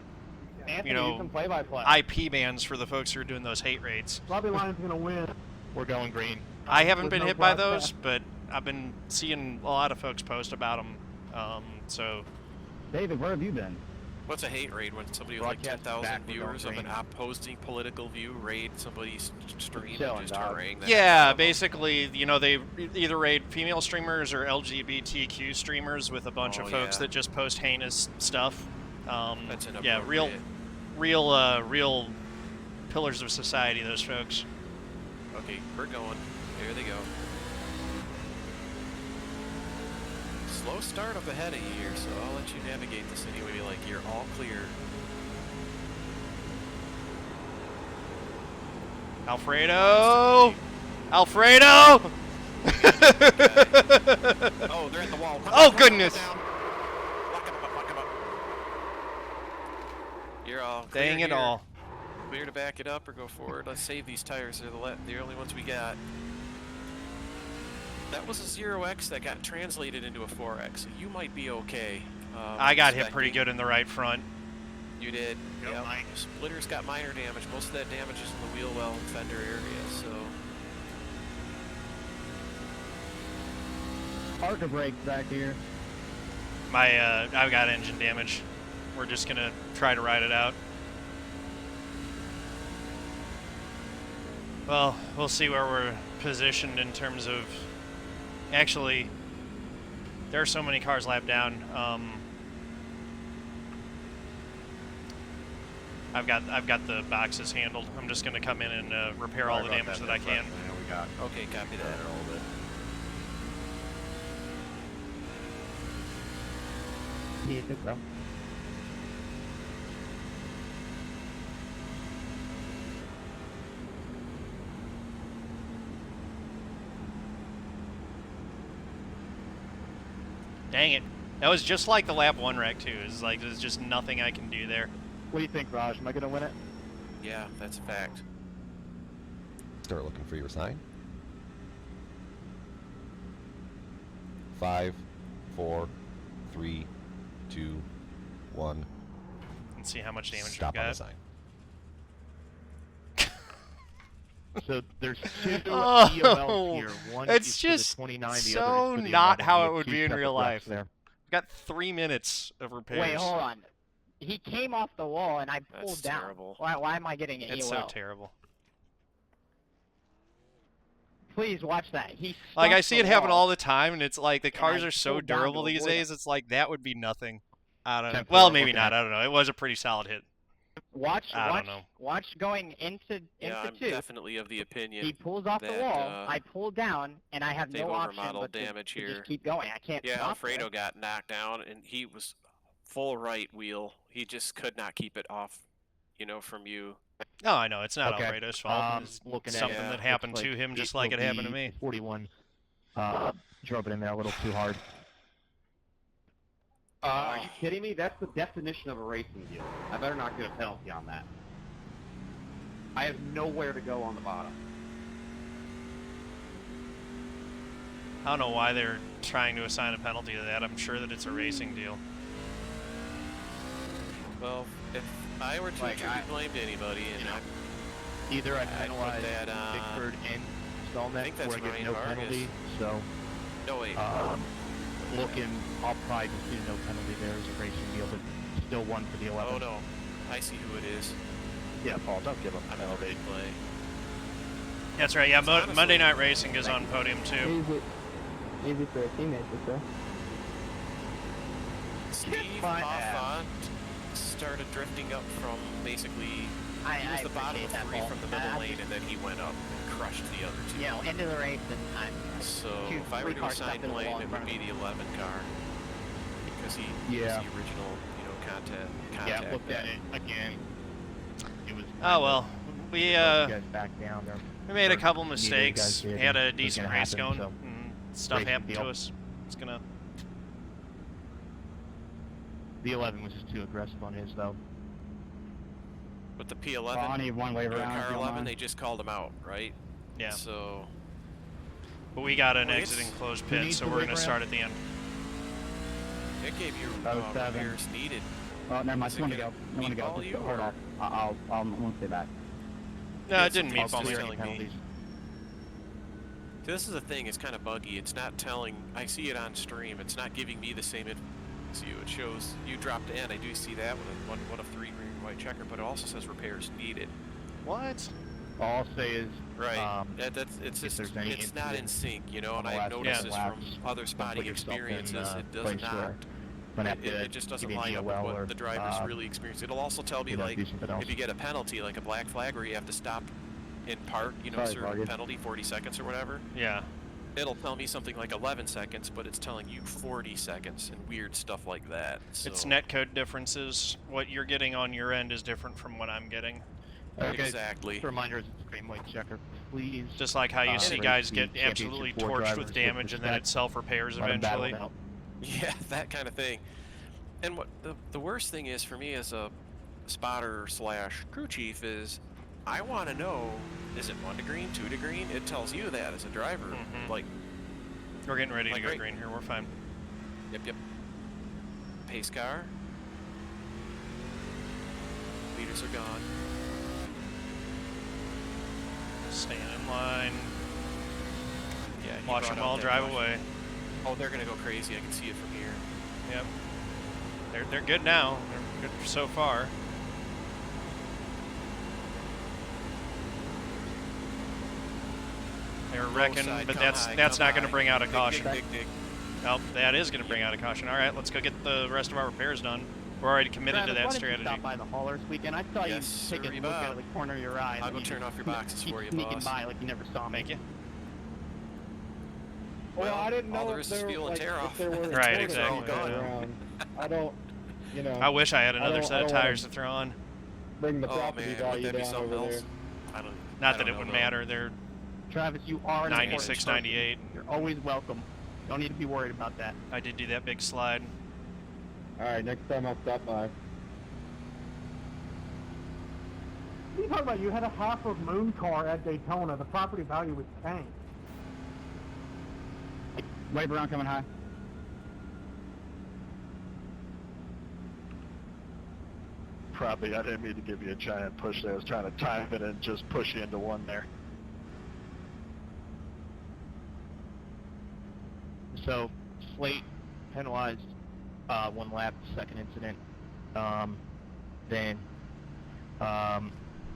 Speaker 9: Anthony,
Speaker 1: know,
Speaker 9: do some play-by-play.
Speaker 1: IP bans for the folks who are doing those hate raids.
Speaker 9: Robby Lyons gonna win.
Speaker 7: We're going green.
Speaker 1: I haven't
Speaker 9: With
Speaker 1: been
Speaker 9: no
Speaker 1: hit by
Speaker 9: broadcast.
Speaker 1: those, but I've been seeing a lot of folks post about them. So
Speaker 3: David, where have you been?
Speaker 2: What's a hate raid when somebody with like
Speaker 7: Broadcast
Speaker 2: 10,000
Speaker 7: back, we're
Speaker 2: viewers
Speaker 7: going
Speaker 2: of an
Speaker 7: green.
Speaker 2: opposing political view raid somebody's stream
Speaker 3: Chilling,
Speaker 2: and just
Speaker 3: dog.
Speaker 2: harangue that?
Speaker 1: yeah, basically, they either raid female streamers or LGBTQ streamers with a bunch of
Speaker 2: Oh,
Speaker 1: folks
Speaker 2: yeah.
Speaker 1: that just post heinous stuff.
Speaker 2: That's
Speaker 1: Yeah,
Speaker 2: inappropriate.
Speaker 1: real pillars of society. Those folks.
Speaker 2: Okay, we're going. There they go. Slow start up ahead of you here, so I'll let you navigate this anyway like you're all clear.
Speaker 1: Alfredo! Alfredo!
Speaker 2: Oh, they're at the wall.
Speaker 1: Oh, goodness.
Speaker 2: Down. Lock 'em up, lock 'em up. You're all clear
Speaker 1: Dang it
Speaker 2: here.
Speaker 1: all.
Speaker 2: Clear to back it up or go forward. Let's save these tires. They're the only ones we got. That was a 0x that got translated into a 4x. So you might be okay.
Speaker 1: I got hit pretty
Speaker 2: expecting-
Speaker 1: good in the right front.
Speaker 2: You did.
Speaker 10: Yep.
Speaker 2: Yep. Splitters got minor damage. Most of that damage is in the wheel well and fender area, so.
Speaker 3: Parker brakes back here.
Speaker 1: I've got engine damage. We're just gonna try to ride it out. Well, we'll see where we're positioned in terms of. Actually, there are so many cars lapped down. I've got the boxes handled. I'm just gonna come in and repair all the damage that I can.
Speaker 2: We got. Okay, copy that.
Speaker 10: A little bit.
Speaker 3: Yeah, good, bro.
Speaker 1: Dang it. That was just like the lap 1 wreck too. It's like there's just nothing I can do there.
Speaker 5: What do you think, Raj? Am I gonna win it?
Speaker 2: Yeah, that's a fact.
Speaker 8: Start looking for your sign. 5, 4, 3, 2, 1.
Speaker 1: Let's see how much damage
Speaker 8: Stop
Speaker 1: we've
Speaker 8: on the
Speaker 1: got.
Speaker 8: sign.
Speaker 7: So there's 2
Speaker 1: Oh,
Speaker 7: EOLs here. One
Speaker 1: it's
Speaker 7: is
Speaker 1: just
Speaker 7: for the 29, the
Speaker 1: so
Speaker 7: other is for the
Speaker 1: not
Speaker 7: 11.
Speaker 1: how
Speaker 7: We
Speaker 1: it
Speaker 7: have
Speaker 1: would
Speaker 7: 2
Speaker 1: be in
Speaker 7: separate
Speaker 1: real
Speaker 7: wrecks
Speaker 1: life.
Speaker 7: There.
Speaker 1: We've got 3 minutes of repairs.
Speaker 9: Wait, hold on. He came off the wall and I pulled
Speaker 2: That's
Speaker 9: down.
Speaker 2: terrible.
Speaker 9: Why am I getting an
Speaker 1: It's
Speaker 9: EOL?
Speaker 1: so terrible.
Speaker 9: Please watch that. He
Speaker 1: Like, I
Speaker 9: stuck
Speaker 1: see
Speaker 9: the
Speaker 1: it happen
Speaker 9: wall.
Speaker 1: all the time, and it's like the
Speaker 9: And
Speaker 1: cars
Speaker 9: I
Speaker 1: are so
Speaker 9: pulled down
Speaker 1: durable
Speaker 9: to
Speaker 1: these
Speaker 9: avoid
Speaker 1: days,
Speaker 9: it.
Speaker 1: it's like that would be nothing. I don't know.
Speaker 7: 10-4,
Speaker 1: Well, maybe
Speaker 7: looking
Speaker 1: not.
Speaker 7: at-
Speaker 1: I don't know. It was a pretty solid hit.
Speaker 9: Watch,
Speaker 1: I don't
Speaker 9: watch,
Speaker 1: know.
Speaker 9: watch going into
Speaker 2: Yeah, I'm
Speaker 9: 2.
Speaker 2: definitely of the opinion.
Speaker 9: He pulls off the
Speaker 2: that,
Speaker 9: wall. I pull down, and I have
Speaker 2: save
Speaker 9: no
Speaker 2: over
Speaker 9: option
Speaker 2: model
Speaker 9: but
Speaker 2: damage
Speaker 9: to
Speaker 2: here.
Speaker 9: just keep going. I can't
Speaker 2: Yeah,
Speaker 9: stop
Speaker 2: Alfredo
Speaker 9: it.
Speaker 2: got knocked down, and he was full right wheel. He just could not keep it off, from you.
Speaker 1: No, I know. It's not
Speaker 7: Okay.
Speaker 1: Alfredo's fault. It's
Speaker 7: Looking at
Speaker 1: something
Speaker 2: it,
Speaker 1: that
Speaker 7: looks
Speaker 1: happened
Speaker 7: like
Speaker 1: to him, just
Speaker 7: it
Speaker 1: like
Speaker 7: will
Speaker 1: it happened to
Speaker 7: be
Speaker 1: me.
Speaker 7: 41 drove it in there a little too hard.
Speaker 5: Are you kidding me? That's the definition of a racing deal. I better not get a penalty on that. I have nowhere to go on the bottom.
Speaker 1: I don't know why they're trying to assign a penalty to that. I'm sure that it's a racing deal.
Speaker 2: Well, if I were to
Speaker 5: Like,
Speaker 2: attribute blame to anybody, and
Speaker 7: Either I
Speaker 2: I'd put
Speaker 7: penalize
Speaker 2: that on-
Speaker 7: Bickford and
Speaker 2: I
Speaker 7: Stallknecht,
Speaker 2: think that's
Speaker 7: or I get
Speaker 2: Ryan
Speaker 7: no
Speaker 2: Vargas.
Speaker 7: penalty. So,
Speaker 2: no wait,
Speaker 7: looking, I'll probably just do no penalty there as a racing deal, but still one for the 11.
Speaker 2: oh no, I see who it is.
Speaker 10: Yeah, Paul, don't give him a
Speaker 2: I'm in
Speaker 10: penalty.
Speaker 2: play.
Speaker 1: That's right. Yeah,
Speaker 2: Honestly-
Speaker 1: Monday Night Racing is on podium too.
Speaker 3: Easy for a teammate to say.
Speaker 2: Steve
Speaker 10: my ass.
Speaker 2: Auffant started drifting up from basically, he
Speaker 9: I
Speaker 2: was the bottom of
Speaker 9: appreciate that,
Speaker 2: 3
Speaker 9: Paul.
Speaker 2: from the middle
Speaker 9: I
Speaker 2: lane,
Speaker 9: just-
Speaker 2: and then he went up and crushed the other 2.
Speaker 9: You know, end of the race, and I'm
Speaker 2: So
Speaker 9: two-
Speaker 2: if I were
Speaker 9: three
Speaker 2: to
Speaker 9: cars
Speaker 2: assign
Speaker 9: stuck in the
Speaker 2: blame,
Speaker 9: wall in
Speaker 2: it would
Speaker 9: front of
Speaker 2: be
Speaker 9: me.
Speaker 2: the 11 car, because he
Speaker 7: Yeah.
Speaker 2: was the original, contact.
Speaker 7: Yeah, looked at it again. It was.
Speaker 1: Oh well, we
Speaker 7: You guys back down there.
Speaker 1: we made a
Speaker 7: Or
Speaker 1: couple
Speaker 7: neither of you
Speaker 1: mistakes.
Speaker 7: guys did,
Speaker 1: Had
Speaker 7: and
Speaker 1: a
Speaker 7: it was
Speaker 1: decent
Speaker 7: gonna
Speaker 1: race
Speaker 7: happen,
Speaker 1: going.
Speaker 7: so
Speaker 1: And stuff
Speaker 7: racing
Speaker 1: happened to
Speaker 7: deal.
Speaker 1: us. It's gonna.
Speaker 7: The 11 was just too aggressive on his, though.
Speaker 2: But the P11,
Speaker 3: Well, I need one wave
Speaker 2: or
Speaker 3: around. if
Speaker 2: car
Speaker 3: you don't
Speaker 2: 11,
Speaker 3: mind.
Speaker 2: they just called him out, right?
Speaker 1: Yeah.
Speaker 2: So
Speaker 1: But we got an
Speaker 2: Well, it's-
Speaker 1: exiting closed
Speaker 7: Who
Speaker 1: pit,
Speaker 7: needs
Speaker 1: so
Speaker 7: the
Speaker 1: we're
Speaker 7: wave
Speaker 1: gonna
Speaker 7: around?
Speaker 1: start at the end.
Speaker 2: it gave you
Speaker 3: Oh, 7.
Speaker 2: repairs needed.
Speaker 3: Oh, never mind.
Speaker 2: Is
Speaker 3: Just
Speaker 2: it
Speaker 3: want to
Speaker 2: gonna
Speaker 3: go. I want to go.
Speaker 2: meatball
Speaker 3: Just
Speaker 2: you,
Speaker 3: hold
Speaker 2: or-
Speaker 3: off. I won't stay back.
Speaker 1: No,
Speaker 2: Yeah,
Speaker 1: it didn't
Speaker 2: sometimes
Speaker 1: meatball
Speaker 2: it's
Speaker 1: me.
Speaker 2: telling me.
Speaker 7: penalties.
Speaker 2: See, this is the thing, it's kind of buggy. It's not telling, I see it on stream, it's not giving me the same info as you. It shows you dropped in, I do see that with a 1 of 3 green white checker, but it also says repairs needed.
Speaker 1: What?
Speaker 7: All I'll say is,
Speaker 2: Right. It's
Speaker 7: if
Speaker 2: just,
Speaker 7: there's any
Speaker 2: it's not in
Speaker 7: incidents
Speaker 2: sync, and
Speaker 7: on the
Speaker 2: I've
Speaker 7: last
Speaker 2: noticed this
Speaker 7: couple
Speaker 2: from
Speaker 7: laps,
Speaker 2: other
Speaker 7: don't
Speaker 2: spotting
Speaker 7: put yourself in,
Speaker 2: experiences. It does
Speaker 7: place
Speaker 2: not.
Speaker 7: where gonna have to
Speaker 2: It just doesn't
Speaker 7: give you
Speaker 2: line up with
Speaker 7: DOL or,
Speaker 2: what the driver's really experienced. It'll also tell me,
Speaker 7: you know,
Speaker 2: like,
Speaker 7: do something else.
Speaker 2: if you get a penalty, like a black flag where you have to stop in park, a
Speaker 3: Sorry,
Speaker 2: certain
Speaker 3: Vargas.
Speaker 2: penalty, 40 seconds or whatever,
Speaker 1: Yeah.
Speaker 2: it'll tell me something like 11 seconds, but it's telling you 40 seconds and weird stuff like that. So.
Speaker 1: It's netcode differences. What you're getting on your end is different from what I'm getting.
Speaker 7: Okay,
Speaker 2: Exactly.
Speaker 7: just a reminder, it's a green white checker, please.
Speaker 1: Just like how you see
Speaker 7: race
Speaker 1: guys
Speaker 7: the
Speaker 1: get
Speaker 7: championship
Speaker 1: absolutely
Speaker 7: four
Speaker 1: torched
Speaker 7: drivers
Speaker 1: with
Speaker 7: with
Speaker 1: damage and then it
Speaker 7: respect.
Speaker 1: self-repairs
Speaker 7: Let 'em battle
Speaker 1: eventually.
Speaker 7: it out.
Speaker 2: Yeah, that kind of thing. And what the worst thing is for me as a spotter / crew chief is I want to know, is it 1 to green, 2 to green? It tells you that as a driver.
Speaker 1: Mhm.
Speaker 2: Like,
Speaker 1: We're getting ready to
Speaker 2: Like,
Speaker 1: go
Speaker 2: right.
Speaker 1: green here. We're fine.
Speaker 2: yep. Pace car. Leaders are gone.
Speaker 1: Staying in line.
Speaker 2: Yeah, he
Speaker 1: Watch
Speaker 2: brought
Speaker 1: them
Speaker 2: out
Speaker 1: all
Speaker 2: that
Speaker 1: drive
Speaker 2: caution.
Speaker 1: away.
Speaker 2: Oh, they're gonna go crazy. I can see it from here.
Speaker 1: Yep. They're good now. They're good so far. They're wrecking,
Speaker 2: side,
Speaker 1: but
Speaker 2: come
Speaker 1: that's
Speaker 2: high,
Speaker 1: that's
Speaker 2: come
Speaker 1: not going to
Speaker 2: high.
Speaker 1: bring out a
Speaker 2: Dig,
Speaker 1: caution.
Speaker 2: dig, dig, dig.
Speaker 1: Oh, that is going to bring out a caution. All right, let's go get the rest of our repairs done. We're already committed
Speaker 9: Travis,
Speaker 1: to that
Speaker 9: why didn't
Speaker 1: strategy.
Speaker 9: you stop by the hauler this weekend? I saw
Speaker 2: Yes,
Speaker 9: you take a
Speaker 2: sir,
Speaker 9: look
Speaker 2: Bob.
Speaker 9: out of the corner of your eye.
Speaker 2: I'll
Speaker 9: and
Speaker 2: go
Speaker 9: you
Speaker 2: turn
Speaker 9: just
Speaker 2: off your boxes
Speaker 9: keep
Speaker 2: for you,
Speaker 9: sneaking
Speaker 2: boss.
Speaker 9: by like you never saw me.
Speaker 1: Thank you.
Speaker 10: Well,
Speaker 2: Well,
Speaker 10: I didn't know
Speaker 2: all there
Speaker 10: if
Speaker 2: is is
Speaker 10: there,
Speaker 2: fuel and
Speaker 10: like,
Speaker 2: tear
Speaker 10: if
Speaker 2: off.
Speaker 10: there were
Speaker 1: Right,
Speaker 10: recorders
Speaker 1: exactly.
Speaker 10: going around. I don't, you know.
Speaker 1: I wish I had another set of
Speaker 10: don't wanna
Speaker 1: tires to throw on.
Speaker 10: Bring the
Speaker 2: Oh
Speaker 10: property
Speaker 2: man,
Speaker 10: value
Speaker 2: would that be
Speaker 10: down
Speaker 2: something
Speaker 10: over
Speaker 2: else?
Speaker 10: there.
Speaker 2: I don't.
Speaker 1: Not
Speaker 2: I
Speaker 1: that
Speaker 2: don't
Speaker 1: it
Speaker 2: know,
Speaker 1: would
Speaker 2: though.
Speaker 1: matter. They're
Speaker 9: Travis, you are an important
Speaker 1: 96,
Speaker 9: person.
Speaker 1: 98.
Speaker 9: You're always welcome. Don't need to be worried about that.
Speaker 1: I did do that big slide.
Speaker 10: All right, next time I'll stop by.
Speaker 12: What are you talking about? You had a half of moon car at Daytona. The property value was tanked.
Speaker 3: Wave around coming high.
Speaker 10: Probably, I didn't mean to give you a giant push there. I was trying to time it and just push you into one there.
Speaker 7: So, Slate penalized 1 lap, second incident. Then a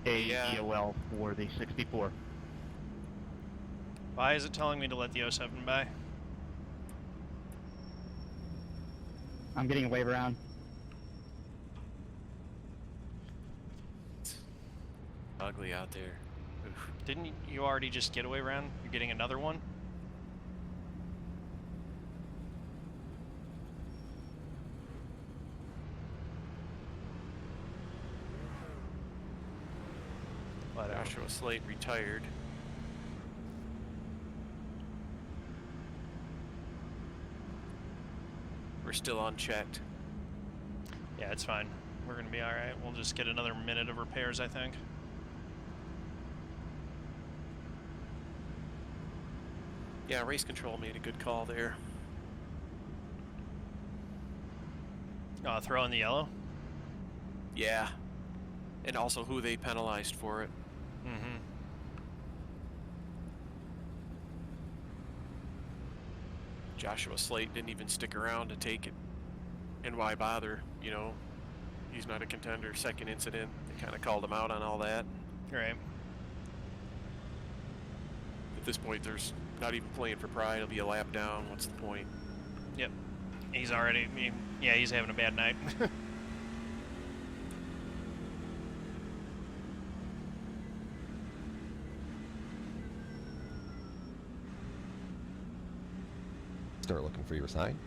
Speaker 2: Yeah.
Speaker 7: EOL for the 64.
Speaker 1: Why is it telling me to let the 07 by?
Speaker 3: I'm getting a wave around.
Speaker 2: Ugly out there. Oof.
Speaker 1: Didn't you already just get away round? You're getting another one? Whatever.
Speaker 2: Joshua Slate retired. We're still unchecked.
Speaker 1: Yeah, it's fine. We're going to be all right. We'll just get another minute of repairs, I think.
Speaker 2: Yeah, race control made a good call there.
Speaker 1: Throw in the yellow?
Speaker 2: Yeah. And also who they penalized for it.
Speaker 1: Mm-hmm.
Speaker 2: Joshua Slate didn't even stick around to take it. And why bother? You know, he's not a contender. Second incident, they kind of called him out on all that.
Speaker 1: Right.
Speaker 2: At this point, there's not even playing for pride. It'll be a lap down. What's the point?
Speaker 1: Yep. He's already, yeah, he's having a bad night.
Speaker 8: Start looking for your sign.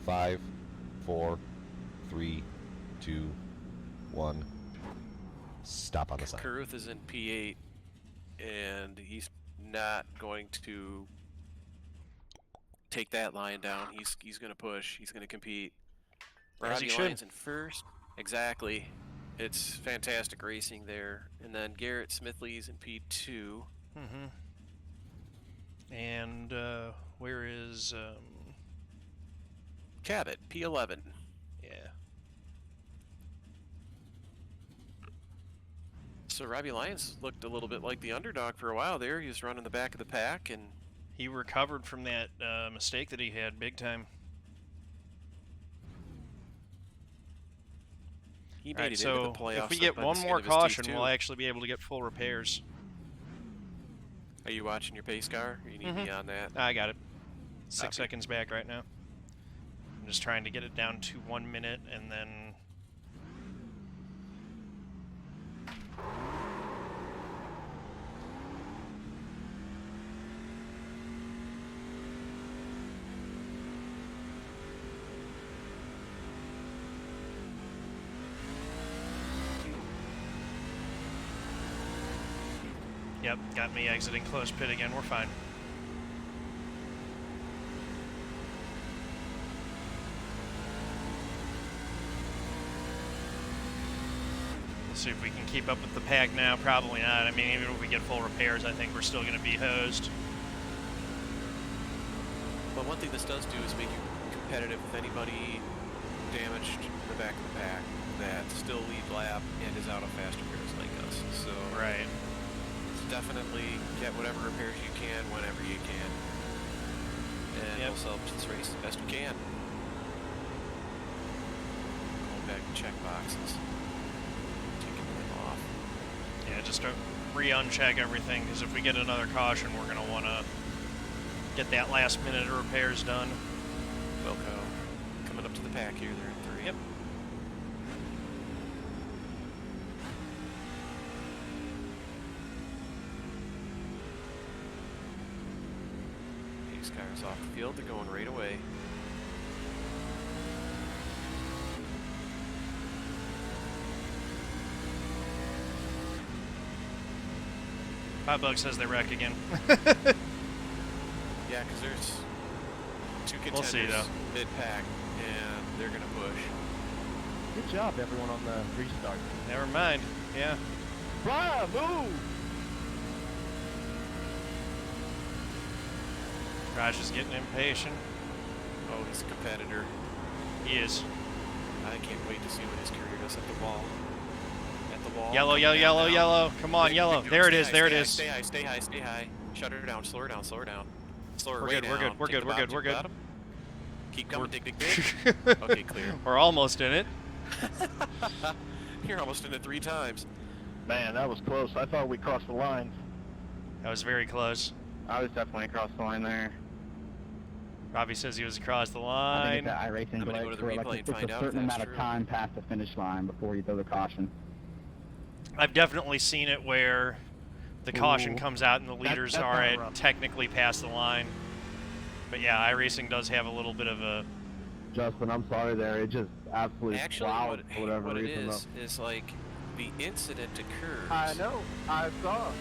Speaker 8: 5, 4, 3, 2, 1. Stop on the sign.
Speaker 2: Caruth is in P8, and he's not going to take that line down. He's going to push. He's going to compete.
Speaker 1: As he
Speaker 2: Robby
Speaker 1: should.
Speaker 2: Lyons in first. Exactly. It's fantastic racing there. And then Garrett Smithley's in P2.
Speaker 1: Mm-hmm. And where is
Speaker 2: Cabot, P11.
Speaker 1: yeah.
Speaker 2: So Robby Lyons looked a little bit like the underdog for a while there. He was running the back of the pack, and
Speaker 1: He recovered from that mistake that he had big time.
Speaker 2: he
Speaker 1: All
Speaker 2: made
Speaker 1: right,
Speaker 2: it
Speaker 1: so
Speaker 2: into the playoffs.
Speaker 1: if we get
Speaker 2: by the
Speaker 1: one
Speaker 2: skin
Speaker 1: more
Speaker 2: of his teeth,
Speaker 1: caution,
Speaker 2: too.
Speaker 1: we'll actually be able to get full repairs.
Speaker 2: Are you watching your pace car? Or you need me on that?
Speaker 1: I got it. 6
Speaker 2: Copy.
Speaker 1: seconds back right now. I'm just trying to get it down to 1 minute and then... Yep, got me exiting close pit again. We're fine. Let's see if we can keep up with the pack now. Probably not. I mean, even if we get full repairs, I think we're still going to be hosed.
Speaker 2: But one thing this does do is make you competitive with anybody damaged in the back of the pack that still lead lap and is out of faster cars like us. So
Speaker 1: Right.
Speaker 2: it's definitely get whatever repairs you can whenever you can. And we'll sell to this race as best we can. Going back to check boxes. Taking them off.
Speaker 1: Yeah, just to re-uncheck everything, because if we get another caution, we're going to want to get that last minute of repairs done.
Speaker 2: Wilco coming up to the pack here. They're in 3.
Speaker 1: Yep.
Speaker 2: These cars off the field. They're going right away.
Speaker 1: Bug says they wreck again.
Speaker 2: Yeah, because there's 2 contenders
Speaker 1: We'll see, though.
Speaker 2: mid-pack, and they're going to push.
Speaker 7: Good job, everyone, on the restart.
Speaker 1: Never mind. Yeah.
Speaker 10: Fly, move!
Speaker 1: Rajah's getting impatient.
Speaker 2: Oh, he's a competitor.
Speaker 1: He is.
Speaker 2: I can't wait to see what his career does at the wall. At the wall.
Speaker 1: Yellow, yellow, yellow, yellow. Come on, yellow. There it is, there it is.
Speaker 2: Stay high, stay high, stay high. Shut her down, slow her down, slow her down. Slow her
Speaker 1: We're
Speaker 2: way
Speaker 1: good,
Speaker 2: down.
Speaker 1: we're good, we're
Speaker 2: Take
Speaker 1: good,
Speaker 2: the
Speaker 1: we're
Speaker 2: bottom,
Speaker 1: good, we're
Speaker 2: take the
Speaker 1: good.
Speaker 2: bottom. Keep coming, dig, dig, dig. Okay, clear.
Speaker 1: We're almost in it.
Speaker 2: You're almost in it 3 times.
Speaker 10: Man, that was close. I thought we crossed the line.
Speaker 1: That was very close.
Speaker 5: I was definitely across the line there.
Speaker 1: Robbie says he was across the
Speaker 3: I think
Speaker 1: line.
Speaker 3: it's iRacing
Speaker 2: I'm gonna go to the
Speaker 3: like
Speaker 2: replay
Speaker 3: it's
Speaker 2: and find
Speaker 3: a
Speaker 2: out if
Speaker 3: certain
Speaker 2: that's
Speaker 3: amount of
Speaker 2: true.
Speaker 3: time past the finish line before you throw the caution.
Speaker 1: I've definitely seen it where the caution
Speaker 12: Ooh.
Speaker 1: comes out and the leaders
Speaker 12: that's
Speaker 1: are
Speaker 12: kinda
Speaker 1: at
Speaker 12: rough.
Speaker 1: technically past the line. But yeah, iRacing does have a little bit of a...
Speaker 7: Justin, I'm sorry there. It just absolutely
Speaker 2: Actually,
Speaker 7: wowed for whatever
Speaker 2: what it
Speaker 7: reason.
Speaker 2: is like the incident occurs.
Speaker 10: I know. I saw.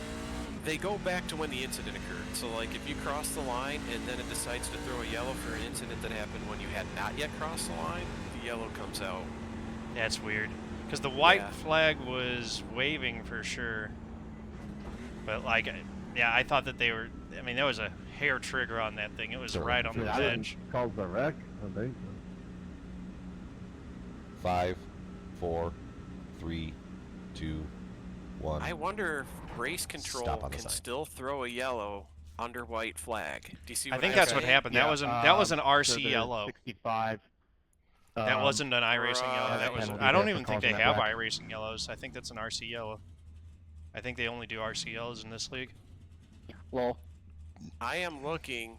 Speaker 2: They go back to when the incident occurred. So, like, if you cross the line and then it decides to throw a yellow for an incident that happened when you had not yet crossed the line, the yellow comes out.
Speaker 1: That's weird. Because the white
Speaker 2: Yeah.
Speaker 1: flag was waving for sure. But, like, yeah, I thought that they were... I mean, that was a hair trigger on that thing. It was
Speaker 8: Sure.
Speaker 1: right on the edge.
Speaker 7: Calls the wreck, I think.
Speaker 8: 5, 4, 3, 2, 1.
Speaker 2: I wonder if race control
Speaker 8: Stop on the
Speaker 2: can
Speaker 8: sign.
Speaker 2: still throw a yellow under white flag. Do you see
Speaker 1: I
Speaker 2: what
Speaker 1: think
Speaker 2: I'm
Speaker 1: that's what
Speaker 2: saying?
Speaker 1: happened. That was an RC
Speaker 7: so there's
Speaker 1: yellow.
Speaker 7: 65.
Speaker 1: That wasn't an iRacing yellow.
Speaker 2: Right.
Speaker 1: That was.
Speaker 7: Penalty
Speaker 1: I don't
Speaker 7: there
Speaker 1: even
Speaker 7: for
Speaker 1: think they
Speaker 7: causing
Speaker 1: have
Speaker 7: that wreck.
Speaker 1: iRacing yellows. I think that's an RC yellow. I think they only do RC yellows in this league.
Speaker 3: Well,
Speaker 2: I am looking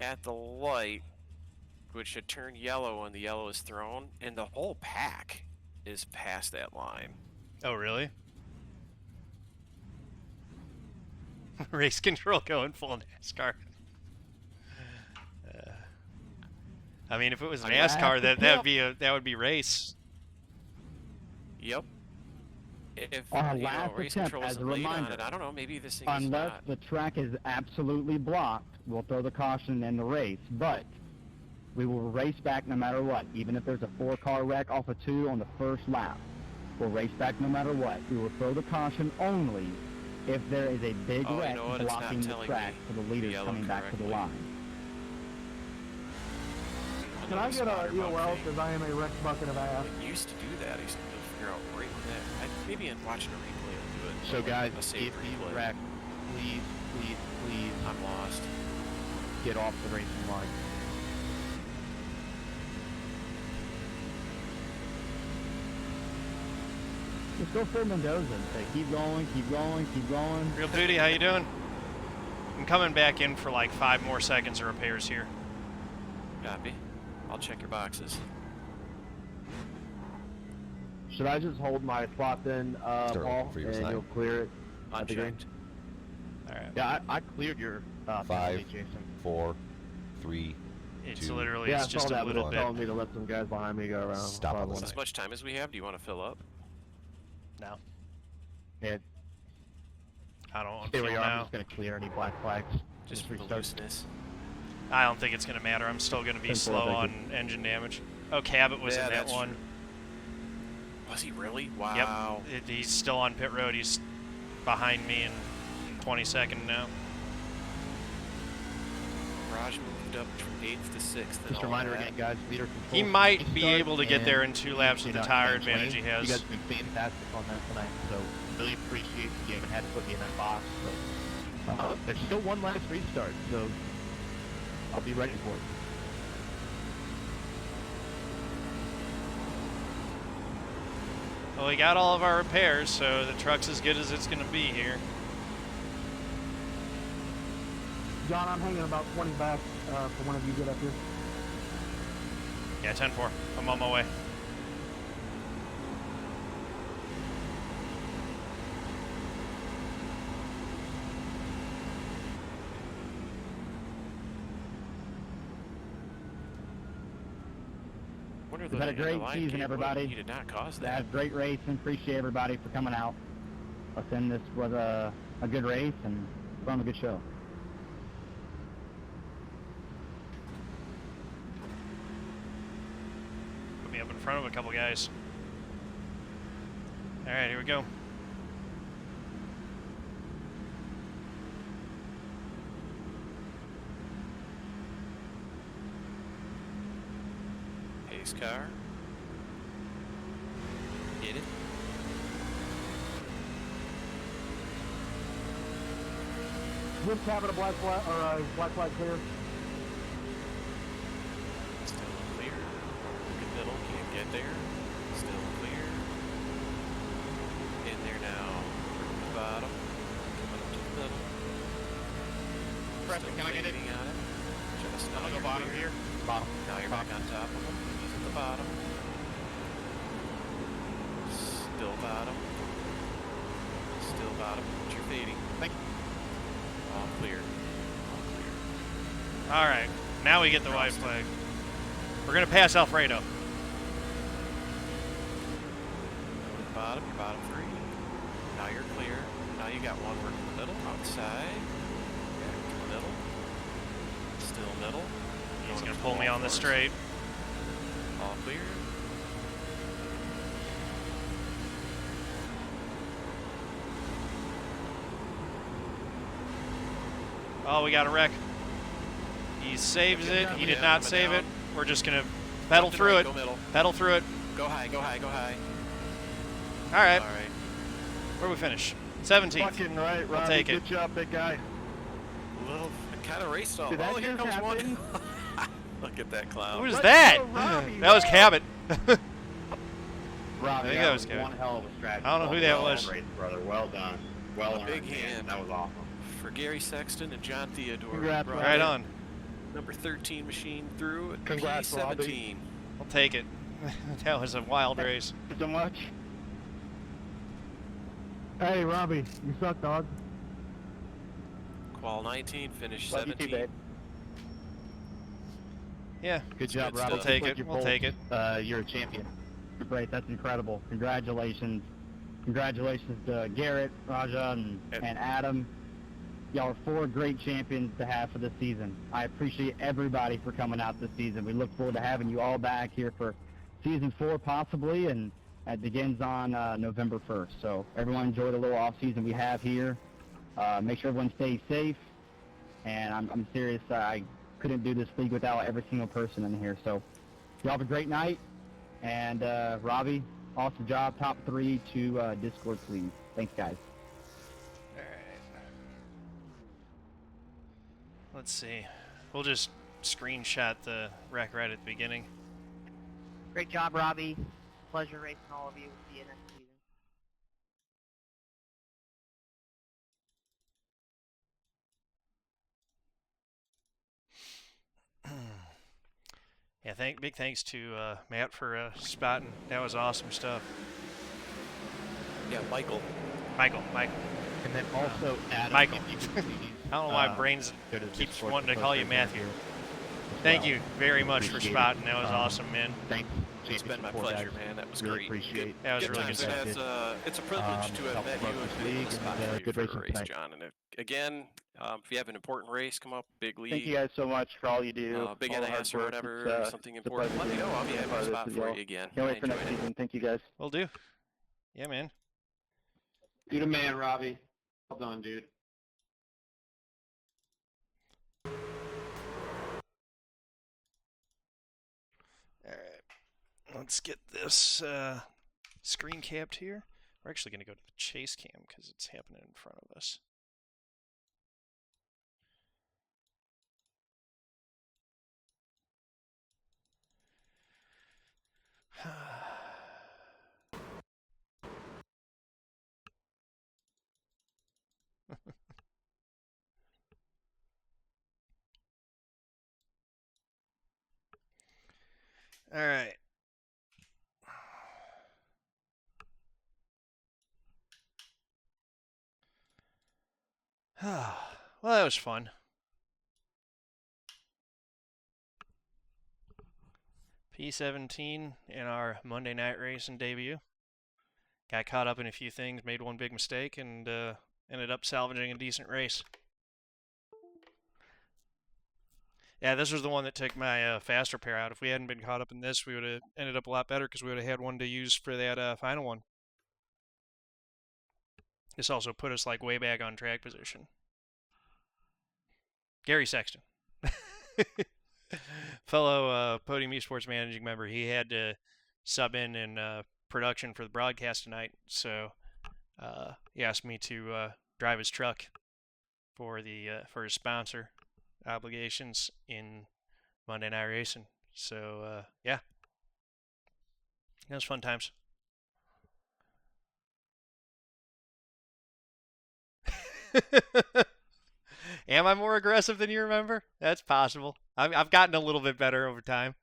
Speaker 2: at the light, which should turn yellow when the yellow is thrown, and the whole pack is past that line.
Speaker 1: Oh, really? Race control going full NASCAR. I mean, if it was NASCAR, that would be race.
Speaker 2: Yep. If
Speaker 3: Our
Speaker 2: you know,
Speaker 3: last
Speaker 2: race
Speaker 3: attempt,
Speaker 2: control
Speaker 3: as
Speaker 2: isn't
Speaker 3: a
Speaker 2: late on
Speaker 3: reminder,
Speaker 2: it, I don't know, maybe this thing is
Speaker 3: unless
Speaker 2: not.
Speaker 3: the track is absolutely blocked, we'll throw the caution in the race. But we will race back no matter what. Even if there's a 4-car wreck off of 2 on the first lap, we'll race back no matter what. We will throw the caution only if there is a big
Speaker 2: Oh, you
Speaker 3: wreck
Speaker 2: know what? It's not
Speaker 3: blocking the
Speaker 2: telling
Speaker 3: track
Speaker 2: me
Speaker 3: for the leaders
Speaker 2: yellow
Speaker 3: coming back to the
Speaker 2: correctly.
Speaker 3: line.
Speaker 12: Can I get a
Speaker 2: Spotter bug
Speaker 12: EOL
Speaker 2: thing.
Speaker 12: because I am a wrecked bucket of ass?
Speaker 2: It used to do that. I used to be able to figure out right when that. Maybe in watching a replay will do it.
Speaker 7: So
Speaker 2: but
Speaker 7: guys,
Speaker 2: a
Speaker 7: if
Speaker 2: saved
Speaker 7: you
Speaker 2: replay.
Speaker 7: wreck, please, please, please
Speaker 2: I'm lost.
Speaker 7: get off the racing line.
Speaker 3: Just go full Mendoza and say, keep going, keep going, keep going.
Speaker 1: Real Booty, how you doing? I'm coming back in for like 5 more seconds of repairs here.
Speaker 2: Copy. I'll check your boxes.
Speaker 7: Should I just hold my spot then,
Speaker 8: Start
Speaker 7: Paul,
Speaker 8: for your
Speaker 7: and
Speaker 8: sign.
Speaker 7: you'll clear it? at the green?
Speaker 2: Unchecked.
Speaker 1: All right.
Speaker 7: Yeah, I cleared your
Speaker 8: 5,
Speaker 7: penalty, Jason.
Speaker 8: 4, 3,
Speaker 1: It's
Speaker 8: 2,
Speaker 1: literally
Speaker 7: Yeah, I
Speaker 1: it's
Speaker 7: saw
Speaker 1: just
Speaker 7: that,
Speaker 1: a
Speaker 7: but
Speaker 1: little
Speaker 7: it's
Speaker 1: bit.
Speaker 7: telling me to let some guys behind me go around.
Speaker 8: Stop on the
Speaker 7: Probably.
Speaker 2: As much time as we have, do you want to fill up?
Speaker 1: No,
Speaker 7: Yeah,
Speaker 1: I don't want
Speaker 7: stay
Speaker 1: to
Speaker 7: where
Speaker 1: feel
Speaker 7: you are. I'm
Speaker 1: now.
Speaker 7: just going to clear any black flags.
Speaker 2: Just for the
Speaker 7: restart.
Speaker 2: looseness.
Speaker 1: I don't think it's going to matter. I'm still going to be
Speaker 7: 10-4,
Speaker 1: slow
Speaker 7: thank
Speaker 1: on engine damage. Oh, Cabot was
Speaker 2: Yeah,
Speaker 1: in that
Speaker 2: that's
Speaker 1: one.
Speaker 2: true. Was he really? Wow.
Speaker 1: Yep. He's still on pit road. He's behind me in 22nd now.
Speaker 2: Raj moved up from 8th to 6th. and
Speaker 7: Just a
Speaker 2: all
Speaker 7: reminder
Speaker 2: that.
Speaker 7: again, guys, leader control.
Speaker 1: He
Speaker 7: from
Speaker 1: might
Speaker 7: the
Speaker 1: be
Speaker 7: start,
Speaker 1: able to get there in
Speaker 7: and
Speaker 1: 2 laps with the
Speaker 7: not
Speaker 1: tire
Speaker 7: change
Speaker 1: advantage he
Speaker 7: lanes.
Speaker 1: has.
Speaker 7: You guys have been fantastic on that tonight, so really appreciate the game. box. So, there's still one last restart, so I'll be ready for it.
Speaker 1: Well, we got all of our repairs, so the truck's as good as it's going to be here.
Speaker 12: John, I'm hanging about 20 back for whenever you get up here.
Speaker 1: Yeah, 10-4. I'm on my way.
Speaker 3: We've had a great season, everybody.
Speaker 2: You did not cause that.
Speaker 3: Had a great race, and appreciate everybody for coming out. Listen, this was a good race and put on a good show.
Speaker 1: Put me up in front of a couple guys. All right, here we go.
Speaker 2: Pace car. Hit it.
Speaker 12: Give Cabot a black flag, or a black flag clear.
Speaker 2: Still clear. Look at middle, can't get there. Still clear. In there now. From the bottom. Coming up to the middle.
Speaker 9: Preston, can I get it?
Speaker 2: On it. Just
Speaker 9: I'm gonna go bottom here.
Speaker 2: Bottom. Now you're back on top of them. He's at the bottom. Still bottom. Still bottom. But you're fading.
Speaker 9: Thank you.
Speaker 2: All clear. All clear.
Speaker 1: All right, now we get the white flag. We're going to pass Alfredo.
Speaker 2: Bottom, you're bottom three. Now you're clear. Now you got one working the middle. Outside. Back to the middle. Still middle.
Speaker 1: He's going to pull me on the straight.
Speaker 2: All clear.
Speaker 1: Oh, we got a wreck. He saves it. He did not save it. We're just going to pedal through it.
Speaker 2: Go middle.
Speaker 1: Pedal through it.
Speaker 2: Go high, go high, go high.
Speaker 1: All right.
Speaker 2: All right.
Speaker 1: Where we finish? 17th.
Speaker 10: Fucking right, Robbie.
Speaker 1: I'll take it.
Speaker 10: Good job, big guy.
Speaker 2: Well, it kind of raced off.
Speaker 10: Did that
Speaker 2: Oh, here
Speaker 10: just
Speaker 2: comes
Speaker 10: happen?
Speaker 2: one. Look at that clown.
Speaker 1: Who was that?
Speaker 5: Robbie.
Speaker 1: That was Cabot.
Speaker 5: Robbie,
Speaker 1: I think
Speaker 5: that
Speaker 1: that
Speaker 5: was
Speaker 1: was good.
Speaker 5: one hell of a strategy.
Speaker 1: I don't know who that was.
Speaker 5: Race, brother. Well done. Well
Speaker 2: A
Speaker 5: earned,
Speaker 2: big
Speaker 5: man.
Speaker 2: hand.
Speaker 5: That was awesome.
Speaker 2: For Gary Sexton and John Theodore.
Speaker 10: Congrats,
Speaker 2: Brought
Speaker 1: Right
Speaker 2: in
Speaker 1: on.
Speaker 2: Number 13 machine through at
Speaker 10: Congrats,
Speaker 2: P17.
Speaker 10: Robbie.
Speaker 1: I'll take it. That was a wild race.
Speaker 10: Thank you so much.
Speaker 12: Hey, Robbie, you suck, dog.
Speaker 2: Qual 19, finish
Speaker 3: Love you
Speaker 2: 17.
Speaker 3: too, babe.
Speaker 1: Yeah.
Speaker 7: Good job,
Speaker 2: good
Speaker 7: Robbie.
Speaker 2: stuff.
Speaker 1: We'll take
Speaker 7: Like
Speaker 1: it.
Speaker 7: you're
Speaker 1: We'll
Speaker 7: both,
Speaker 1: take it.
Speaker 7: You're a champion.
Speaker 3: Great, that's incredible. Congratulations. Congratulations to Garrett, Rajah, and Adam. Y'all are 4 great champions to have for this season. I appreciate everybody for coming out this season. We look forward to having you all back here for season 4 possibly, and it begins on November 1st. So everyone enjoy the little off season we have here. Make sure everyone stays safe. And I'm serious. I couldn't do this league without every single person in here. So y'all have a great night. And Robbie, awesome job. Top 3 to Discord, please. Thanks, guys.
Speaker 1: All right. Let's see. We'll just screenshot the wreck right at the beginning.
Speaker 11: Great job, Robbie. Pleasure racing all of you. See you next season.
Speaker 1: Yeah, big thanks to Matt for spotting. That was awesome stuff.
Speaker 2: Yeah, Michael.
Speaker 1: Michael.
Speaker 7: And then also Adam.
Speaker 1: Michael.
Speaker 7: if you could please,
Speaker 1: I don't know why my brains
Speaker 7: go to
Speaker 1: keeps
Speaker 7: Discord
Speaker 1: wanting to
Speaker 7: for
Speaker 1: call
Speaker 7: post
Speaker 1: you
Speaker 7: right
Speaker 1: Matthew.
Speaker 7: here as
Speaker 1: Thank
Speaker 7: well.
Speaker 1: you very much for
Speaker 7: Appreciate it.
Speaker 1: spotting. That was awesome, man.
Speaker 7: Thanks.
Speaker 2: It's been my
Speaker 7: Support,
Speaker 2: pleasure,
Speaker 7: guys.
Speaker 2: man. That was
Speaker 7: Really
Speaker 2: great.
Speaker 7: appreciate
Speaker 1: That was
Speaker 2: good
Speaker 1: really
Speaker 2: times,
Speaker 1: good
Speaker 2: and
Speaker 1: stuff.
Speaker 2: it's a privilege to have
Speaker 7: help
Speaker 2: met
Speaker 7: promote
Speaker 2: you and
Speaker 7: this
Speaker 2: been able
Speaker 7: league
Speaker 2: to spot
Speaker 7: and,
Speaker 2: for you
Speaker 7: good
Speaker 2: for
Speaker 7: racing
Speaker 2: a race,
Speaker 7: tonight.
Speaker 2: John. And again, if you have an important race come up, big league,
Speaker 10: Thank you guys so much for all you do.
Speaker 2: big
Speaker 10: all the hard
Speaker 2: NIS or
Speaker 10: work.
Speaker 2: whatever, something
Speaker 10: it's a
Speaker 2: important,
Speaker 10: pleasure
Speaker 2: let me
Speaker 10: being
Speaker 2: know. I'll be happy
Speaker 10: part
Speaker 2: to
Speaker 10: of this
Speaker 2: spot
Speaker 10: as
Speaker 2: for
Speaker 10: well.
Speaker 2: you again.
Speaker 10: Can't
Speaker 2: I
Speaker 10: wait for next
Speaker 2: enjoyed it.
Speaker 10: season. Thank you guys.
Speaker 1: Will do. Yeah, man.
Speaker 5: You the man, Robbie. Well done, dude.
Speaker 1: All right. Let's get this screen capped here. We're actually going to go to the chase cam because it's happening in front of us. All right. Well, that was fun. P17 in our Monday night racing debut. Got caught up in a few things, made one big mistake, and ended up salvaging a decent race. Yeah, this was the one that took my faster pair out. If we hadn't been caught up in this, we would have ended up a lot better because we would have had one to use for that final one. This also put us like way back on track position. Gary Sexton. Fellow Podium Esports managing member, he had to sub in production for the broadcast tonight, so he asked me to drive his truck for his sponsor obligations in Monday Night Racing. So yeah, it was fun times. Am I more aggressive than you remember? That's possible. I've gotten a little bit better over time.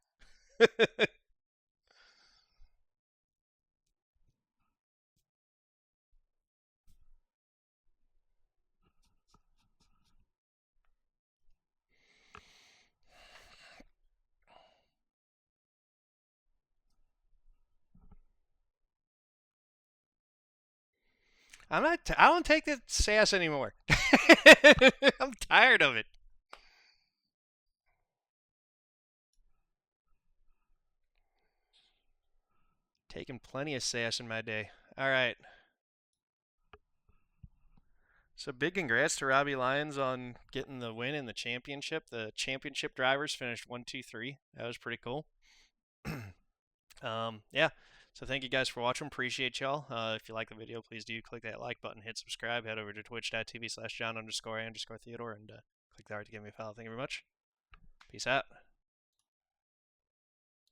Speaker 1: I don't take the sass anymore. I'm tired of it. Taking plenty of sass in my day. All right. So big congrats to Robby Lyons on getting the win in the championship. The championship drivers finished 1, 2, 3. That was pretty cool. Yeah. So thank you guys for watching. Appreciate y'all. If you like the video, please do click that like button, hit subscribe, head over to twitch.tv/John_A_Theodore, and click there to give me a follow. Thank you very much. Peace out.